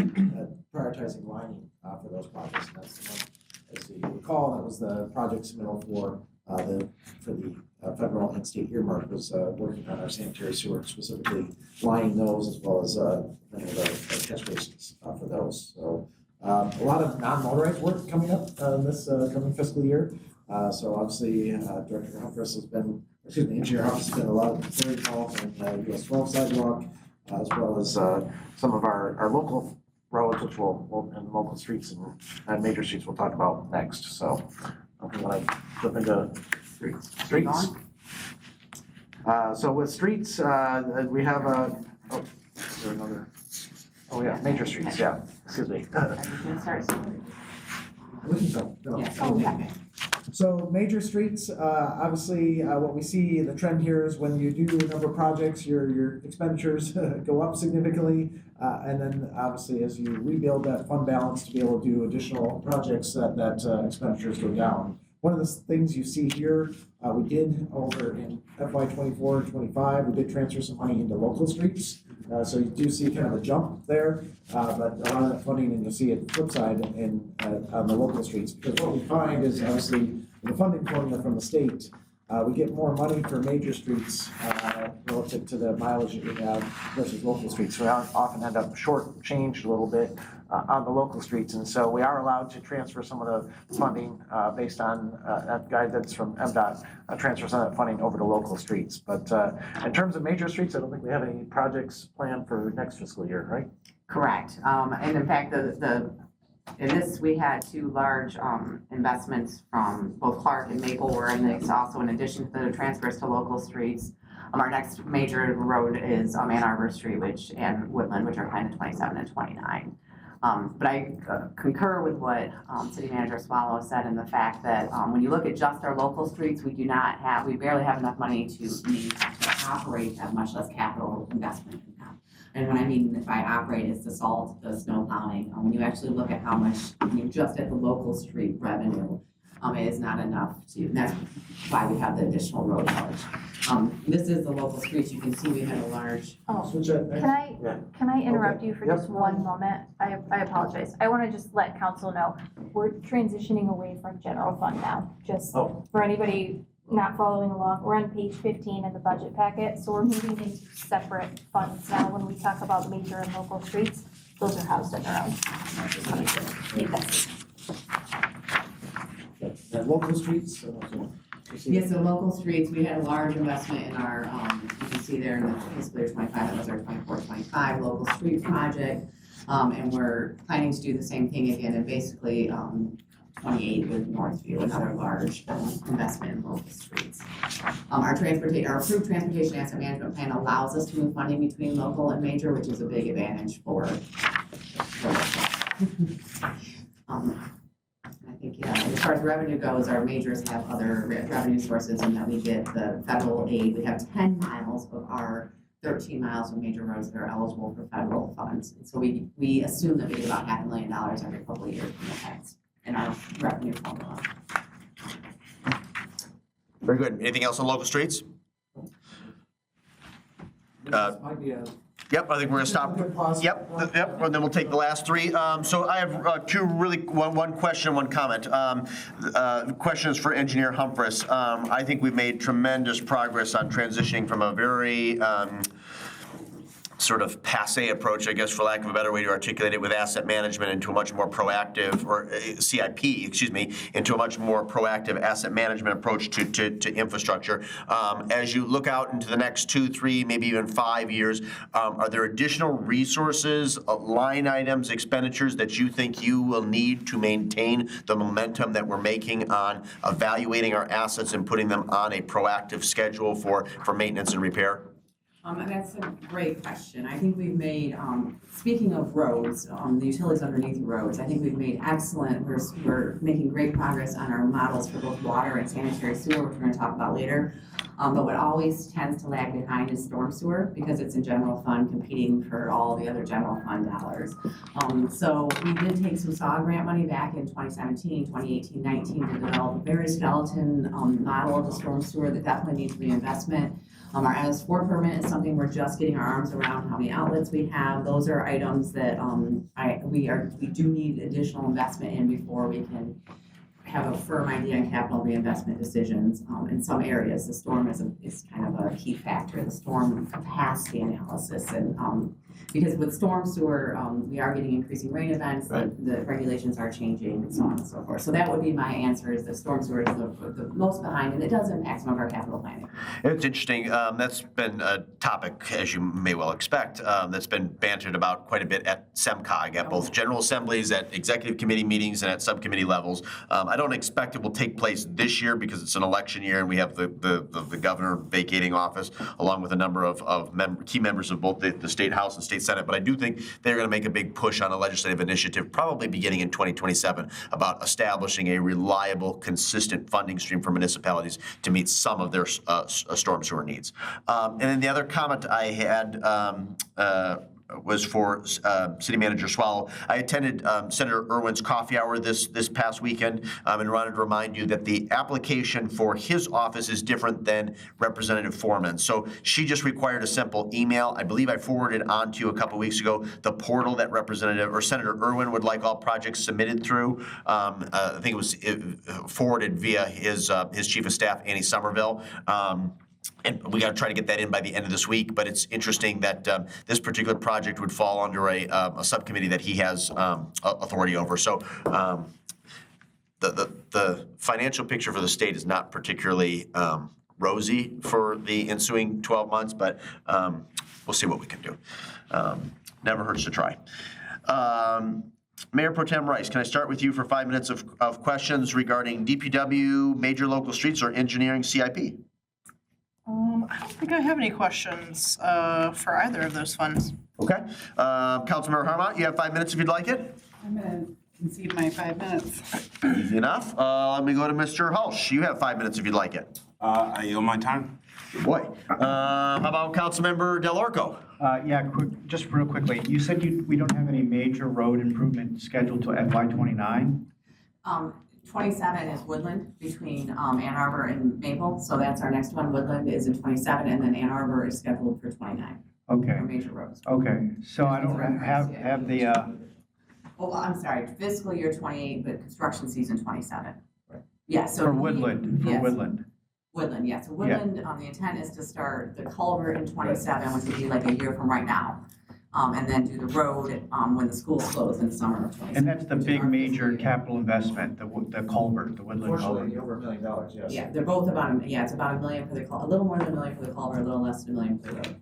prioritizing lining for those projects. And that's the one, as you recall, that was the project submittal for the federal and state earmark, was working on our sanitary sewer, specifically lining those, as well as many of the catch basins for those. So a lot of non-motorized work coming up in this coming fiscal year. So obviously, Director Humphreys has been, Engineer Humphreys has been very involved in US 12 sidewalk, as well as some of our local roads, which and local streets and major streets we'll talk about next. So I'm going to jump into streets. So with streets, we have is there another? Oh yeah, major streets. Yeah, excuse me. So major streets, obviously, what we see, the trend here is when you do a number of projects, your expenditures go up significantly. And then obviously, as you rebuild that fund balance to be able to do additional projects, that expenditures go down. One of the things you see here, we did over in FY 24 and 25, we did transfer some money into local streets. So you do see kind of a jump there, but a lot of that funding, and you'll see it flip side on the local streets. Because what we find is obviously the funding formula from the state, we get more money for major streets relative to the mileage that we have versus local streets. So we often end up shortchanged a little bit on the local streets. And so we are allowed to transfer some of the funding based on guidance from MDOT, transfer some of that funding over to local streets. But in terms of major streets, I don't think we have any projects planned for next fiscal year, right? Correct. And in fact, in this, we had two large investments from both Clark and Maple were in this also, in addition to the transfers to local streets. Our next major road is Ann Arbor Street, and Woodland, which are kind of 27 and 29. But I concur with what City Manager Swallow said, in the fact that when you look at just our local streets, we barely have enough money to operate that, much less capital investment in them. And what I mean by operate is the salt, the snow plowing. When you actually look at how much, just at the local street revenue, it is not enough and that's why we have the additional road knowledge. This is the local streets. You can see we had a large. Can I interrupt you for just one moment? I apologize. I want to just let council know, we're transitioning away from general fund now, just for anybody not following along. We're on page 15 in the budget packet, so we're moving into separate funds now. When we talk about major and local streets, those are housed in their own. And local streets? Yes, so local streets, we had a large investment in our, you can see there in the fiscal year 25, that was our 24-25 local street project. And we're planning to do the same thing again, and basically 28 with Northview, another large investment in local streets. Our approved transportation asset management plan allows us to move funding between local and major, which is a big advantage for I think, as far as revenue goes, our majors have other revenue sources, in that we get the federal aid. We have 10 miles of our 13 miles of major roads that are eligible for federal funds. And so we assume that we get about $500,000 every couple of years from the feds in our revenue formula. Very good. Anything else on local streets? Yep, I think we're gonna stop. Yep, and then we'll take the last three. So I have one question, one comment. The question is for Engineer Humphreys. I think we've made tremendous progress on transitioning from a very sort of passe approach, I guess, for lack of a better way to articulate it, with asset management into a much more proactive, or CIP, excuse me, into a much more proactive asset management approach to infrastructure. As you look out into the next 2, 3, maybe even 5 years, are there additional resources, line items, expenditures that you think you will need to maintain the momentum that we're making on evaluating our assets and putting them on a proactive schedule for maintenance and repair? That's a great question. I think we've made, speaking of roads, the utilities underneath the roads, I think we've made excellent, we're making great progress on our models for both water and sanitary sewer, which we're gonna talk about later. But what always tends to lag behind is storm sewer, because it's in general fund competing for all the other general fund dollars. So we did take some SAW grant money back in 2017, 2018, 19 to develop a very skeleton model of the storm sewer that definitely needs reinvestment. Our MS4 permit is something we're just getting our arms around, how many outlets we have. Those are items that we do need additional investment in before we can have a firm idea on capital reinvestment decisions. In some areas, the storm is kind of a key factor, the storm capacity analysis. And because with storm sewer, we are getting increasing rain events, the regulations are changing, and so on and so forth. So that would be my answer, is that storm sewer is the most behind, and it does impact some of our capital planning. It's interesting. That's been a topic, as you may well expect, that's been bantered about quite a bit at SEMCOG, at both general assemblies, at executive committee meetings, and at subcommittee levels. I don't expect it will take place this year because it's an election year and we have the governor vacating office, along with a number of key members of both the state house and state senate. But I do think they're going to make a big push on a legislative initiative, probably beginning in 2027, about establishing a reliable, consistent funding stream for municipalities to meet some of their storm sewer needs. And then the other comment I had was for City Manager Swallow. I attended Senator Irwin's coffee hour this past weekend, and wanted to remind you that the application for his office is different than Representative Foreman. So she just required a simple email. I believe I forwarded on to you a couple weeks ago the portal that Representative or Senator Irwin would like all projects submitted through. I think it was forwarded via his chief of staff, Annie Somerville. And we got to try to get that in by the end of this week. But it's interesting that this particular project would fall under a subcommittee that he has authority over. So the financial picture for the state is not particularly rosy for the ensuing 12 months, but we'll see what we can do. Never hurts to try. Mayor Pro Tem Rice, can I start with you for 5 minutes of questions regarding DPW, major local streets, or engineering CIP? I don't think I have any questions for either of those funds. Okay. Councilmember Harmont, you have 5 minutes if you'd like it. I'm gonna concede my 5 minutes. Easy enough. Let me go to Mr. Hulsh. You have 5 minutes if you'd like it. I yield my time. Good boy. How about Councilmember Del Orco? Yeah, just real quickly, you said we don't have any major road improvement scheduled till FY '29? 27 is Woodland between Ann Arbor and Maple, so that's our next one. Woodland is in 27, and then Ann Arbor is scheduled for 29. Okay. For major roads. Okay, so I don't have the, Oh, I'm sorry, fiscal year 28, but construction season 27. Yeah, so. for Woodland, Yes. Woodland. Yeah, so Woodland, the intent is to start the culvert in 27, which would be like a year from right now. And then do the road when the schools close in the summer of 27. And that's the big major capital investment, the culvert, the Woodland Unfortunately, culvert. over $1 million, yes. Yeah, they're both about, it's about $1 million for the, a little more than $1 million for the culvert, a little less than $1 million for the road.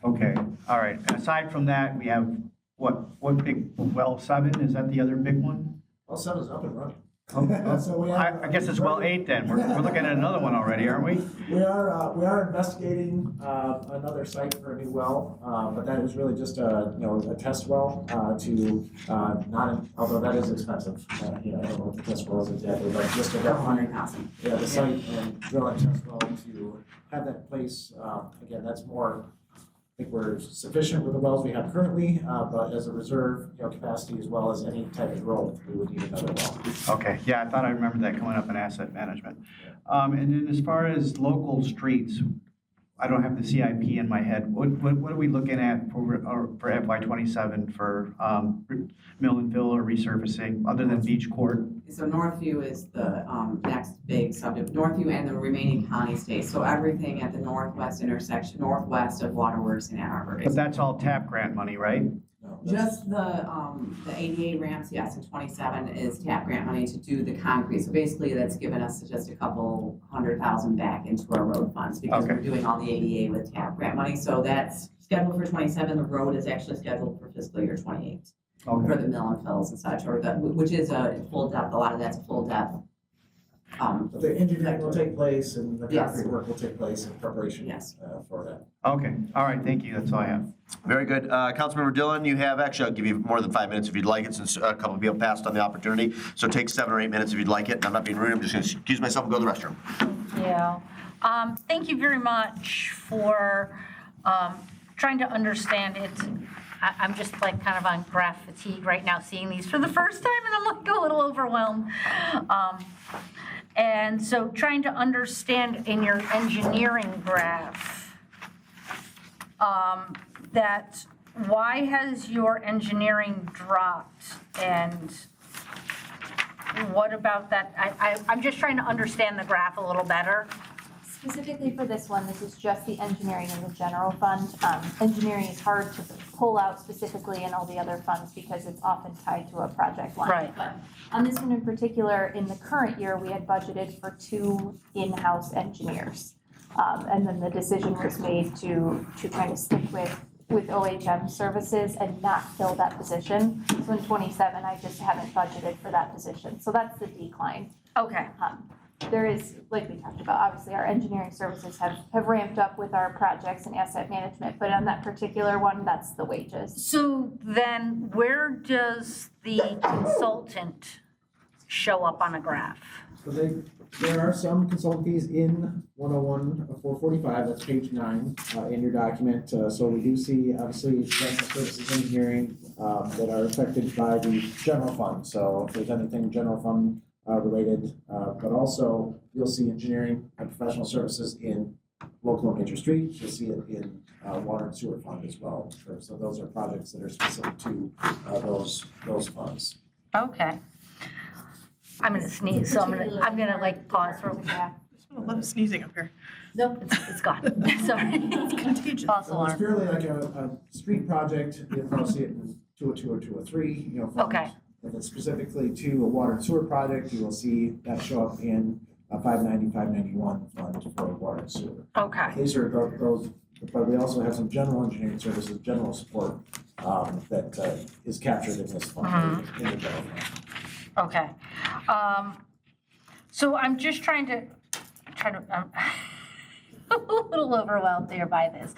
Okay, all right. And aside from that, we have, what big, well 7, is that the other big one? Well, 7 is up and running. Oh, So we have- I guess it's well 8 then. We're looking at another one already, aren't we? We are investigating another site for a new well, but that is really just a test well to although that is expensive. I don't know what the test well is exactly, but just to verify the site and drill a test well to have that in place. Again, that's more. I think we're sufficient with the wells we have currently, but as a reserve, capacity as well as any type of growth, we would need another well. Okay, yeah, I thought I remembered that coming up in asset management. And then as far as local streets, I don't have the CIP in my head. What are we looking at for FY '27 for mill and fill or resurfacing, other than beach court? So Northview is the next big subject, Northview and the remaining county states. So everything at the northwest intersection, northwest of Waterworks in Ann Arbor. But that's all TAP grant money, right? No, that's- Just the ADA ramps, yes, and 27 is TAP grant money to do the concrete. So basically, that's given us just a couple $100,000 back into our road funds because Okay. we're doing all the ADA with TAP grant money. So that's scheduled for 27. The road is actually scheduled for fiscal year 28 Okay. for the mill and fills and such, or which is a full depth. A lot of that's full depth. But the engineering will take place and the Yes. concrete work will take place in preparation Yes. for that. Okay, all right, thank you, that's all I have. Very good. Councilmember Dillon, you have, actually, I'll give you more than 5 minutes if you'd like it, since a couple of people passed on the opportunity. So take 7 or 8 minutes if you'd like it. And I'm not being rude, I'm just going to excuse myself and go to the restroom. Yeah. Thank you very much for trying to understand it. I'm just like kind of on graph fatigue right now, seeing these for the first time, and I'm like a little overwhelmed. And so trying to understand in your engineering graph, that why has your engineering dropped? And what about that? I'm just trying to understand the graph a little better. Specifically for this one, this is just the engineering in the general fund. Engineering is hard to pull out specifically in all the other funds because it's often tied to a project line. Right. But on this one in particular, in the current year, we had budgeted for 2 in-house engineers. And then the decision was made to kind of stick with OHM services and not fill that position. So in 27, I just haven't budgeted for that position. So that's the decline. Okay. There is, like we talked about, obviously our engineering services have ramped up with our projects and asset management, but on that particular one, that's the wages. So then where does the consultant show up on a graph? So there are some consultant fees in 101-445, that's page 9 in your document. So we do see, obviously, professional services engineering that are affected by the general fund. So if there's anything general fund related, but also you'll see engineering and professional services in local and major streets. You'll see it in water and sewer fund as well. So those are projects that are specific to those funds. Okay. I'm gonna sneeze, so I'm gonna like pause for, Yeah. A lot of sneezing up here. nope, it's gone. Sorry. It's contagious. False So it's alarm. purely like a street project. You'll probably see it in 202 or 203, funds. Okay. If it's specifically to a water and sewer project, you will see that show up in a 590, 591 fund for water and sewer. Okay. These are those, but we also have some general engineering services, general support that is captured in this fund, in the general fund. Okay. So I'm just trying to, I'm a little overwhelmed there by this.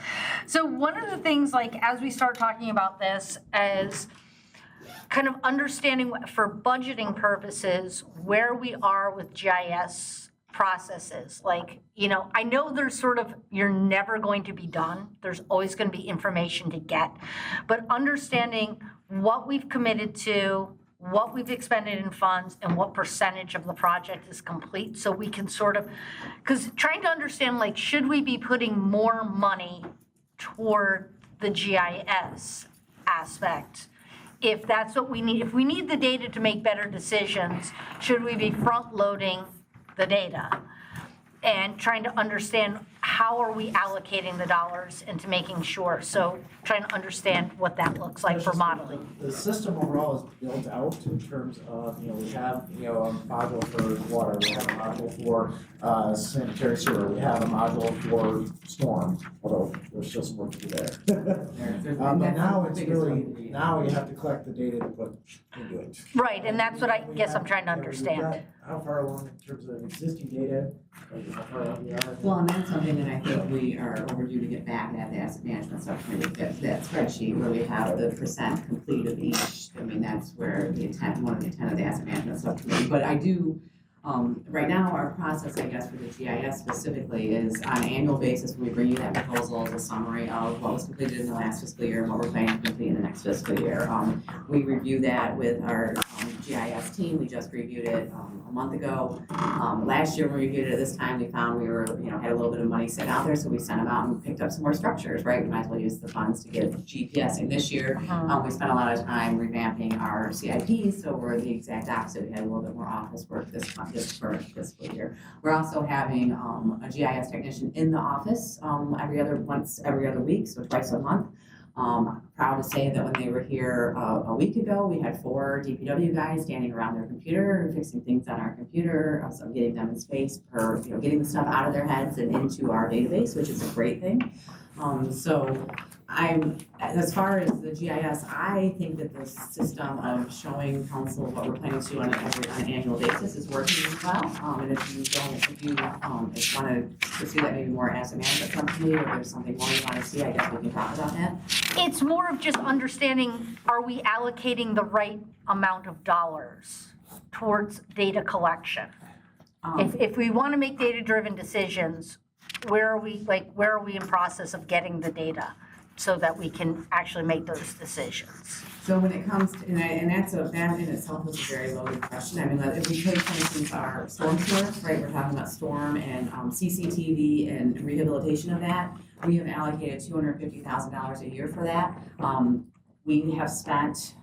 So one of the things, like, as we start talking about this, is kind of understanding for budgeting purposes where we are with GIS processes. Like, I know there's sort of, you're never going to be done. There's always going to be information to get. But understanding what we've committed to, what we've expended in funds, and what percentage of the project is complete, so we can sort of, because trying to understand, like, should we be putting more money toward the GIS aspect? If that's what we need, if we need the data to make better decisions, should we be front-loading the data? And trying to understand how are we allocating the dollars into making sure, so trying to understand what that looks like for modeling. The system overall is built out in terms of, we have, a module for water, we have a module for sanitary sewer, we have a module for storm, although there's still some work to do there. But now it's really, now you have to collect the data to put into it. Right, and that's what I guess I'm trying to We've understand. got how far along in terms of existing data, like how far along we are. Well, and that's something that I think we are overdue to get back at the asset management subcommittee, that spreadsheet where we have the percent complete of each. I mean, that's where one of the intent of the asset management subcommittee. But I do, right now, our process, I guess, for the GIS specifically is on an annual basis, we bring you that proposal as a summary of what was completed in the last fiscal year and what we're planning to complete in the next fiscal year. We review that with our GIS team. We just reviewed it a month ago. Last year when we reviewed it at this time, we found we were, had a little bit of money sitting out there, so we sent them out and picked up some more structures, right? We might as well use the funds to get GPSing this year. We spent a lot of time revamping our CIPs, so we're the exact opposite. We had a little bit more office work this current fiscal year. We're also having a GIS technician in the office every other week, so twice a month. Proud to say that when they were here a week ago, we had 4 DPW guys standing around their computer, fixing things on our computer, also getting them in space for, getting the stuff out of their heads and into our database, which is a great thing. So as far as the GIS, I think that the system of showing council what we're planning to do on an annual basis is working as well. And if you want to pursue that maybe more as a management company, or there's something more you want to see, I guess we can talk about that. It's more of just understanding, are we allocating the right amount of dollars towards data collection? If we want to make data-driven decisions, where are we in process of getting the data so that we can actually make those decisions? So when it comes to, that in itself is a very loaded question. I mean, if we take, for instance, our storm sewer, right, we're talking about storm and CCTV and rehabilitation of that. We have allocated $250,000 a year for that. We have spent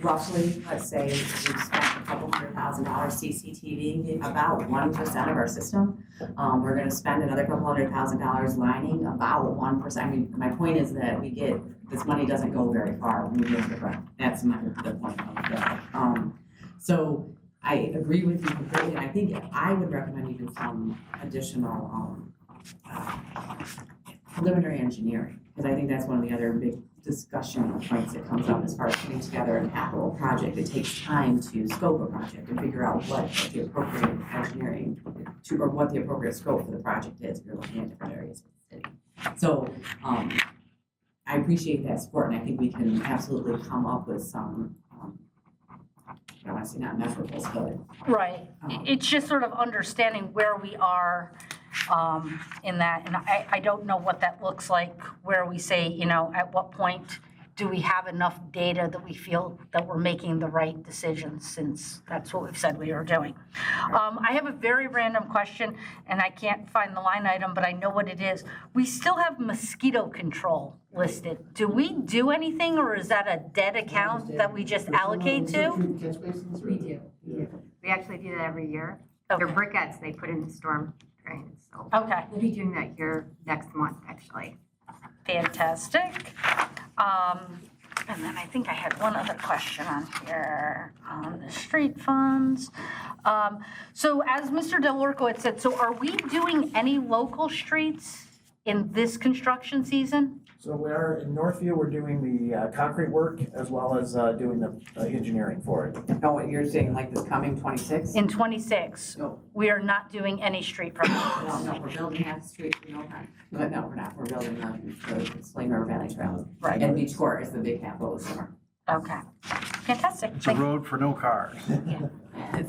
roughly, let's say, we've spent a couple $100,000 CCTV, about 1% of our system. We're gonna spend another couple $100,000 lining, about 1%. I mean, my point is that this money doesn't go very far when we get to the front. That's the point of that. So I agree with you completely, and I think I would recommend even some additional preliminary engineering, because I think that's one of the other big discussion points that comes up as far as putting together a capital project. It takes time to scope a project and figure out what the appropriate engineering or what the appropriate scope for the project is if you're looking at different areas of the city. So I appreciate that support, and I think we can absolutely come up with some, I don't want to say not measurables, but. Right. It's just sort of understanding where we are in that, and I don't know what that looks like, where we say, at what point do we have enough data that we feel that we're making the right decisions, since that's what we've said we are doing. I have a very random question, and I can't find the line item, but I know what it is. We still have mosquito control listed. Do we do anything, or is that a dead account that we just allocate to? We do. We actually do that every year. They're briquettes they put in the storm drains. So Okay. we'll be doing that here next month, actually. Fantastic. And then I think I had one other question on here on the street funds. So as Mr. DeLorco had said, so are we doing any local streets in this construction season? So we are in Northview, we're doing the concrete work as well as doing the engineering for it. Oh, what you're saying, like this coming 26? In 26, No. we are not doing any street projects. No, we're building half the street, but no, we're not. We're building the Saline River Valley Trail. Right. And Beach Court is the big capital this summer. Okay, fantastic. It's a road for no cars.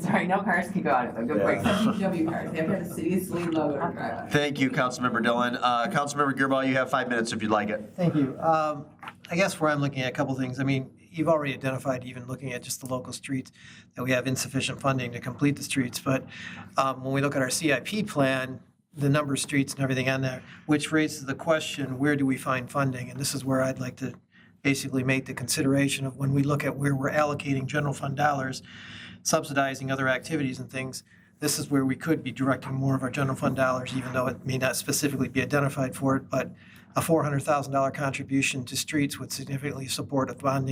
Sorry, no cars can go out of it. Good point. DPW cars. They have to have the city of Saline logo to drive on. Thank you, Councilmember Dillon. Councilmember Gearbaugh, you have 5 minutes if you'd like it. Thank you. I guess where I'm looking at a couple things, I mean, you've already identified, even looking at just the local streets, that we have insufficient funding to complete the streets. But when we look at our CIP plan, the number of streets and everything on there, which raises the question, where do we find funding? And this is where I'd like to basically make the consideration of when we look at where we're allocating general fund dollars, subsidizing other activities and things, this is where we could be directing more of our general fund dollars, even though it may not specifically be identified for it, but a $400,000 contribution to streets would significantly support a bond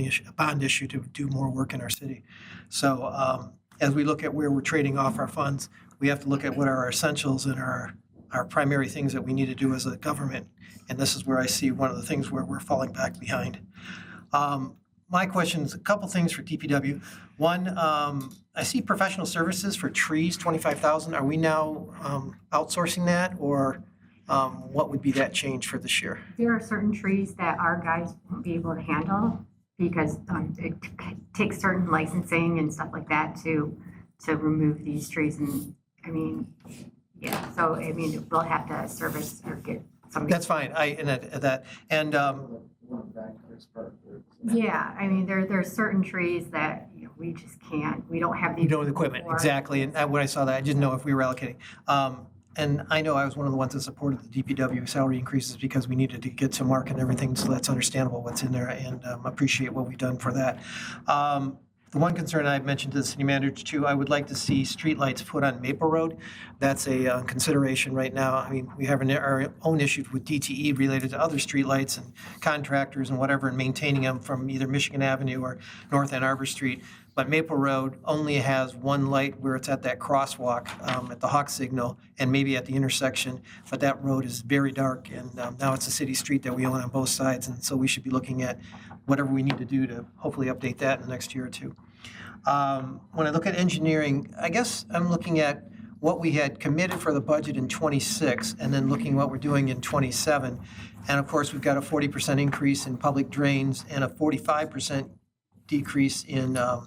issue to do more work in our city. So as we look at where we're trading off our funds, we have to look at what are our essentials and our primary things that we need to do as a government. And this is where I see one of the things where we're falling back behind. My question is a couple things for DPW. One, I see professional services for trees, $25,000. Are we now outsourcing that, or what would be that change for this year? There are certain trees that our guys won't be able to handle because it takes certain licensing and stuff like that to remove these trees. And I mean, yeah, so I mean, we'll have to service or get somebody. That's fine. Yeah, I mean, there's certain trees that we just can't, we don't have the. You know, the equipment, for it. exactly. And when I saw that, I didn't know if we were allocating. And I know I was one of the ones that supported the DPW salary increases because we needed to get to market and everything, so that's understandable what's in there, and appreciate what we've done for that. The one concern I've mentioned to the city manager too, I would like to see streetlights put on Maple Road. That's a consideration right now. I mean, we have our own issues with DTE related to other streetlights and contractors and whatever, and maintaining them from either Michigan Avenue or North Ann Arbor Street. But Maple Road only has one light where it's at that crosswalk at the Hawk signal and maybe at the intersection. But that road is very dark, and now it's a city street that we own on both sides. And so we should be looking at whatever we need to do to hopefully update that in the next year or two. When I look at engineering, I guess I'm looking at what we had committed for the budget in 26 and then looking what we're doing in 27. And of course, we've got a 40% increase in public drains and a 45% decrease in, I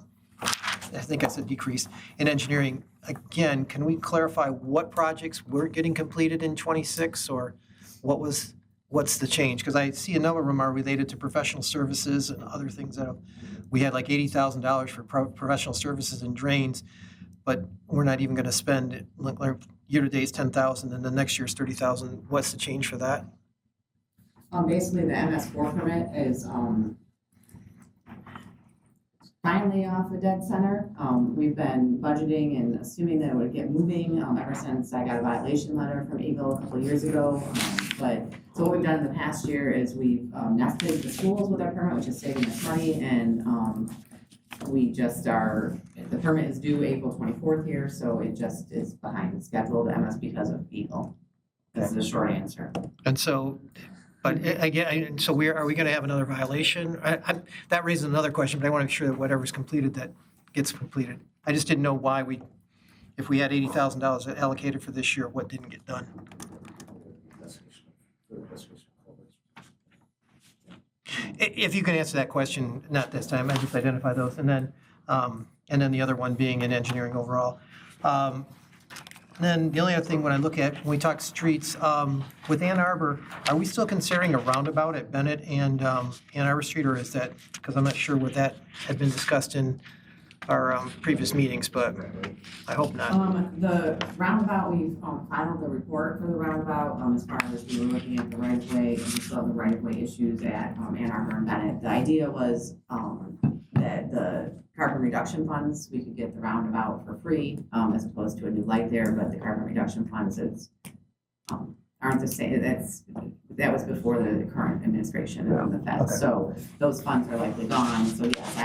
think I said decrease, in engineering. Again, can we clarify what projects were getting completed in 26 or what's the change? Because I see a number of them are related to professional services and other things that we had like $80,000 for professional services and drains, but we're not even going to spend it. Like year to date is $10,000 and the next year is $30,000. What's the change for that? Basically, the MS4 permit is finally off the dead center. We've been budgeting and assuming that it would get moving ever since I got a violation letter from Eagle a couple of years ago. So what we've done in the past year is we've nested the schools with our permit, which is saving us money, and we just the permit is due April 24th here, so it just is behind schedule, the MS, because of Eagle. That's the short answer. And so, but again, so are we going to have another violation? That raises another question, but I want to make sure that whatever's completed, that gets completed. I just didn't know why if we had $80,000 allocated for this year, what didn't get done? If you can answer that question, not this time, I just identify those, and then the other one being in engineering overall. And then the only other thing, when I look at, when we talk streets, with Ann Arbor, are we still considering a roundabout at Bennett and Ann Arbor Street, or is that, because I'm not sure what that had been discussed in our previous meetings, but I hope not. The roundabout, we've filed the report for the roundabout, as far as we were looking at the right of way, and we still have the right of way issues at Ann Arbor and Bennett. The idea was that the carbon reduction funds, we could get the roundabout for free, as opposed to a new light there, but the carbon reduction funds aren't the same. That was before the current administration and the Fed. Okay. So those funds are likely gone. So yes,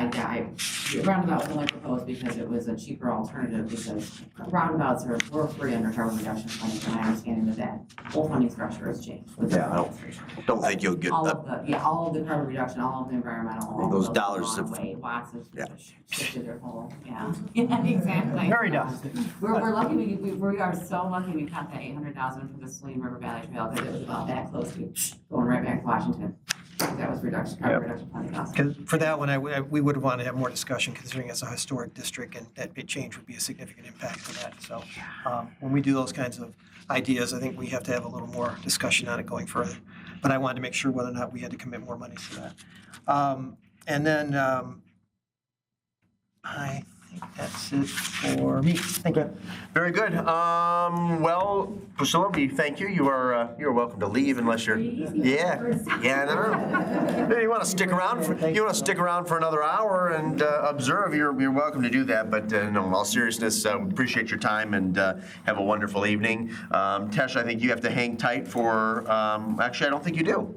the roundabout was only proposed because it was a cheaper alternative, because roundabouts were free under carbon reduction funding, and my understanding that whole funding structure has changed with the administration. Don't think you'll get All of the carbon reduction, all of the environmental, all of those have dollars gone have- away. Lots of shifted their whole, yeah, exactly. Very dumb. We're lucky, we are so lucky we cut that $800,000 for the Saline River Valley Trail, because it was about that close to going right back to Washington. That was carbon reduction funding cost. Because for that one, we would have wanted to have more discussion, considering it's a historic district, and that big change would be a significant impact for that. So when we do those kinds of ideas, I think we have to have a little more discussion on it going further. But I wanted to make sure whether or not we had to commit more money to that. And then I think that's it for me. Thank you. Very good. Well, Priscilla, we thank you. You're welcome to leave unless you're. Yeah. No. You want to stick around? You want to stick around for another hour and observe? You're welcome to do that. But no, in all seriousness, we appreciate your time and have a wonderful evening. Tesh, I think you have to hang tight for. Actually, I don't think you do.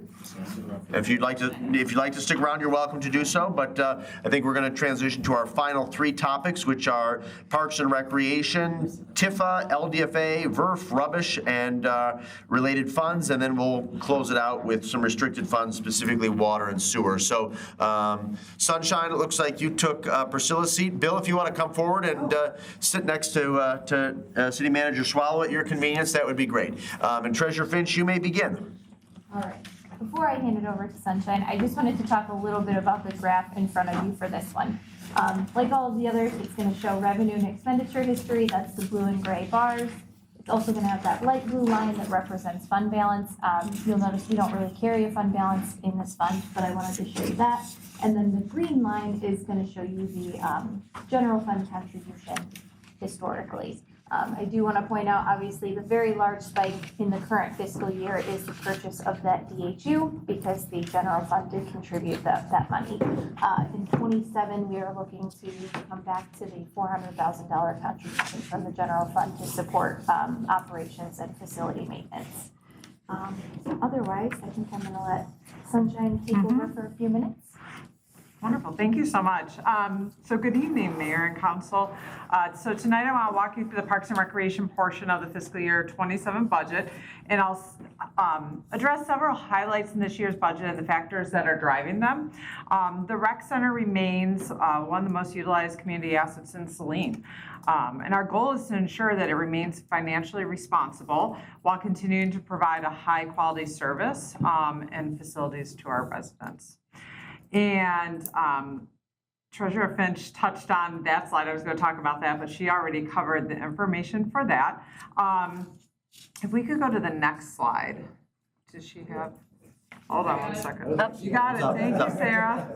If you'd like to stick around, you're welcome to do so. But I think we're going to transition to our final three topics, which are Parks and Recreation, TIFA, LDFA, VERF, rubbish, and related funds, and then we'll close it out with some restricted funds, specifically water and sewer. So, Sunshine, it looks like you took Priscilla's seat. Bill, if you want to come forward and sit next to City Manager Swallow at your convenience, that would be great. And Treasurer Finch, you may begin. All right. Before I hand it over to Sunshine, I just wanted to talk a little bit about the graph in front of you for this one. Like all of the others, it's going to show revenue and expenditure history. That's the blue and gray bars. It's also gonna have that light blue line that represents fund balance. You'll notice we don't really carry a fund balance in this fund, but I wanted to show you that. And then the green line is gonna show you the general fund contribution historically. I do want to point out, obviously, the very large spike in the current fiscal year is the purchase of that DHU because the general fund did contribute that money. In '27, we are looking to come back to the $400,000 contribution from the general fund to support operations and facility maintenance. Otherwise, I think I'm going to let Sunshine take over for a few minutes. Wonderful, thank you so much. So good evening, Mayor and Council. So tonight I want to walk you through the Parks and Recreation portion of the fiscal year '27 budget, and I'll address several highlights in this year's budget and the factors that are driving them. The rec center remains one of the most utilized community assets in Saline. And our goal is to ensure that it remains financially responsible while continuing to provide a high quality service and facilities to our residents. And Treasurer Finch touched on that slide. I was going to talk about that, but she already covered the information for that. If we could go to the next slide. Does she have? Hold on one second. You got it. Thank you, Sarah.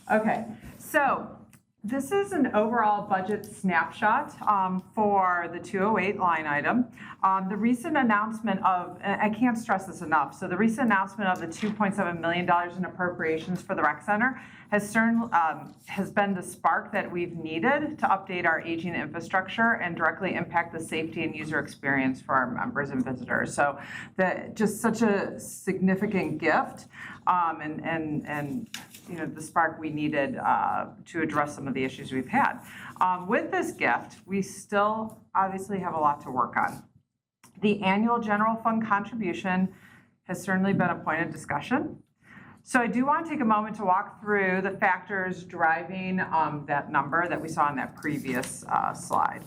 Okay, so this is an overall budget snapshot for the 208 line item. The recent announcement of, I can't stress this enough, so the recent announcement of the $2.7 million in appropriations for the rec center has been the spark that we've needed to update our aging infrastructure and directly impact the safety and user experience for our members and visitors. So just such a significant gift and you know, the spark we needed to address some of the issues we've had. With this gift, we still obviously have a lot to work on. The annual general fund contribution has certainly been a point of discussion. So I do want to take a moment to walk through the factors driving that number that we saw in that previous slide.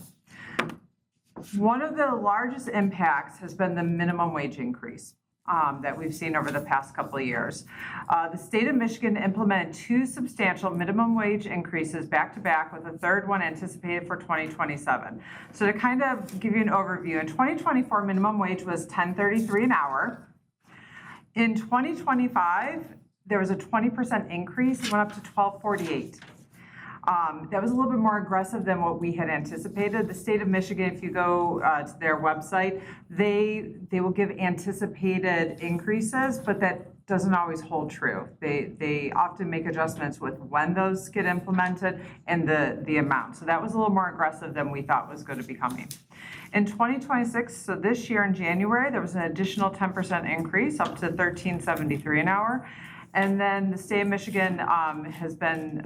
One of the largest impacts has been the minimum wage increase that we've seen over the past couple of years. The state of Michigan implemented 2 substantial minimum wage increases back to back, with a third one anticipated for 2027. So to kind of give you an overview, in 2024, minimum wage was $10.33 an hour. In 2025, there was a 20% increase. It went up to $12.48. That was a little bit more aggressive than what we had anticipated. The state of Michigan, if you go to their website, they will give anticipated increases, but that doesn't always hold true. They often make adjustments with when those get implemented and the amount. So that was a little more aggressive than we thought was going to be coming. In 2026, so this year in January, there was an additional 10% increase up to $13.73 an hour. And then the state of Michigan has been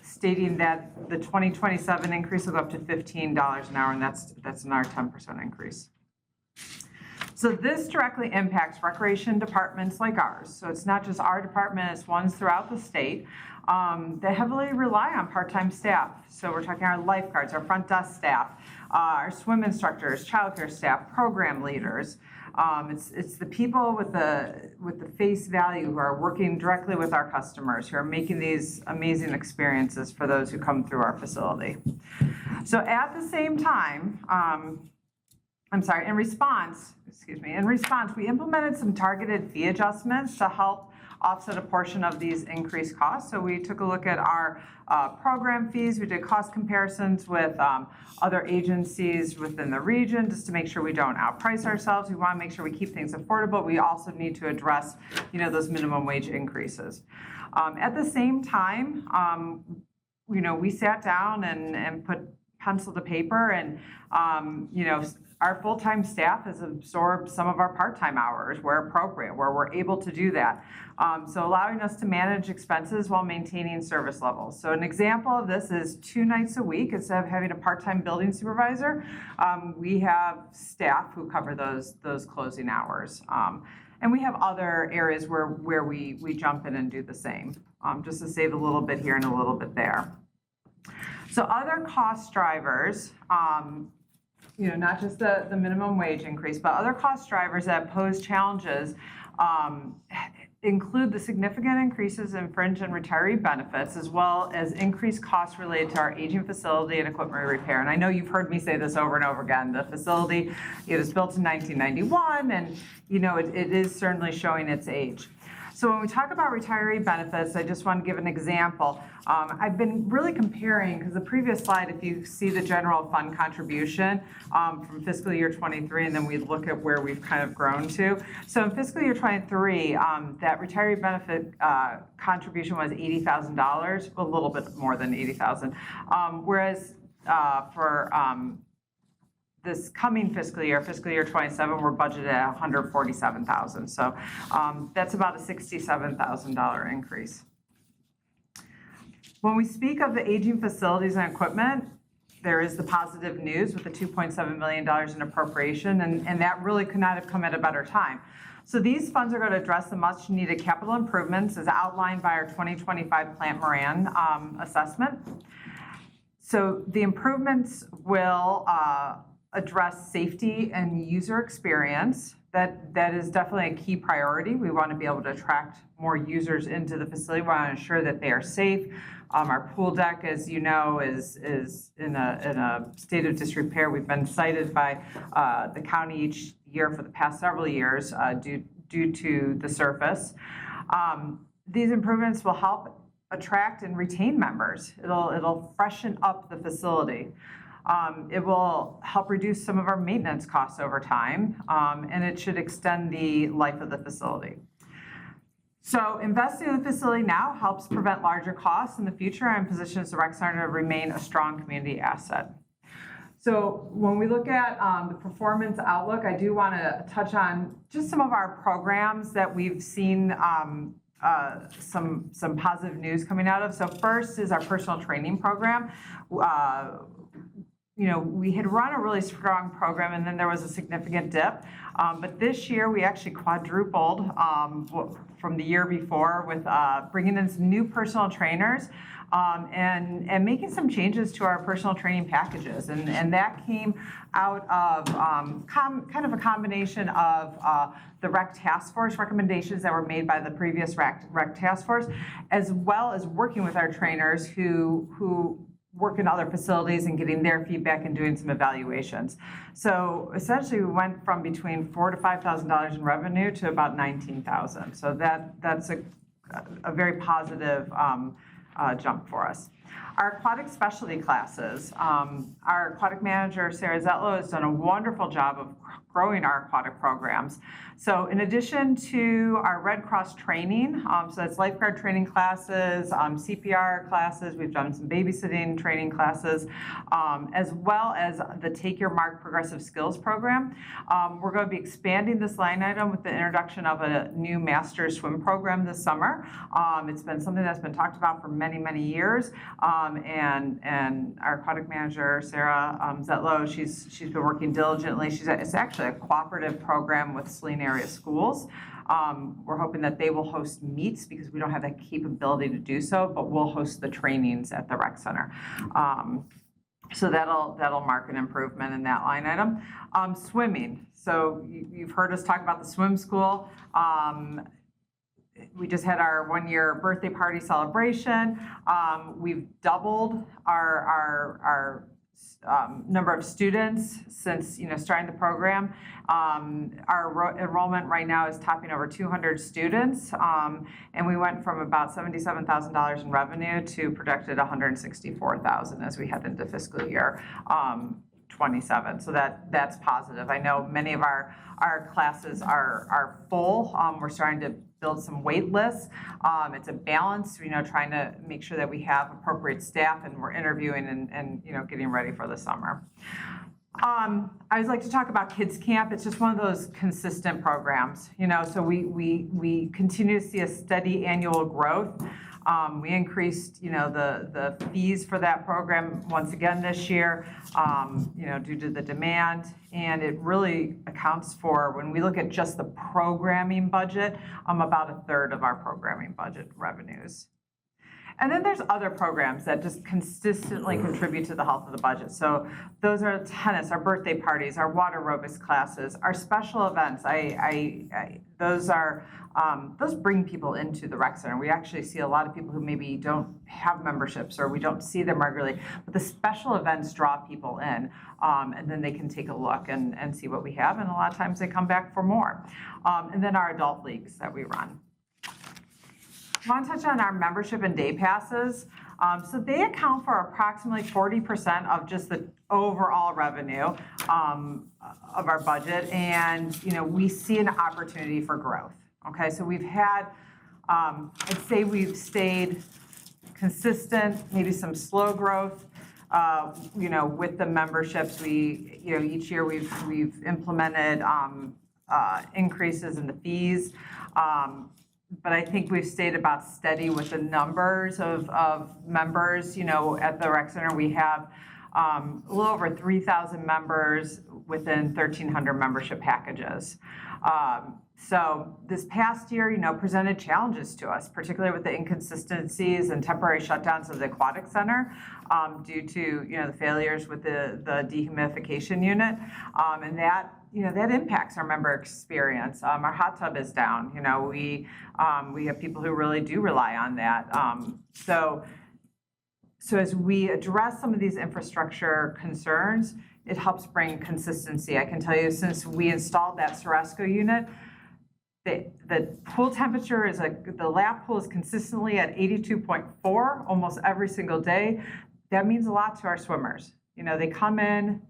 stating that the 2027 increase will go up to $15 an hour, and that's another 10% increase. So this directly impacts recreation departments like ours. So it's not just our department, it's ones throughout the state that heavily rely on part-time staff. So we're talking our lifeguards, our front desk staff, our swim instructors, childcare staff, program leaders. It's the people with the face value who are working directly with our customers, who are making these amazing experiences for those who come through our facility. So at the same time, in response, we implemented some targeted fee adjustments to help offset a portion of these increased costs. So we took a look at our program fees. We did cost comparisons with other agencies within the region just to make sure we don't outprice ourselves. We want to make sure we keep things affordable. We also need to address, those minimum wage increases. At the same time, we sat down and put pencil to paper and, our full-time staff has absorbed some of our part-time hours where appropriate, where we're able to do that. So allowing us to manage expenses while maintaining service levels. So an example of this is 2 nights a week, instead of having a part-time building supervisor, we have staff who cover those closing hours. And we have other areas where we jump in and do the same, just to save a little bit here and a little bit there. So other cost drivers, not just the minimum wage increase, but other cost drivers that pose challenges include the significant increases in fringe and retiree benefits, as well as increased costs related to our aging facility and equipment repair. And I know you've heard me say this over and over again. The facility, it was built in 1991, and it is certainly showing its age. So when we talk about retiree benefits, I just want to give an example. I've been really comparing, because the previous slide, if you see the general fund contribution from fiscal year 23, and then we look at where we've kind of grown to. So in fiscal year 23, that retiree benefit contribution was $80,000, a little bit more than $80,000. Whereas for this coming fiscal year 27, we're budgeted at $147,000. So that's about a $67,000 increase. When we speak of the aging facilities and equipment, there is the positive news with the $2.7 million in appropriation, and that really could not have come at a better time. So these funds are going to address the much needed capital improvements as outlined by our 2025 Plant Moran assessment. So the improvements will address safety and user experience. That is definitely a key priority. We want to be able to attract more users into the facility. We want to ensure that they are safe. Our pool deck, as you know, is in a state of disrepair. We've been cited by the county each year for the past several years due to the surface. These improvements will help attract and retain members. It'll freshen up the facility. It will help reduce some of our maintenance costs over time, and it should extend the life of the facility. So investing in the facility now helps prevent larger costs in the future and positions the rec center to remain a strong community asset. So when we look at the performance outlook, I do want to touch on just some of our programs that we've seen some positive news coming out of. So first is our personal training program. We had run a really strong program, and then there was a significant dip. But this year, we actually quadrupled from the year before with bringing in some new personal trainers and making some changes to our personal training packages. And that came out of kind of a combination of the REC Task Force recommendations that were made by the previous REC Task Force, as well as working with our trainers who work in other facilities and getting their feedback and doing some evaluations. So essentially, we went from between $4,000 to $5,000 in revenue to about $19,000. So that's a very positive jump for us. Our aquatic specialty classes, our aquatic manager, Sarah Zetlow, has done a wonderful job of growing our aquatic programs. So in addition to our Red Cross training, so that's lifeguard training classes, CPR classes, we've done some babysitting training classes, as well as the Take Your Mark Progressive Skills program. We're going to be expanding this line item with the introduction of a new master's swim program this summer. It's been something that's been talked about for many, many years. And our aquatic manager, Sarah Zetlow, she's been working diligently. It's actually a cooperative program with Saline area schools. We're hoping that they will host meets because we don't have that capability to do so, but we'll host the trainings at the rec center. So that'll mark an improvement in that line item. Swimming. So you've heard us talk about the swim school. We just had our 1-year birthday party celebration. We've doubled our number of students since starting the program. Our enrollment right now is topping over 200 students, and we went from about $77,000 in revenue to projected $164,000 as we head into fiscal year 27. So that's positive. I know many of our classes are full. We're starting to build some wait lists. It's a balance, trying to make sure that we have appropriate staff and we're interviewing and getting ready for the summer. I always like to talk about Kids Camp. It's just one of those consistent programs, so we continue to see a steady annual growth. We increased, the fees for that program once again this year, due to the demand. And it really accounts for, when we look at just the programming budget, about a third of our programming budget revenues. And then there's other programs that just consistently contribute to the health of the budget. So those are tennis, our birthday parties, our water aerobics classes, our special events. Those bring people into the rec center. We actually see a lot of people who maybe don't have memberships or we don't see them regularly, but the special events draw people in, and then they can take a look and see what we have, and a lot of times they come back for more. And then our adult leagues that we run. I want to touch on our membership and day passes. So they account for approximately 40% of just the overall revenue of our budget, and we see an opportunity for growth. Okay, so we've had, I'd say we've stayed consistent, maybe some slow growth, with the memberships. We, each year we've implemented increases in the fees. But I think we've stayed about steady with the numbers of members. At the rec center, we have a little over 3,000 members within 1,300 membership packages. So this past year, presented challenges to us, particularly with the inconsistencies and temporary shutdowns of the aquatic center due to, the failures with the dehumidification unit. And that impacts our member experience. Our hot tub is down. We have people who really do rely on that. So as we address some of these infrastructure concerns, it helps bring consistency. I can tell you, since we installed that Soresco unit, the pool temperature the lap pool is consistently at 82.4 almost every single day. That means a lot to our swimmers. They come in,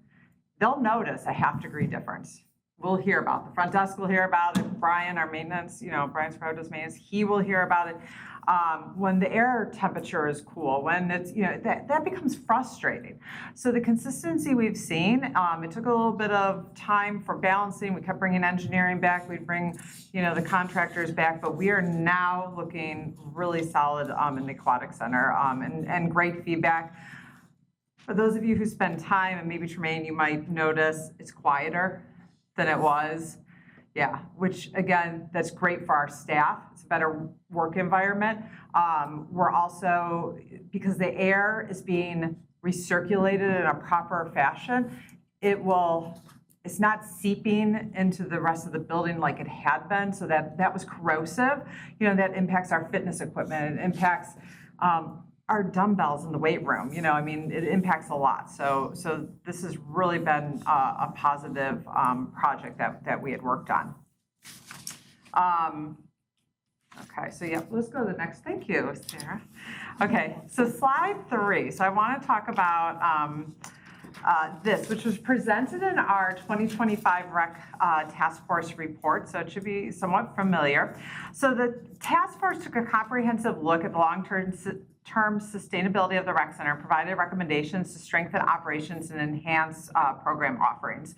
they'll notice a half-degree difference. We'll hear about it. The front desk will hear about it. Brian, our maintenance, Brian Sprout does maintenance, he will hear about it. When the air temperature is cool, when it's, that becomes frustrating. So the consistency we've seen, it took a little bit of time for balancing. We kept bringing engineering back. We'd bring, the contractors back, but we are now looking really solid in the aquatic center and great feedback. For those of you who spend time, and maybe Tremaine, you might notice it's quieter than it was. Yeah, which again, that's great for our staff. It's a better work environment. We're also, because the air is being recirculated in a proper fashion, it's not seeping into the rest of the building like it had been. So that was corrosive. That impacts our fitness equipment. It impacts our dumbbells in the weight room. It impacts a lot. So this has really been a positive project that we had worked on. Okay, so yeah, let's go to the next. Thank you, Sarah. Okay, so slide 3. So I want to talk about this, which was presented in our 2025 REC Task Force report, so it should be somewhat familiar. So the task force took a comprehensive look at the long-term sustainability of the rec center, provided recommendations to strengthen operations and enhance program offerings.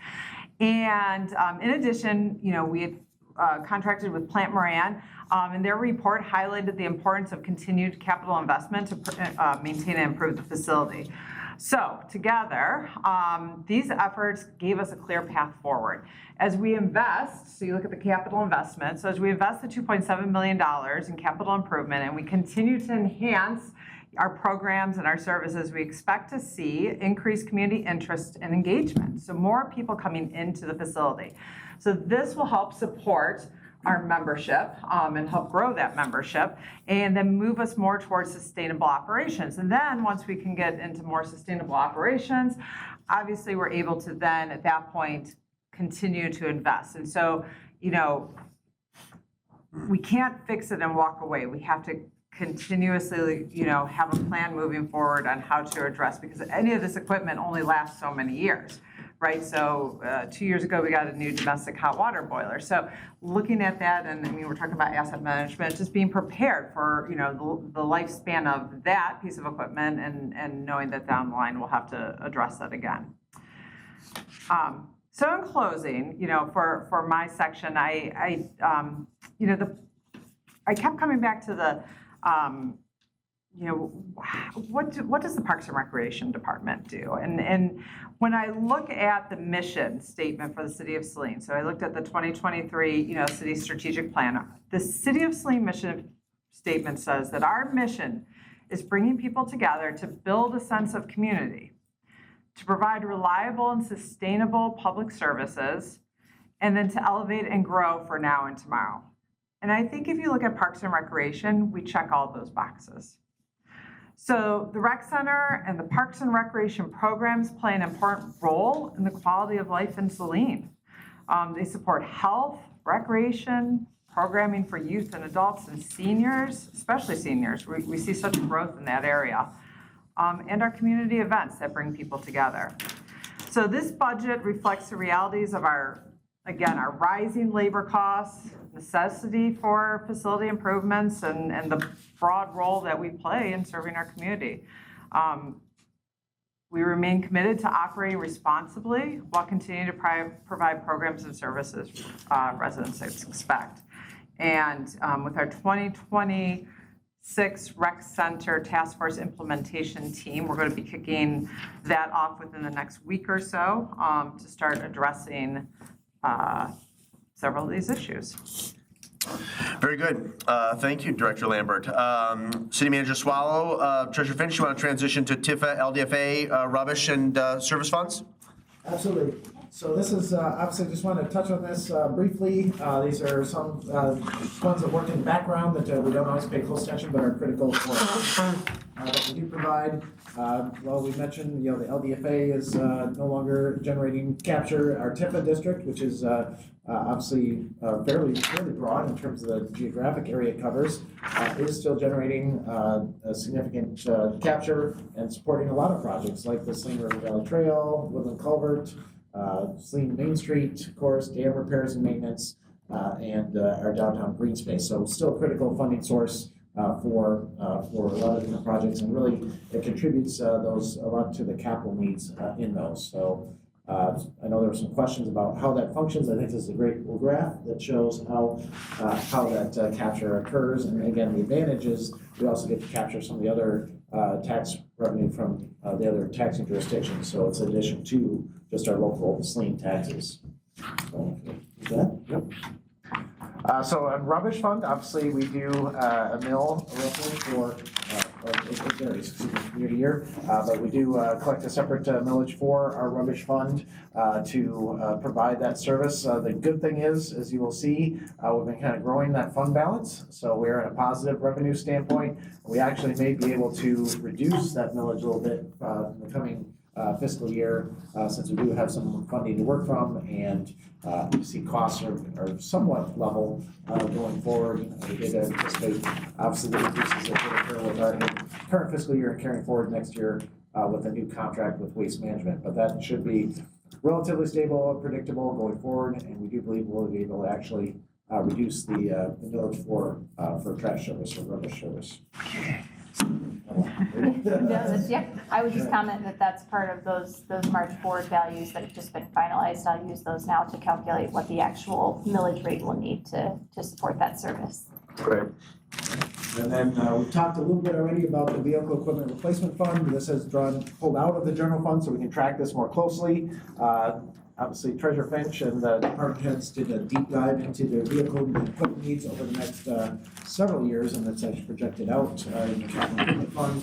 And in addition, we had contracted with Plant Moran, and their report highlighted the importance of continued capital investment to maintain and improve the facility. So together, these efforts gave us a clear path forward. As we invest, so you look at the capital investment, so as we invest the $2.7 million in capital improvement and we continue to enhance our programs and our services, we expect to see increased community interest and engagement. So more people coming into the facility. So this will help support our membership and help grow that membership and then move us more towards sustainable operations. And then once we can get into more sustainable operations, obviously we're able to then at that point continue to invest. And so, we can't fix it and walk away. We have to continuously, have a plan moving forward on how to address, because any of this equipment only lasts so many years, right? So 2 years ago, we got a new domestic hot water boiler. So looking at that, and we're talking about asset management, just being prepared for, the lifespan of that piece of equipment and knowing that down the line we'll have to address that again. So in closing, for my section, I kept coming back to the, what does the Parks and Recreation Department do? And when I look at the mission statement for the City of Saline, so I looked at the 2023, City Strategic Plan. The City of Saline mission statement says that our mission is bringing people together to build a sense of community, to provide reliable and sustainable public services, and then to elevate and grow for now and tomorrow. And I think if you look at Parks and Recreation, we check all of those boxes. So the rec center and the Parks and Recreation programs play an important role in the quality of life in Saline. They support health, recreation, programming for youth and adults and seniors, especially seniors. We see such growth in that area. And our community events that bring people together. So this budget reflects the realities of our rising labor costs, necessity for facility improvements, and the broad role that we play in serving our community. We remain committed to operating responsibly while continuing to provide programs and services residents expect. And with our 2026 Rec Center Task Force Implementation Team, we're going to be kicking that off within the next week or so to start addressing several of these issues. Very good. Thank you, Director Lambert. City Manager Swallow, Treasurer Finch, you want to transition to TIFA, LDFA, rubbish and service funds? Absolutely. So this is, obviously, just want to touch on this briefly. These are some funds that work in the background that we don't always pay close attention, but are critical for that we do provide. Well, we mentioned, the LDFA is no longer generating capture. Our TIFA district, which is obviously fairly broad in terms of the geographic area it covers, is still generating a significant capture and supporting a lot of projects like the Saline River Valley Trail, Woodland Culvert, Saline Main Street, of course, dam repairs and maintenance, and our downtown green space. So still a critical funding source for a lot of different projects, and really it contributes a lot to the capital needs in those. So I know there were some questions about how that functions. I think this is a great graph that shows how that capture occurs. And again, the advantage is we also get to capture some of the other tax revenue from the other taxing jurisdictions. So it's in addition to just our local Saline taxes. So, is that? Yep. So on rubbish fund, obviously we do a mill roughly for, it varies, year to year, but we do collect a separate millage for our rubbish fund to provide that service. The good thing is, as you will see, we've been kind of growing that fund balance, so we're at a positive revenue standpoint. We actually may be able to reduce that millage a little bit in the coming fiscal year, since we do have some funding to work from, and you see costs are somewhat level going forward. We did anticipate, obviously, the increases that will occur with our current fiscal year and carrying forward next year with a new contract with Waste Management. But that should be relatively stable and predictable going forward, and we do believe we'll be able to actually reduce the millage for trash service or rubbish service. Yeah, I would just comment that that's part of those March board values that have just been finalized. I'll use those now to calculate what the actual millage rate will need to support that service. Great. And then we've talked a little bit already about the vehicle equipment replacement fund. This has pulled out of the general fund so we can track this more closely. Obviously, Treasurer Finch and the department heads did a deep dive into their vehicle and equipment needs over the next several years, and that's actually projected out in the capital improvement fund,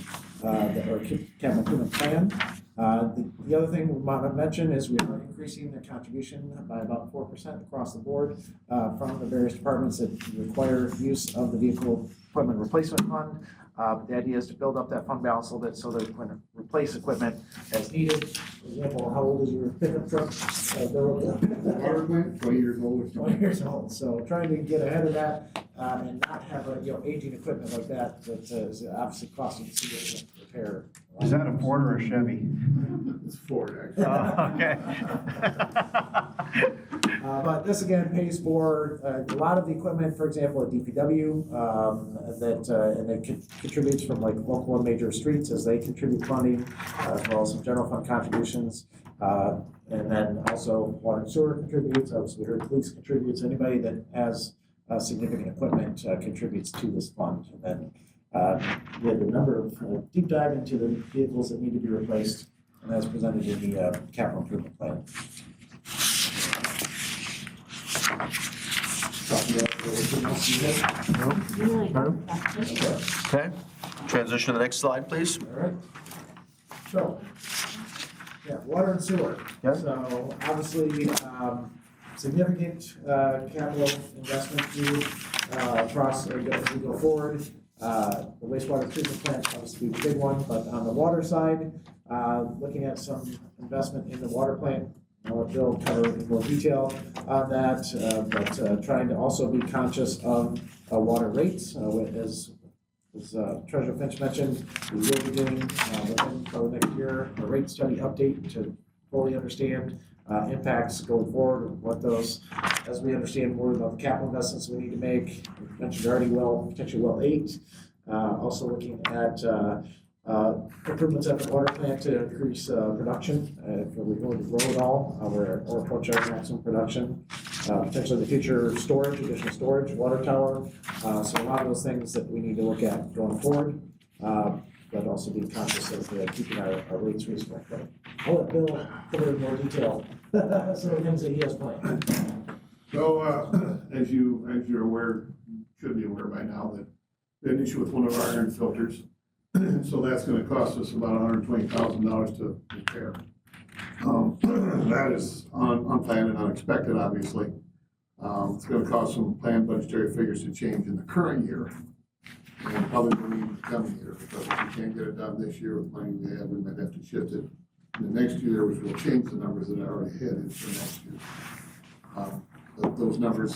or capital improvement plan. The other thing we want to mention is we are increasing the contribution by about 4% across the board from the various departments that require use of the vehicle equipment replacement fund. The idea is to build up that fund balance a little bit so that we can replace equipment as needed. For example, how old is your pickup truck? 20 years old. 20 years old. So trying to get ahead of that and not have aging equipment like that is obviously costing significant repair. Is that a Ford or a Chevy? It's Ford, actually. Oh, okay. But this again pays for a lot of the equipment, for example, at DPW, and it contributes from like local and major streets as they contribute funding, as well as some general fund contributions. And then also water and sewer contributes. Obviously, we heard police contributes. Anybody that has significant equipment contributes to this fund. And then we have a number of deep dive into the vehicles that need to be replaced, and that's presented in the capital improvement plan. Okay. transition to the next slide, please. All right. So, yeah, water and sewer. Yeah. So obviously, significant capital investment need across as we go forward. The wastewater treatment plant obviously the big one, but on the water side, looking at some investment in the water plant. I'll let Bill cover in more detail on that, but trying to also be conscious of water rates, as Treasurer Finch mentioned, we will be doing within probably next year a rate study update to fully understand impacts going forward, what those, as we understand more about the capital investments we need to make. We mentioned already potentially well 8. Also looking at improvements at the water plant to increase production. If we're going to grow it all, we're approaching our maximum production. Potentially in the future, storage, additional storage, water tower. So a lot of those things that we need to look at going forward, but also be conscious of keeping our rates reasonable. But I'll let Bill cover in more detail some of the things that he has planned. So, as you're aware, should be aware by now, that we had an issue with one of our iron filters. So that's gonna cost us about $120,000 to repair. That is unplanned and unexpected, obviously. It's gonna cost some planned budgetary figures to change in the current year, and probably will need the coming year, because if we can't get it done this year with money we have, we might have to shift it in the next year, which will change the numbers that I already had in for next year. But those numbers,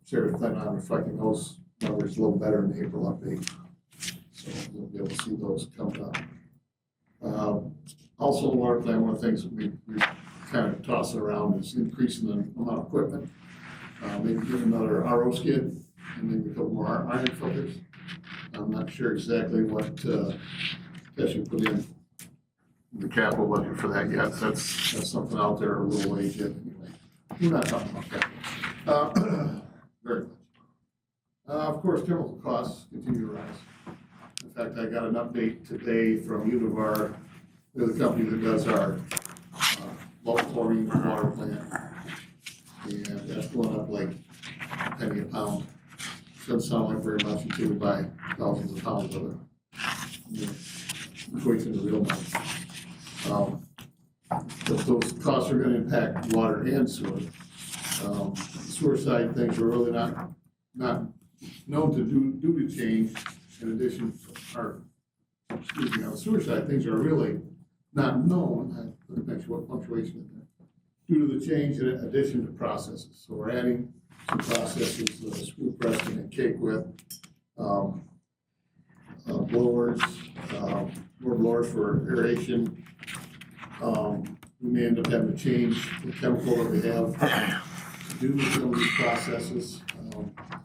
Sarah's planning on reflecting those numbers a little better in the April update. So we'll be able to see those come down. Also, the water plant, one of the things that we kind of toss around is increasing the amount of equipment. Maybe get another RO skid and maybe a couple more iron filters. I'm not sure exactly what Tessie put in the capital budget for that yet. That's something out there a little ways yet anyway. We're not talking about that. Very much. Of course, chemical costs continue to rise. In fact, I got an update today from Univar, they're the company that does our local chlorine water plant. And that's going up like a penny a pound. Doesn't sound like very much until we buy thousands of pounds of it. Equates into real money. But those costs are gonna impact water and sewer. Sewer side, things are really not known to do to change. In addition, on the sewer side, things are really not known. I put a picture what punctuation in there. Due to the change in addition to processes. So we're adding some processes, screw pressing and cake with, blowers, more blowers for aeration. We may end up having to change the chemical that we have to do some of these processes.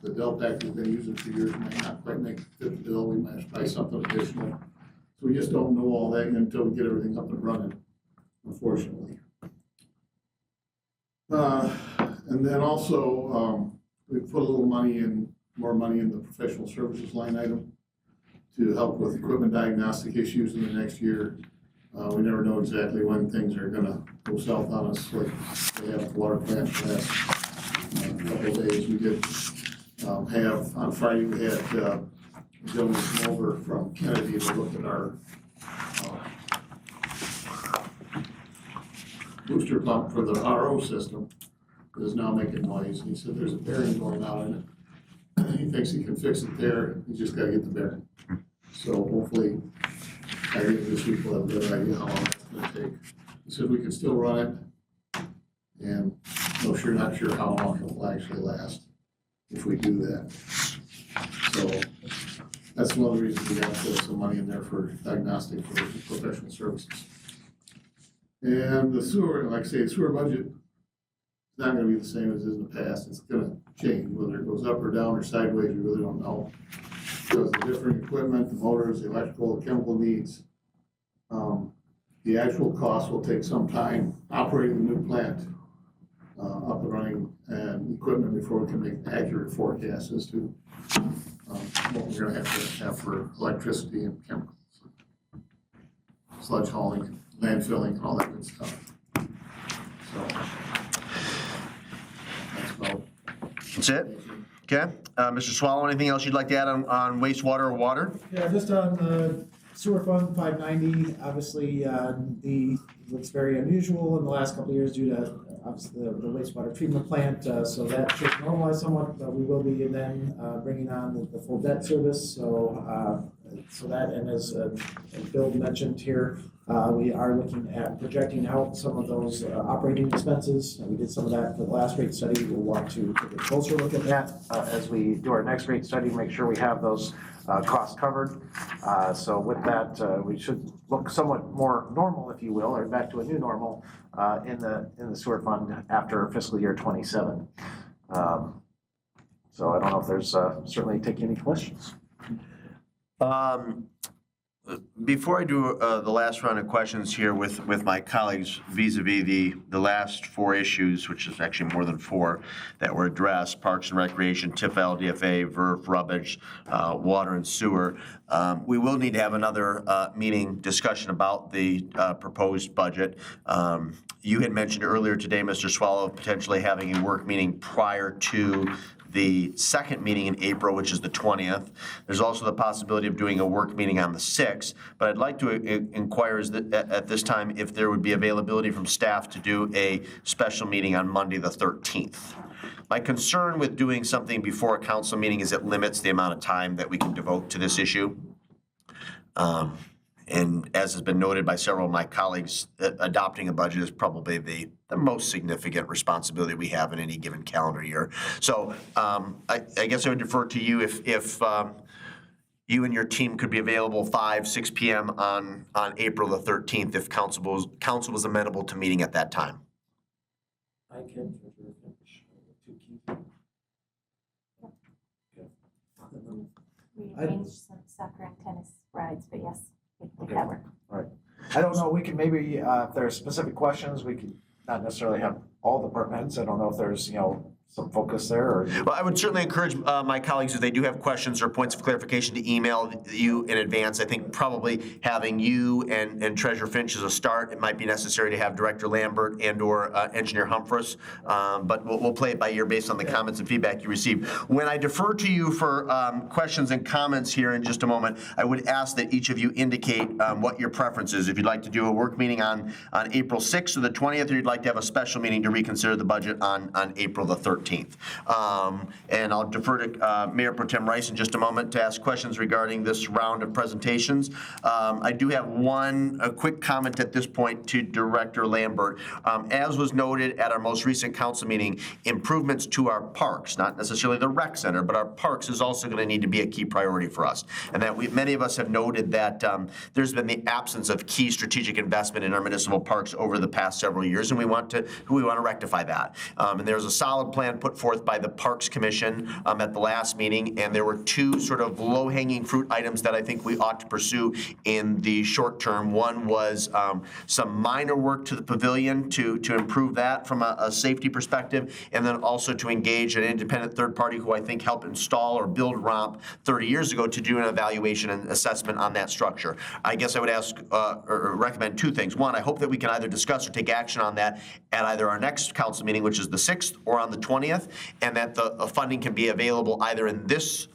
The Delpac we've been using for years may not quite make the bill. We might have to buy something additional. So we just don't know all that until we get everything up and running, unfortunately. And then also, we put a little more money in the professional services line item to help with equipment diagnostic issues in the next year. We never know exactly when things are gonna go south on us, like they have at the water plant the last couple of days. We did have, on Friday, we had a gentleman come over from Kennedy to look at our booster pump for the RO system that is now making noise. He said there's a bearing going out in it. He thinks he can fix it there. He's just gotta get the bearing. So hopefully, I think this week we'll have a good idea how long it's gonna take. He said we can still run it, and not sure how long it will actually last if we do that. So that's one of the reasons we got to put some money in there for diagnostic for professional services. And the sewer, like I say, the sewer budget is not gonna be the same as it is in the past. It's gonna change, whether it goes up or down or sideways, we really don't know. Because the different equipment, the motors, the electrical, the chemical needs, the actual cost will take some time operating the new plant up and running and equipment before we can make accurate forecasts as to what we're gonna have for electricity and chemicals. Sludge hauling, landfilling, and all that good stuff. So that's about. That's it? Okay, Mr. Swallow, anything else you'd like to add on wastewater or water? Yeah, just on sewer fund 590, obviously, looks very unusual in the last couple of years due to, obviously, the wastewater treatment plant, so that should normalize somewhat, but we will be then bringing on the full debt service, so that, and as Bill mentioned here, we are looking at projecting out some of those operating expenses. We did some of that for the last rate study. We'll want to take a closer look at that as we do our next rate study, make sure we have those costs covered. So with that, we should look somewhat more normal, if you will, or back to a new normal in the sewer fund after fiscal year 27. So I don't know if there's certainly take any questions. Before I do the last round of questions here with my colleagues vis-a-vis the last four issues, which is actually more than four that were addressed, Parks and Recreation, TIFL, DFA, VERF, rubbish, water and sewer, we will need to have another meeting discussion about the proposed budget. You had mentioned earlier today, Mr. Swallow, potentially having a work meeting prior to the second meeting in April, which is the 20th. There's also the possibility of doing a work meeting on the 6th, but I'd like to inquire at this time if there would be availability from staff to do a special meeting on Monday, the 13th. My concern with doing something before a council meeting is it limits the amount of time that we can devote to this issue. And as has been noted by several of my colleagues, adopting a budget is probably the most significant responsibility we have in any given calendar year. So I guess I would defer to you if you and your team could be available 6 p.m. on April the 13th if council was amenable to meeting at that time. I can. We arranged some soccer and tennis rides, but yes, we can make that work. All right. I don't know, we can maybe, if there's specific questions, we could not necessarily have all departments. I don't know if there's, some focus there or. Well, I would certainly encourage my colleagues, if they do have questions or points of clarification, to email you in advance. I think probably having you and Treasurer Finch as a start, it might be necessary to have Director Lambert and or Engineer Humphreys, but we'll play it by ear based on the comments and feedback you receive. When I defer to you for questions and comments here in just a moment, I would ask that each of you indicate what your preference is. If you'd like to do a work meeting on April 6th or the 20th, or you'd like to have a special meeting to reconsider the budget on April the 13th. And I'll defer to Mayor Pro Tem Rice in just a moment to ask questions regarding this round of presentations. I do have a quick comment at this point to Director Lambert. As was noted at our most recent council meeting, improvements to our parks, not necessarily the rec center, but our parks is also going to need to be a key priority for us. And that many of us have noted that there's been the absence of key strategic investment in our municipal parks over the past several years, and we want to rectify that. And there's a solid plan put forth by the Parks Commission at the last meeting, and there were two sort of low-hanging fruit items that I think we ought to pursue in the short term. One was some minor work to the pavilion to improve that from a safety perspective, and then also to engage an independent third party who I think helped install or build ROMP 30 years ago to do an evaluation and assessment on that structure. I guess I would ask or recommend two things. One, I hope that we can either discuss or take action on that at either our next council meeting, which is the 6th, or on the 20th, and that the funding can be available either in this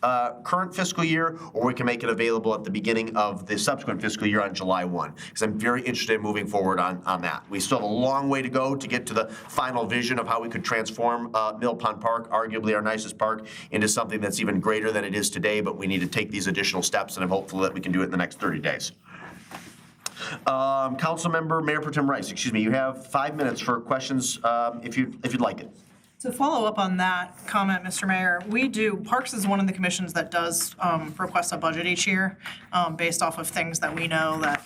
current fiscal year, or we can make it available at the beginning of the subsequent fiscal year on July 1, because I'm very interested in moving forward on that. We still have a long way to go to get to the final vision of how we could transform Mill Pond Park, arguably our nicest park, into something that's even greater than it is today, but we need to take these additional steps, and I'm hopeful that we can do it in the next 30 days. Councilmember Mayor Pro Tem Rice, you have 5 minutes for questions if you'd like it. To follow up on that comment, Mr. Mayor, Parks is one of the commissions that does request a budget each year based off of things that we know that,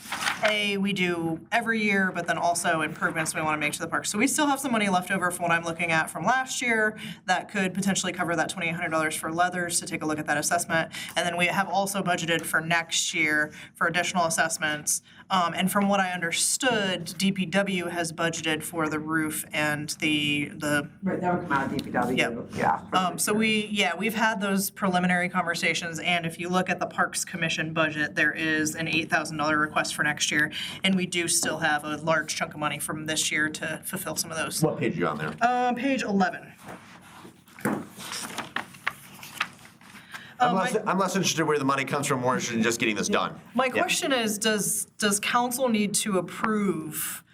we do every year, but then also improvements we want to make to the park. So we still have some money left over from what I'm looking at from last year that could potentially cover that $2,800 for leathers to take a look at that assessment. And then we have also budgeted for next year for additional assessments. And from what I understood, DPW has budgeted for the roof and the Right, that would come out of DPW. Yep. Yeah. So we've had those preliminary conversations, and if you look at the Parks Commission budget, there is an $8,000 request for next year, and we do still have a large chunk of money from this year to fulfill some of those. What page are you on there? Page 11. I'm less interested where the money comes from, more interested in just getting this done. My Yeah. question is, does council need to approve,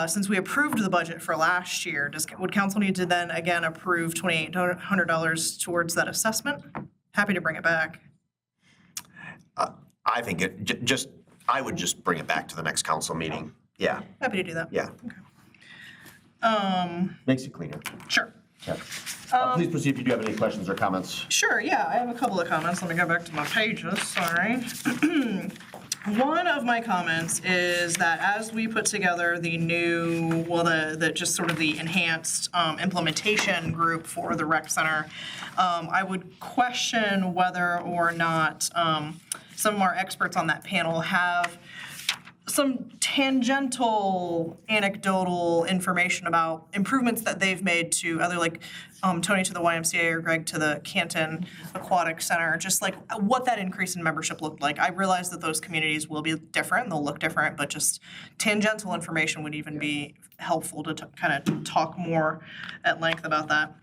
since we approved the budget for last year, would council need to then again approve $2,800 towards that assessment? Happy to bring it back. I think I would just bring it back to the next council meeting. Yeah, Happy to do that. yeah. Makes it cleaner. Sure. Yeah. Please proceed if you do have any questions or comments. Sure, yeah, I have a couple of comments. Let me go back to my pages, sorry. One of my comments is that as we put together the new, the just sort of the enhanced implementation group for the rec center, I would question whether or not some of our experts on that panel have some tangential, anecdotal information about improvements that they've made to other, like Tony to the YMCA or Greg to the Canton Aquatic Center, just like what that increase in membership looked like. I realize that those communities will be different, they'll look different, but just tangential information would even be helpful to kind of talk more at length about that.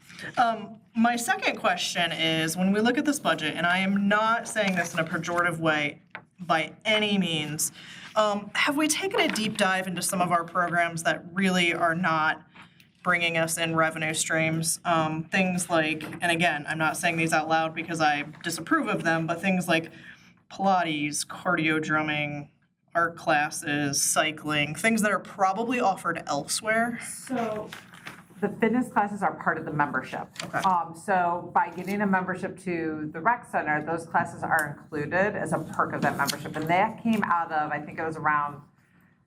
My second question is, when we look at this budget, and I am not saying this in a pejorative way by any means, have we taken a deep dive into some of our programs that really are not bringing us in revenue streams? Things like, and again, I'm not saying these out loud because I disapprove of them, but things like Pilates, cardio drumming, art classes, cycling, things that are probably offered elsewhere. So the fitness classes are part of the membership. Okay. So by getting a membership to the rec center, those classes are included as a perk of that membership. And that came out of, I think it was around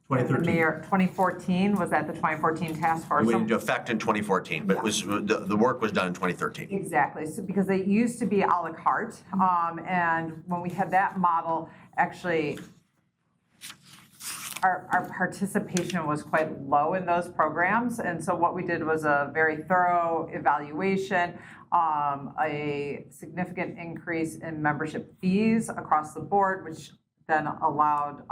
2014, was that the 2014 task force? It went into effect in 2014, but it was, the work was done in 2013. Exactly, so because it used to be a la carte, and when we had that model, actually, our participation was quite low in those programs, and so what we did was a very thorough evaluation, a significant increase in membership fees across the board, which then allowed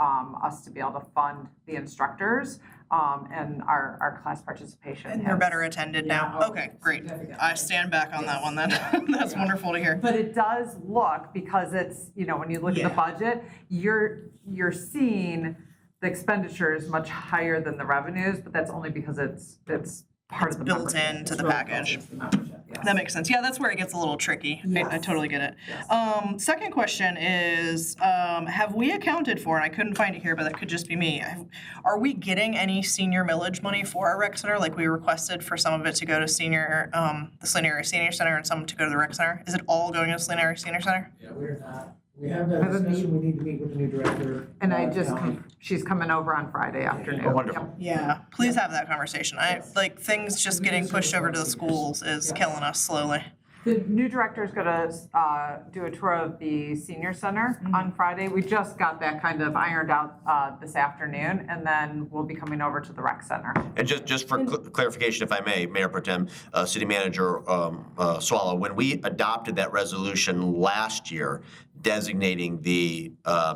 us to be able to fund the instructors and our class participation. And they're better attended now? Okay, great. I stand back on that one then. That's wonderful to hear. But it does look, because it's, when you look at the budget, you're seeing the expenditure is much higher than the revenues, but that's only because it's part of the built membership. into the package. That makes sense. Yeah, that's where it gets a little tricky. I totally get it. Second question is, have we accounted for, and I couldn't find it here, but that could just be me, are we getting any senior millage money for our rec center? Like we requested for some of it to go to the Saline Area Senior Center and some to go to the rec center? Is it all going to the Saline Area Senior Center? Yeah, we're not. We have that discussion, we need to meet with the new director. And she's coming over on Friday afternoon. Oh, wonderful. Yeah, please have that conversation. Things just getting pushed over to the schools is killing us slowly. The new director is gonna do a tour of the senior center on Friday. We just got that kind of ironed out this afternoon, and then we'll be coming over to the rec center. And just for clarification, if I may, Mayor Pro Tem, City Manager Swallow, when we adopted that resolution last year designating the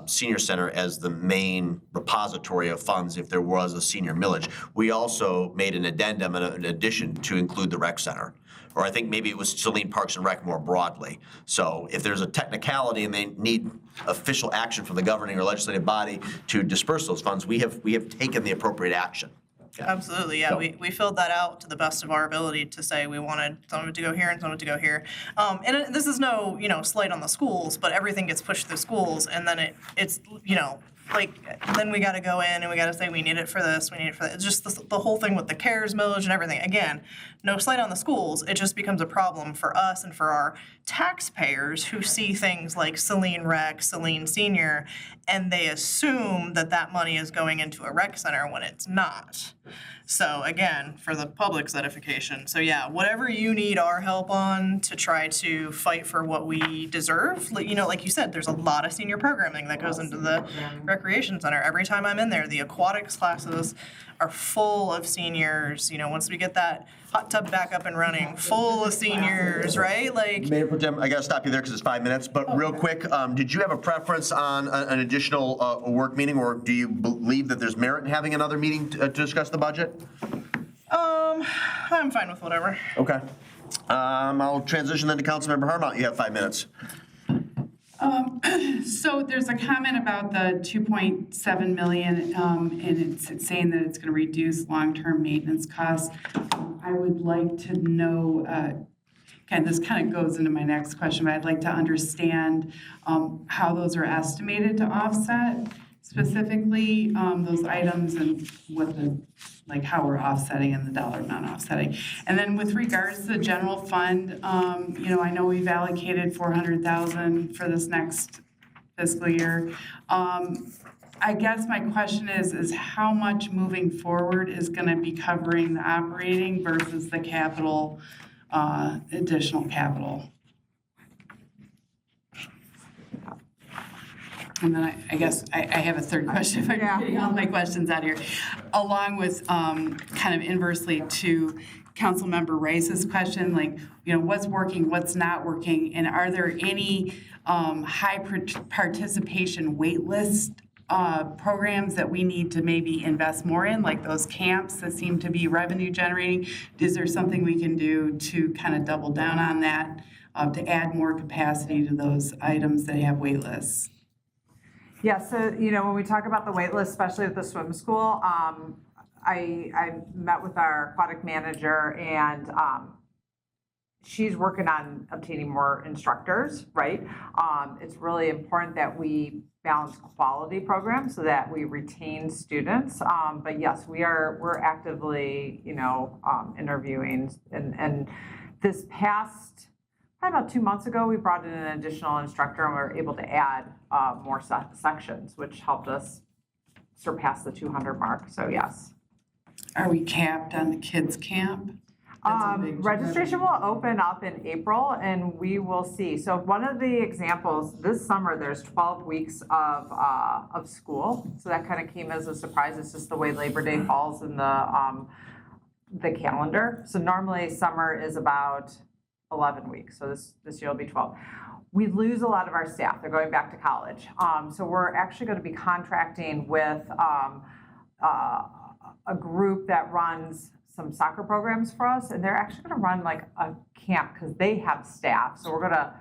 senior center as the main repository of funds if there was a senior millage, we also made an addendum and an addition to include the rec center. Or I think maybe it was Saline Parks and Rec more broadly. So if there's a technicality and they need official action from the governing or legislative body to disperse those funds, we have taken the appropriate action. Yeah. Absolutely, yeah. We filled that out to the best of our ability to say we wanted some of it to go here and some of it to go here. And this is no, slight on the schools, but everything gets pushed through schools, and then it's then we got to go in and we got to say we need it for this, we need it for that. It's just the whole thing with the CARES millage and everything. Again, no slight on the schools. It just becomes a problem for us and for our taxpayers who see things like Saline Rec, Saline Senior, and they assume that money is going into a rec center when it's not. So again, for the public's edification. So yeah, whatever you need our help on to try to fight for what we deserve, like you said, there's a lot of senior programming that goes into the recreation center. Every time I'm in there, the aquatics classes are full of seniors. Once we get that hot tub back up and running, full of seniors, right? Mayor Pro Tem, I got to stop you there because it's 5 minutes, but real quick, did you have a preference on an additional work meeting, or do you believe that there's merit in having another meeting to discuss the budget? I'm fine with whatever. Okay. I'll transition then to Councilmember Harmont. You have 5 minutes. So there's a comment about the 2.7 million, and it's saying that it's going to reduce long-term maintenance costs. I would like to know, this kind of goes into my next question, but I'd like to understand how those are estimated to offset specifically those items and what how we're offsetting and the dollar amount offsetting. And then with regards to the general fund, I know we've allocated $400,000 for this next fiscal year. I guess my question is how much moving forward is going to be covering the operating versus the capital, additional capital? And then I guess I have a third question, if I'm getting all my questions out here. Along with kind of inversely to Councilmember Rice's question, what's working, what's not working, and are there any high participation wait list programs that we need to maybe invest more in, like those camps that seem to be revenue generating? Is there something we can do to kind of double down on that, to add more capacity to those items that have wait lists? Yeah, so, when we talk about the wait list, especially at the swim school, I met with our aquatic manager and she's working on obtaining more instructors, right? It's really important that we balance quality programs so that we retain students. But yes, we're actively, interviewing and this past, probably about 2 months ago, we brought in an additional instructor and we were able to add more sections, which helped us surpass the 200 mark. So yes. Are we capped on the kids camp? Registration will open up in April and we will see. So one of the examples, this summer, there's 12 weeks of school. So that kind of came as a surprise. It's just the way Labor Day falls in the calendar. So normally summer is about 11 weeks. So this year will be 12. We lose a lot of our staff. They're going back to college. So we're actually going to be contracting with a group that runs some soccer programs for us, and they're actually going to run like a camp because they have staff. So we're going to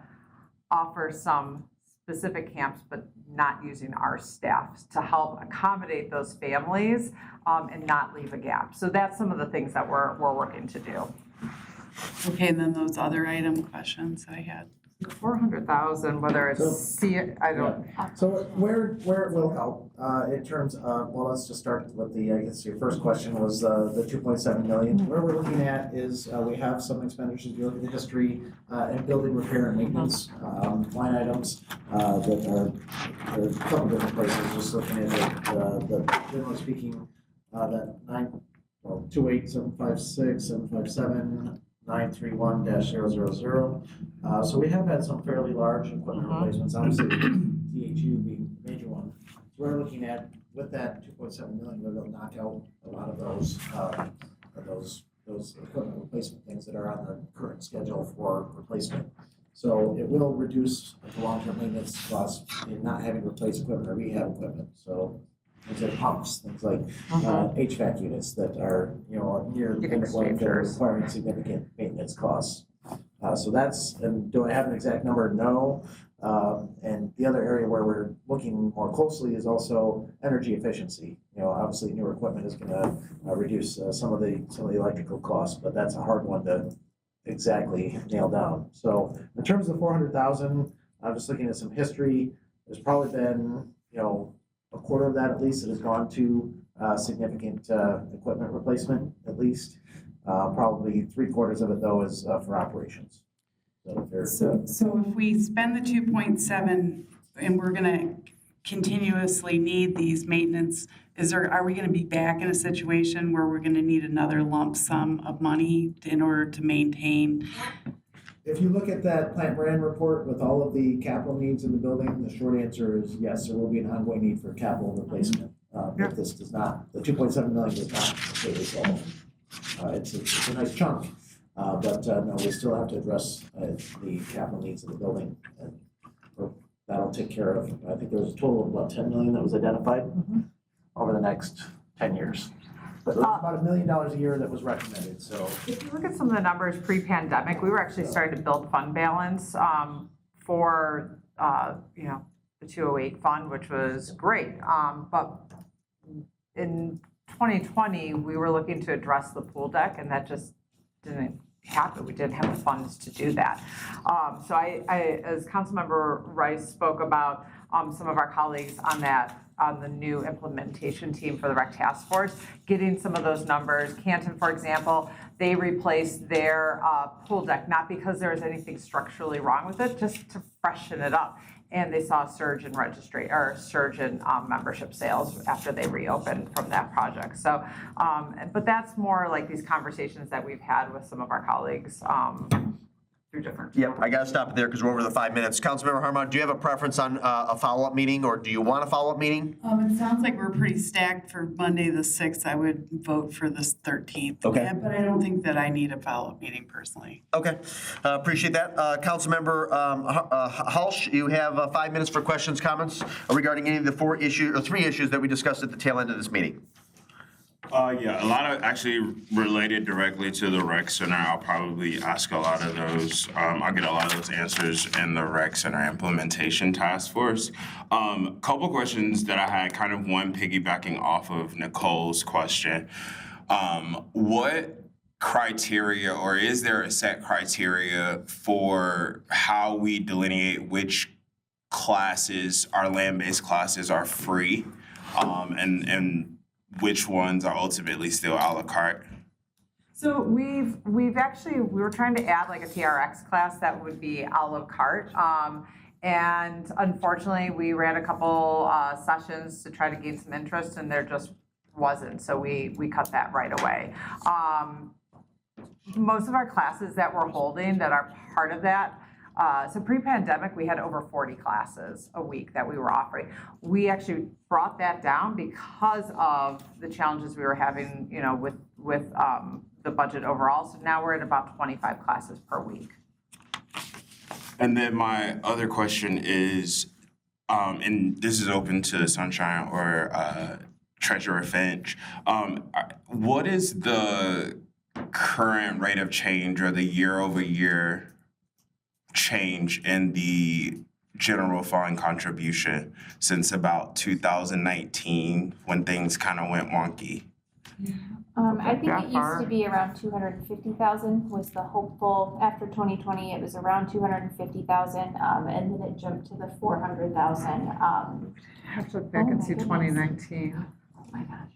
offer some specific camps, but not using our staff to help accommodate those families and not leave a gap. So that's some of the things that we're working to do. Okay, and then those other item questions I had. 400,000, whether it's So where it will help in terms of, well, let's just start with I guess your first question was the 2.7 million. Where we're looking at is we have some expenditures, if you look at the history and building repair and maintenance line items that are a couple different places, just looking at the generally speaking, that 28756, 757, 931-000. So we have had some fairly large equipment replacements, obviously DHU being the major one. So we're looking at, with that 2.7 million, we're going to knock out a lot of those equipment replacement things that are on the current schedule for replacement. So it will reduce the long-term maintenance costs in not having to replace equipment or rehab equipment. So things like pumps, things like HVAC units that are, near the end of life that are requiring significant maintenance costs. So that's, and do I have an exact number? No. And the other area where we're looking more closely is also energy efficiency. Obviously newer equipment is going to reduce some of the electrical costs, but that's a hard one to exactly nail down. So in terms of 400,000, I'm just looking at some history. There's probably been, a quarter of that at least that has gone to significant equipment replacement at least. Probably 3/4 of it though is for operations. So if we spend the 2.7 and we're going to continuously need these maintenance, are we going to be back in a situation where we're going to need another lump sum of money in order to maintain? If you look at that plant brand report with all of the capital needs in the building, the short answer is yes, there will be an ongoing need for capital replacement. If this does not, the 2.7 million does not completely solve. It's a nice chunk, but no, we still have to address the capital needs of the building, and that'll take care of. I think there was a total of about 10 million that was identified over the next 10 years. But about $1 million a year that was recommended. So if you look at some of the numbers pre-pandemic, we were actually starting to build fund balance for the 208 fund, which was great. But in 2020, we were looking to address the pool deck, and that just didn't happen. We didn't have the funds to do that. So I, as Councilmember Rice spoke about, some of our colleagues on the new implementation team for the rec task force, getting some of those numbers. Canton, for example, they replaced their pool deck, not because there was anything structurally wrong with it, just to freshen it up. And they saw a surge in membership sales after they reopened from that project. So, but that's more like these conversations that we've had with some of our colleagues through different. Yep, I gotta stop it there because we're over the 5 minutes. Councilmember Harmon, do you have a preference on a follow-up meeting, or do you want a follow-up meeting? It sounds like we're pretty stacked for Monday, the 6th. I would vote for this 13th. Okay. Yeah, but I don't think that I need a follow-up meeting personally. Okay, appreciate that. Councilmember Hulsh, you have 5 minutes for questions, comments regarding any of the 3 issues that we discussed at the tail end of this meeting. Yeah, a lot of actually related directly to the rec center. I'll probably ask a lot of those. I'll get a lot of those answers in the rec center implementation task force. Couple questions that I had, kind of one piggybacking off of Nicole's question. What criteria, or is there a set criteria for how we delineate which classes, our land-based classes, are free, and which ones are ultimately still a la carte? So we were trying to add like a TRX class that would be a la carte. And unfortunately, we ran a couple sessions to try to gain some interest, and there just wasn't. So we cut that right away. Most of our classes that we're holding that are part of that, so pre-pandemic, we had over 40 classes a week that we were offering. We actually brought that down because of the challenges we were having, with the budget overall. So now we're at about 25 classes per week. And then my other question is, and this is open to Sunshine or Treasurer Finch, what is the current rate of change or the year-over-year change in the general fund contribution since about 2019 when things kind of went wonky? I think it used to be around 250,000 was the hopeful. After 2020, it was around 250,000, and then it jumped to the 400,000. I have to look back and see 2019. Oh my gosh,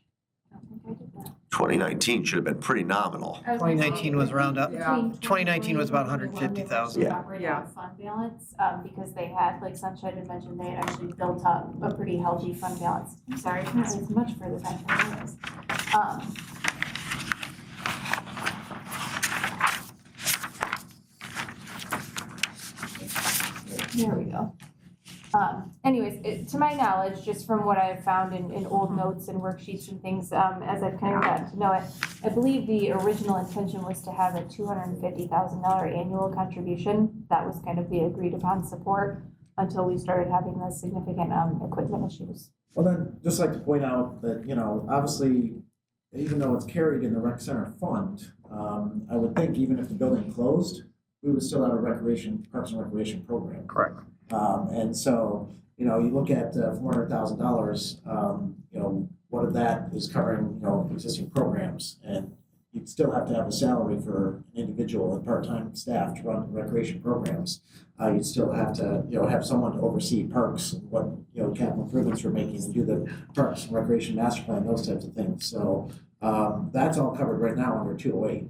I don't think I did that. 2019 should have been pretty nominal. 2019 was round up. Between 2019 was about 2021, 150,000. Yeah. operating on fund balance, because they had, like Sunshine had mentioned, they had actually built up a pretty healthy fund balance. I'm sorry, it's not as much further back than it is. There we go. Anyways, to my knowledge, just from what I've found in old notes and worksheets and things, as I've kind of gotten to know it, I believe the original intention was to have a $250,000 annual contribution. That was kind of the agreed upon support until we started having the significant equipment issues. Well, then, just like to point out that, obviously, even though it's carried in the rec center fund, I would think even if the building closed, we would still have a Parks and Recreation program. Correct. And so, you look at $400,000, what of that is covering, existing programs? And you'd still have to have a salary for an individual and part-time staff to run recreation programs. You'd still have to, have someone to oversee parks, and what, capital improvements we're making, and do the Parks and Recreation Master Plan, those types of things. So that's all covered right now under 208.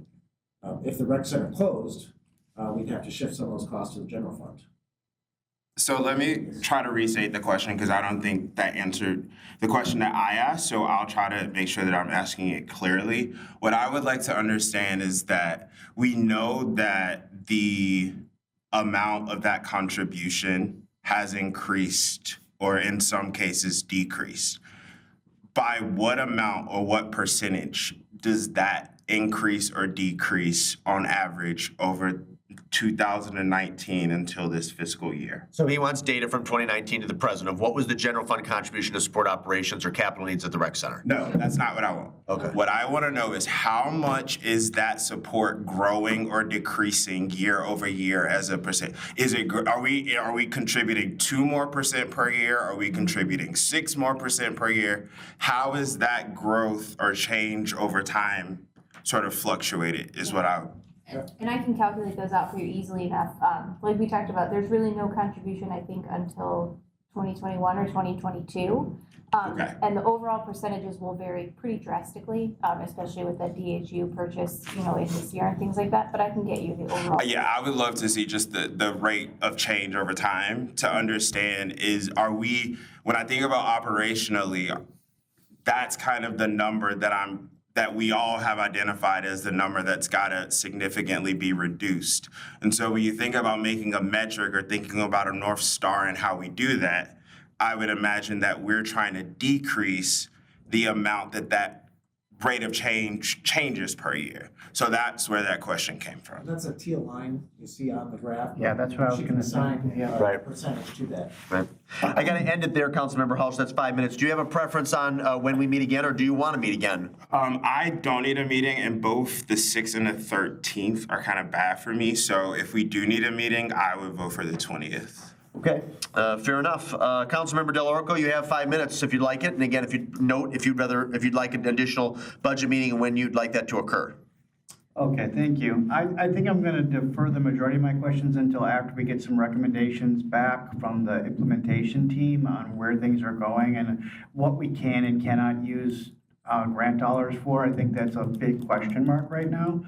If the rec center closed, we'd have to shift some of those costs to the general fund. So let me try to restate the question because I don't think that answered the question that I asked. So I'll try to make sure that I'm asking it clearly. What I would like to understand is that we know that the amount of that contribution has increased or in some cases decreased. By what amount or what percentage does that increase or decrease on average over 2019 until this fiscal year. So he wants data from 2019 to the present of what was the general fund contribution to support operations or capital needs at the rec center? No, that's not what I want. Okay. What I want to know is how much is that support growing or decreasing year over year as a percent? Are we contributing 2% more per year? Are we contributing 6% more per year? How is that growth or change over time sort of fluctuated is what I. And I can calculate those out for you easily enough. Like we talked about, there's really no contribution, I think, until 2021 or 2022. Okay. And the overall percentages will vary pretty drastically, especially with the DHU purchase, in this year and things like that. But I can get you the overall. Yeah, I would love to see just the rate of change over time to understand when I think about operationally, that's kind of the number that we all have identified as the number that's got to significantly be reduced. And so when you think about making a metric or thinking about a North Star and how we do that, I would imagine that we're trying to decrease the amount that rate of change changes per year. So that's where that question came from. That's a teal line you see on the graph. Yeah, that's what I was She gonna can say, assign yeah. a Right. percentage to that. Right. I got to end it there, Councilmember Hulse. That's 5 minutes. Do you have a preference on when we meet again, or do you want to meet again? I don't need a meeting, and both the 6th and the 13th are kind of bad for me. So if we do need a meeting, I would vote for the 20th. Okay, fair enough. Councilmember Del Orco, you have 5 minutes if you'd like it. And again, if you'd like an additional budget meeting and when you'd like that to occur. Okay, thank you. I think I'm going to defer the majority of my questions until after we get some recommendations back from the implementation team on where things are going and what we can and cannot use grant dollars for. I think that's a big question mark right now.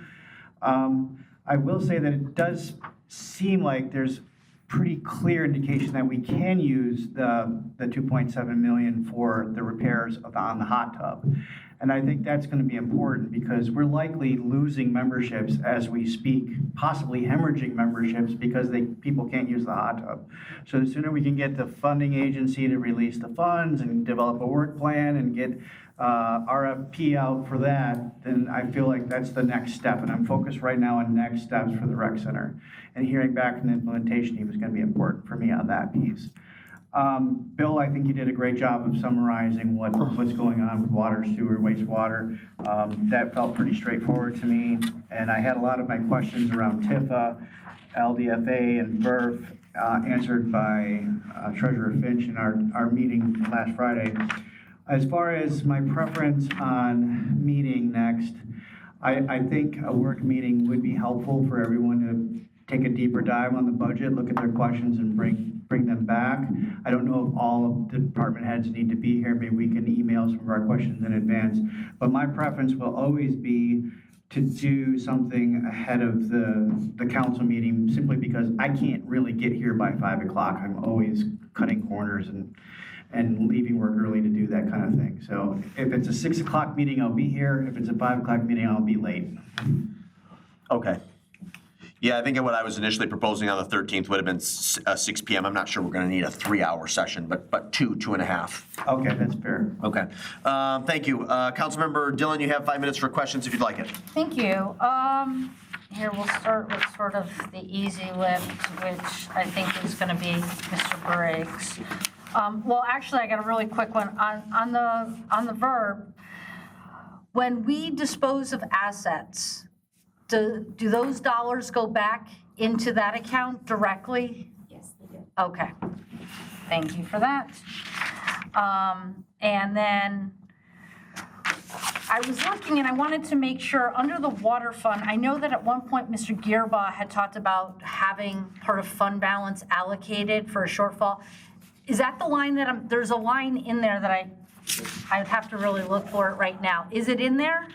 I will say that it does seem like there's pretty clear indication that we can use the 2.7 million for the repairs on the hot tub. And I think that's going to be important because we're likely losing memberships as we speak, possibly hemorrhaging memberships because people can't use the hot tub. So the sooner we can get the funding agency to release the funds and develop a work plan and get RFP out for that, then I feel like that's the next step. And I'm focused right now on next steps for the rec center. And hearing back from the implementation team is going to be important for me on that piece. Bill, I think you did a great job of summarizing what's going on with water, sewer, wastewater. That felt pretty straightforward to me. And I had a lot of my questions around TIFA, LDFA, and VERF answered by Treasurer Finch in our meeting last Friday. As far as my preference on meeting next, I think a work meeting would be helpful for everyone to take a deeper dive on the budget, look at their questions and bring them back. I don't know if all of the department heads need to be here. Maybe we can email some of our questions in advance. But my preference will always be to do something ahead of the council meeting simply because I can't really get here by 5 o'clock. I'm always cutting corners and leaving work early to do that kind of thing. So if it's a 6 o'clock meeting, I'll be here. If it's a 5 o'clock meeting, I'll be late. Okay. Yeah, I think what I was initially proposing on the 13th would have been 6 p.m. I'm not sure we're going to need a 3-hour session, but 2.5. Okay, that's fair. Okay. Thank you. Councilmember Dillon, you have 5 minutes for questions if you'd like it. Thank you. Here, we'll start with sort of the easy lift, which I think is going to be Mr. Briggs. Well, actually, I got a really quick one. On the verb, when we dispose of assets, do those dollars go back into that account directly? Yes, they do. Okay, thank you for that. And then I was looking and I wanted to make sure, under the water fund, I know that at one point Mr. Gearbaugh had talked about having part of fund balance allocated for a shortfall. Is that the line that there's a line in there that I'd have to really look for it right now. Is it in there?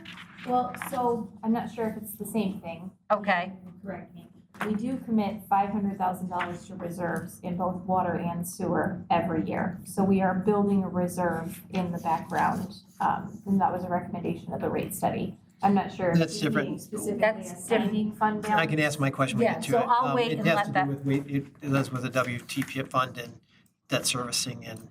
Well, so I'm not sure if it's the same thing. Okay. Correct me. We do commit $500,000 to reserves in both water and sewer every year. So we are building a reserve in the background, and that was a recommendation of the rate study. I'm not sure if That's it's different. being specifically That's assigning fund balance. I can ask my question when we get to Yeah, it. so I'll wait and let that- It does with the WTP fund and debt servicing and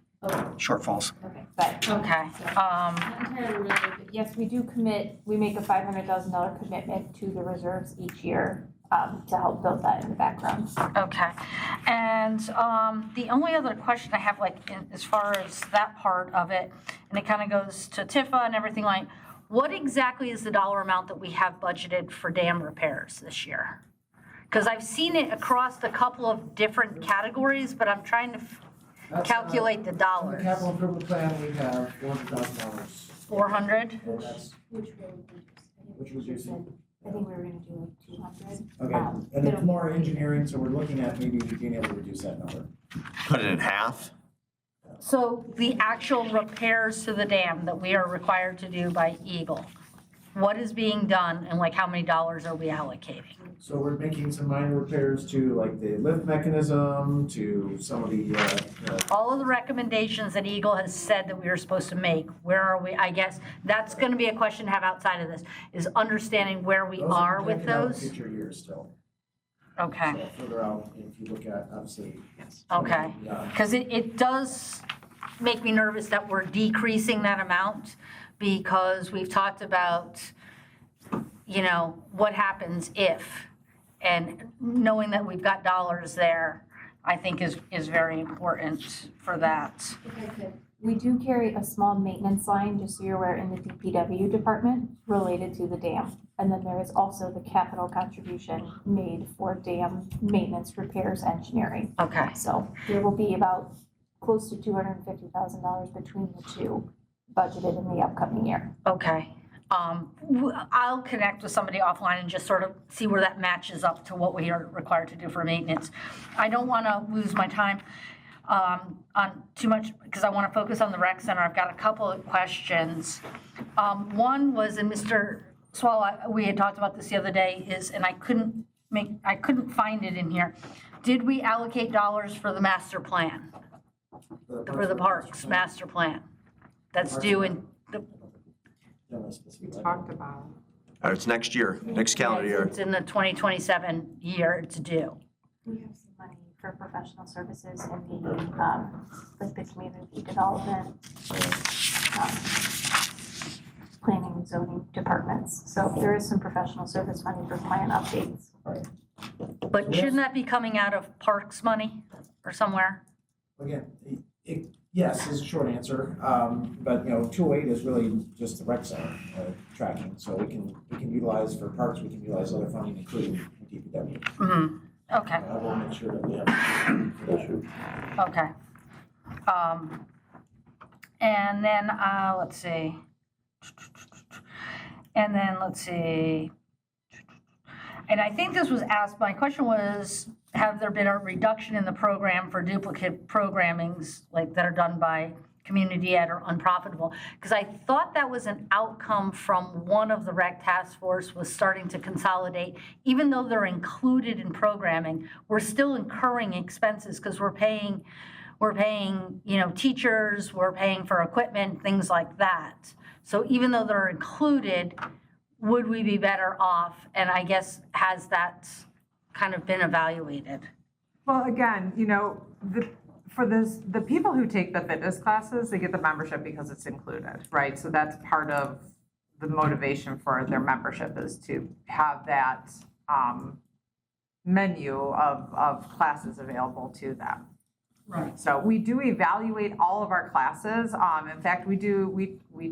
shortfalls. Okay, but. Okay. Not entirely related, but yes, we do commit, we make a $500,000 commitment to the reserves each year. to help build that in the background. Okay. And the only other question I have, like, as far as that part of it, and it kind of goes to Tifa and everything, like, what exactly is the dollar amount that we have budgeted for dam repairs this year? Because I've seen it across a couple of different categories, but I'm trying to calculate the In dollars. the capital improvement plan, we have $400,000. 400? And that's, which was using. I think we were gonna do like 200. Okay, and it's more engineering, so we're looking at maybe being able to reduce that number. Cut it in half? So the actual repairs to the dam that we are required to do by Eagle, what is being done and like how many dollars are we allocating? So we're making some minor repairs to like the lift mechanism, to some of the, All of the recommendations that Eagle has said that we are supposed to make, where are we? I guess that's going to be a question to have outside of this, is understanding where we are with projected out in those. future years still. Okay, So further out, if you look at, obviously. okay. Yeah. Because it does make me nervous that we're decreasing that amount, because we've talked about, you know, what happens if, and knowing that we've got dollars there, I think is very important for that. If I could, we do carry a small maintenance line, just so you're aware, in the DPW department related to the dam. And then there is also the capital contribution made for dam maintenance, repairs, engineering. Okay, So there will be about close to $250,000 between the two budgeted in the upcoming year. okay. I'll connect with somebody offline and just sort of see where that matches up to what we are required to do for maintenance. I don't want to lose my time on too much, because I want to focus on the rec center. I've got a couple of questions. One was, and Mr. Swallow, we had talked about this the other day, is, and I couldn't find it in here. Did we allocate dollars for the master plan, for the parks master plan? That's due in the. We talked about. It's next year, next calendar year. It's in the 2027 year, it's due. We have some money for professional services in the, like the community development, planning and zoning departments. So there is some professional service money for plan updates. But shouldn't that be coming out of parks money or somewhere? Again, yes is the short answer, but, you know, 208 is really just the rec center tracking, so we can utilize for parks, we can utilize other funding, including DPW. Mm-hmm, okay, I will make sure that we have. okay. And then, let's see. And then, let's see. And I think this was asked, my question was, have there been a reduction in the program for duplicate programmings, like that are done by community ed or unprofitable? Because I thought that was an outcome from one of the rec task force was starting to consolidate. Even though they're included in programming, we're still incurring expenses because we're paying, you know, teachers, we're paying for equipment, things like that. So even though they're included, would we be better off? And I guess, has that kind of been evaluated? Well, again, you know, the people who take the fitness classes, they get the membership because it's included, right? So that's part of the motivation for their membership, is to have that menu of classes available to them. Right. So we do evaluate all of our classes. In fact, we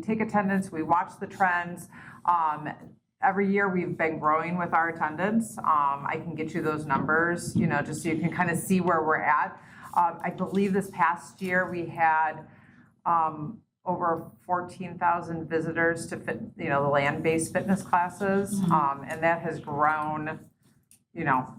take attendance, we watch the trends. Every year we've been growing with our attendance. I can get you those numbers, you know, just so you can kind of see where we're at. I believe this past year we had over 14,000 visitors to the land-based fitness classes. And that has grown, you know,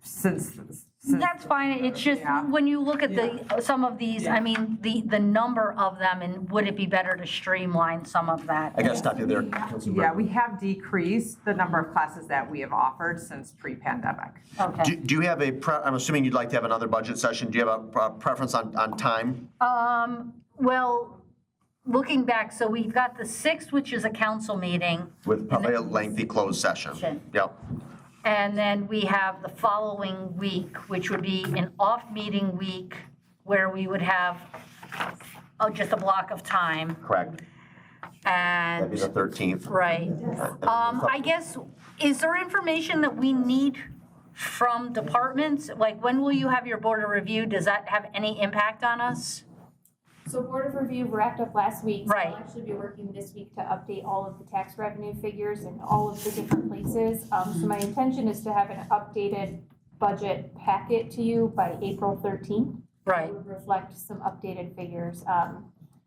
since That's fine, it's just, Yeah. when you look at some of these, I mean, the number of them, and would it be better to streamline some of that? I gotta stop you there, Councilmember. Yeah, we have decreased the number of classes that we have offered since pre-pandemic. Okay. Do you have I'm assuming you'd like to have another budget session. Do you have a preference on time? Well, looking back, so we've got the 6th, which is a council meeting. With probably a lengthy closed session. Yep. And then we have the following week, which would be an off-meeting week where we would have just a block of time. Correct. That'd be and, the 13th. right. I guess, is there information that we need from departments? Like, when will you have your board of review? Does that have any impact on us? So Board of Review wrapped up last week. So Right. I'll actually be working this week to update all of the tax revenue figures in all of the different places. So my intention is to have an updated budget packet to you by April 13th. Right. It would reflect some updated figures.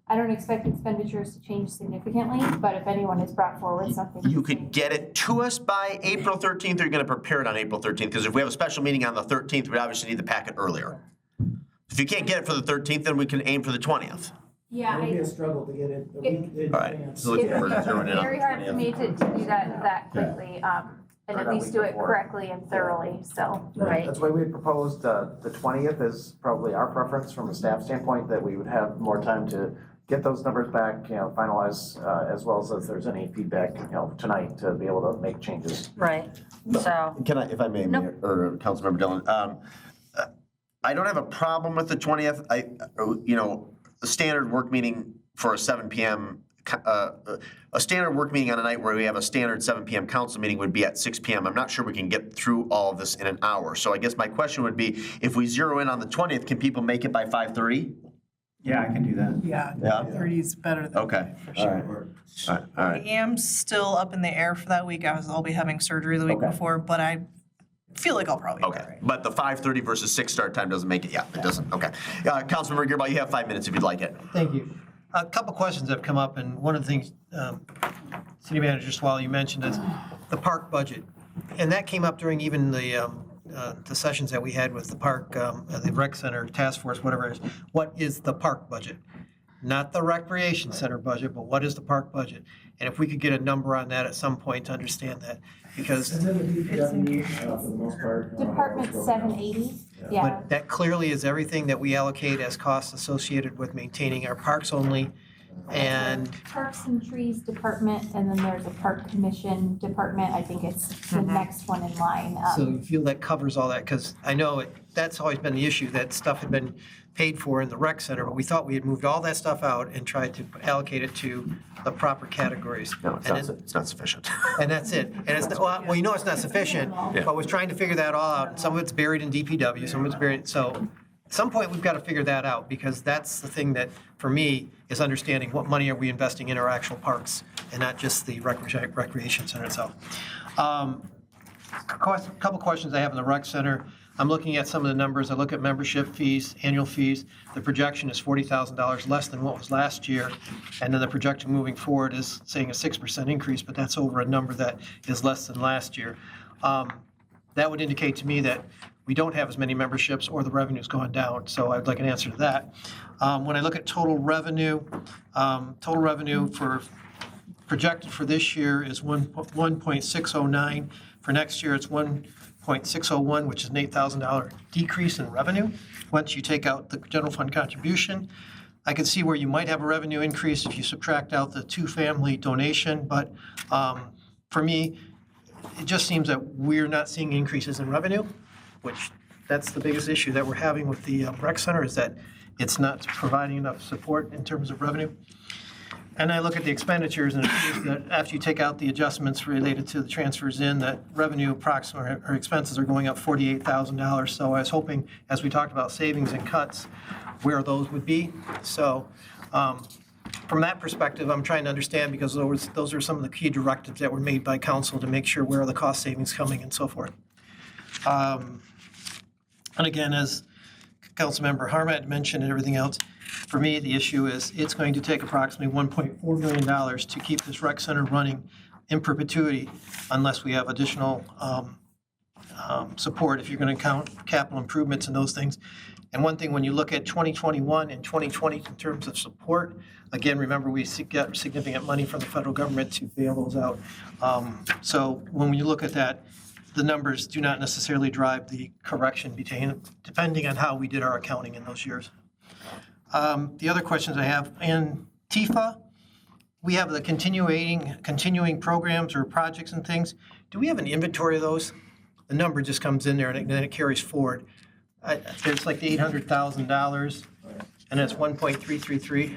I don't expect expenditures to change significantly, but if anyone has brought forward something. You could get it to us by April 13th, or you're going to prepare it on April 13th? Because if we have a special meeting on the 13th, we obviously need the packet earlier. If you can't get it for the 13th, then we can aim for the 20th. Yeah, It'll be I, a struggle to get it a week in All right. advance. So looking for it's zeroing in on very the hard for 20th. me to do that quickly, and at least do it correctly and thoroughly, so. Right. That's why we had proposed the 20th is probably our preference from a staff standpoint, that we would have more time to get those numbers back, finalize, as well as if there's any feedback, tonight to be able to make changes. Right, so, Can I, if I may, Nope. Mayor, or Councilmember Dillon, I don't have a problem with the 20th. A standard work meeting for a 7 PM, a standard work meeting on a night where we have a standard 7 PM council meeting would be at 6 PM. I'm not sure we can get through all of this in an hour. So I guess my question would be, if we zero in on the 20th, can people make it by 5:30? Yeah, I can do that. Yeah, Yeah. 30 is better than. Okay, all right. All right, all I right. am still up in the air for that week, I'll be having surgery the week Okay. before, but I feel like I'll probably be all Okay, right. but the 5:30 versus 6 start time doesn't make it, yeah, it doesn't, okay. Councilmember Gearby, you have 5 minutes if you'd like it. Thank you. A couple questions have come up, and one of the things, City Manager Swallow, you mentioned is the park budget. And that came up during even the sessions that we had with the park, the rec center, task force, whatever it is. What is the park budget? Not the recreation center budget, but what is the park budget? And if we could get a number on that at some point to understand that, because, It's in the DPW, for the most part. Department 780, yeah. but that clearly is everything that we allocate as costs associated with maintaining our parks only. And Parks and Trees Department, and then there's a Park Commission Department, I think it's the next one in line. so you feel that covers all that? Because I know that's always been the issue, that stuff had been paid for in the rec center, but we thought we had moved all that stuff out and tried to allocate it to the proper categories. No, it's And not, then- it's not sufficient. And that's it. And it's, well, you know it's not sufficient, but we're trying to figure that all out. Some of it's buried in DPW, some of it's buried, so at some point, we've got to figure that out, because that's the thing that, for me, is understanding what money are we investing in our actual parks, and not just the recreation center itself. Couple questions I have in the rec center. I'm looking at some of the numbers. I look at membership fees, annual fees. The projection is $40,000 less than what was last year. And then the projection moving forward is saying a 6% increase, but that's over a number that is less than last year. That would indicate to me that we don't have as many memberships, or the revenue's gone down. So I'd like an answer to that. When I look at total revenue for projected for this year is 1.609. For next year, it's 1.601, which is an $8,000 decrease in revenue. Once you take out the general fund contribution, I can see where you might have a revenue increase if you subtract out the two-family donation. But for me, it just seems that we're not seeing increases in revenue, which that's the biggest issue that we're having with the rec center, is that it's not providing enough support in terms of revenue. And I look at the expenditures, and it appears that after you take out the adjustments related to the transfers in, that revenue approximately, or expenses are going up $48,000. So I was hoping, as we talked about savings and cuts, where those would be. So from that perspective, I'm trying to understand, because those are some of the key directives that were made by council to make sure where are the cost savings coming and so forth. And again, as Councilmember Harmat mentioned and everything else, for me, the issue is it's going to take approximately $1.4 million to keep this rec center running in perpetuity, unless we have additional support, if you're going to count capital improvements and those things. And one thing, when you look at 2021 and 2020 in terms of support, again, remember, we get significant money from the federal government to bail those out. So when you look at that, the numbers do not necessarily drive the correction depending on how we did our accounting in those years. The other questions I have, in TIFA, we have the continuing programs or projects and things. Do we have an inventory of those? The number just comes in there and then it carries forward. It's like the $800,000, and it's 1.333.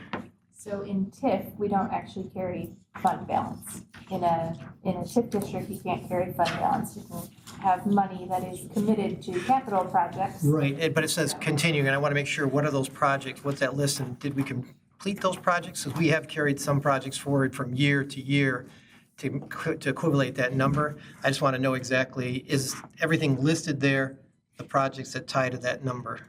So in TIF, we don't actually carry fund balance. In a TIF district, you can't carry fund balance. You can have money that is committed to capital projects. Right, but it says continuing, and I want to make sure, what are those projects? What's that list, and did we complete those projects? Because we have carried some projects forward from year to year to equivocate that number. I just want to know exactly, is everything listed there, the projects that tie to that number?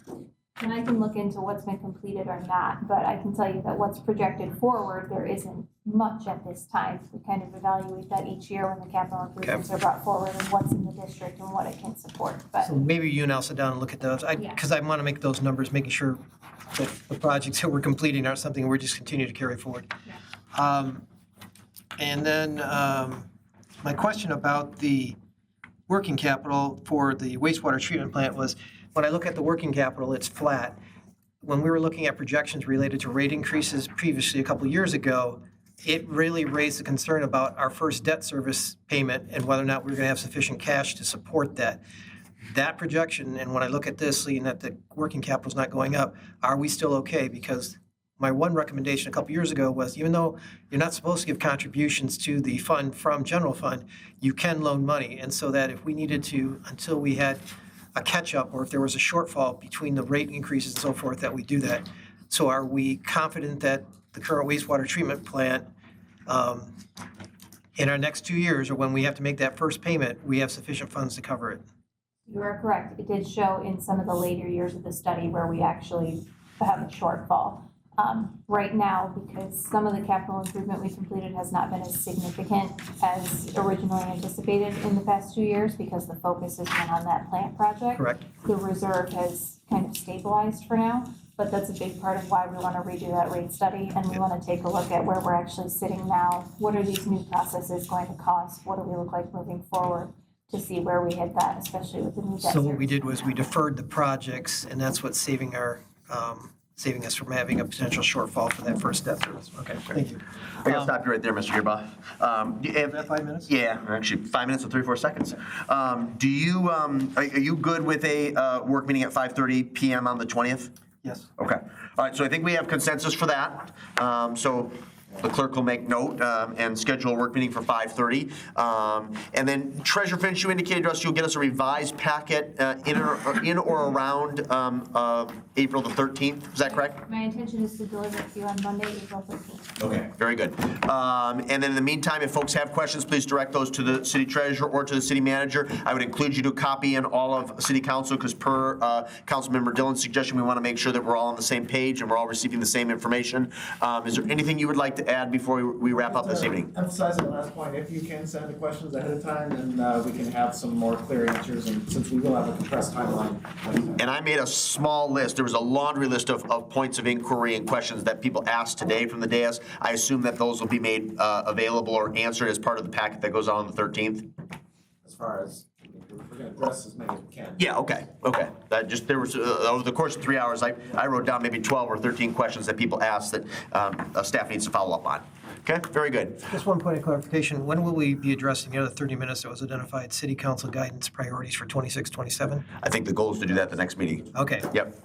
And I can look into what's been completed or not, but I can tell you that what's projected forward, there isn't much at this time. We kind of evaluate that each year when the capital improvements are brought forward and what's in the district and what it can support. But So maybe you and I'll sit down and look at those, because I want to make those numbers, making sure that the projects that we're completing are something we're just continue to carry forward. And then my question about the working capital for the wastewater treatment plant was, when I look at the working capital, it's flat. When we were looking at projections related to rate increases previously, a couple of years ago, it really raised the concern about our first debt service payment and whether or not we were going to have sufficient cash to support that. That projection, and when I look at this, seeing that the working capital is not going up, are we still okay? Because my one recommendation a couple years ago was, even though you're not supposed to give contributions to the fund from general fund, you can loan money. And so that if we needed to, until we had a catch-up, or if there was a shortfall between the rate increases and so forth, that we do that. So are we confident that the current wastewater treatment plant, in our next 2 years, or when we have to make that first payment, we have sufficient funds to cover it? you are correct. It did show in some of the later years of the study where we actually have a shortfall. Right now, because some of the capital improvement we completed has not been as significant as originally anticipated in the past 2 years, because the focus has been on that plant project. Correct. The reserve has kind of stabilized for now, but that's a big part of why we want to redo that rate study, and we want to take a look at where we're actually sitting now. What are these new processes going to cost? What do we look like moving forward, to see where we hit that, especially with the new debt So what we service. did was we deferred the projects, and that's what's saving saving us from having a potential shortfall for that first debt service. Okay, thank you. I gotta stop you right there, Mr. Gearba. Is that 5 minutes? Yeah, actually, 5 minutes and 34 seconds. Are you good with a work meeting at 5:30 PM on the 20th? Yes. Okay. All right, so I think we have consensus for that. So the clerk will make note and schedule a work meeting for 5:30. And then Treasurer Finch, you indicated to us you'll get us a revised packet in or around April the 13th. Is that correct? My intention is to deliver it to you on Monday, April 13th. Okay, very good. And then in the meantime, if folks have questions, please direct those to the city treasurer or to the city manager. I would include you to copy in all of city council, because per Councilmember Dillon's suggestion, we want to make sure that we're all on the same page and we're all receiving the same information. Is there anything you would like to add before we wrap up this evening? Emphasize the last point, if you can send the questions ahead of time, then we can have some more clear answers, and since we will have a compressed timeline. And I made a small list. There was a laundry list of points of inquiry and questions that people asked today from the dais. I assume that those will be made available or answered as part of the packet that goes on the 13th. As far as, we're gonna address as many as we can. Yeah, okay. That just, there was, over the course of 3 hours, I wrote down maybe 12 or 13 questions that people asked that staff needs to follow up on. Okay, very good. Just one point of clarification. When will we be addressing the other 30 minutes that was identified, city council guidance priorities for 26, 27? I think the goal is to do that at the next meeting. Okay. Yep.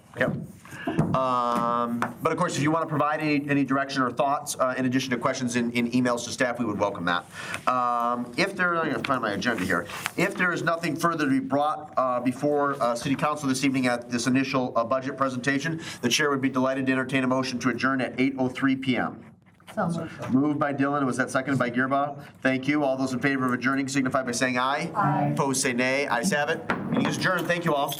But of course, if you want to provide any direction or thoughts, in addition to questions in emails to staff, we would welcome that. I'm going to find my agenda here. If there is nothing further to be brought before City Council this evening at this initial budget presentation, the chair would be delighted to entertain a motion to adjourn at 8:03 p.m. So moved. Moved by Dillon, was that seconded by Gearba? Thank you. All those in favor of adjourning signify by saying aye. Aye. Opposed, say nay. Ayes have it. Meeting is adjourned. Thank you all.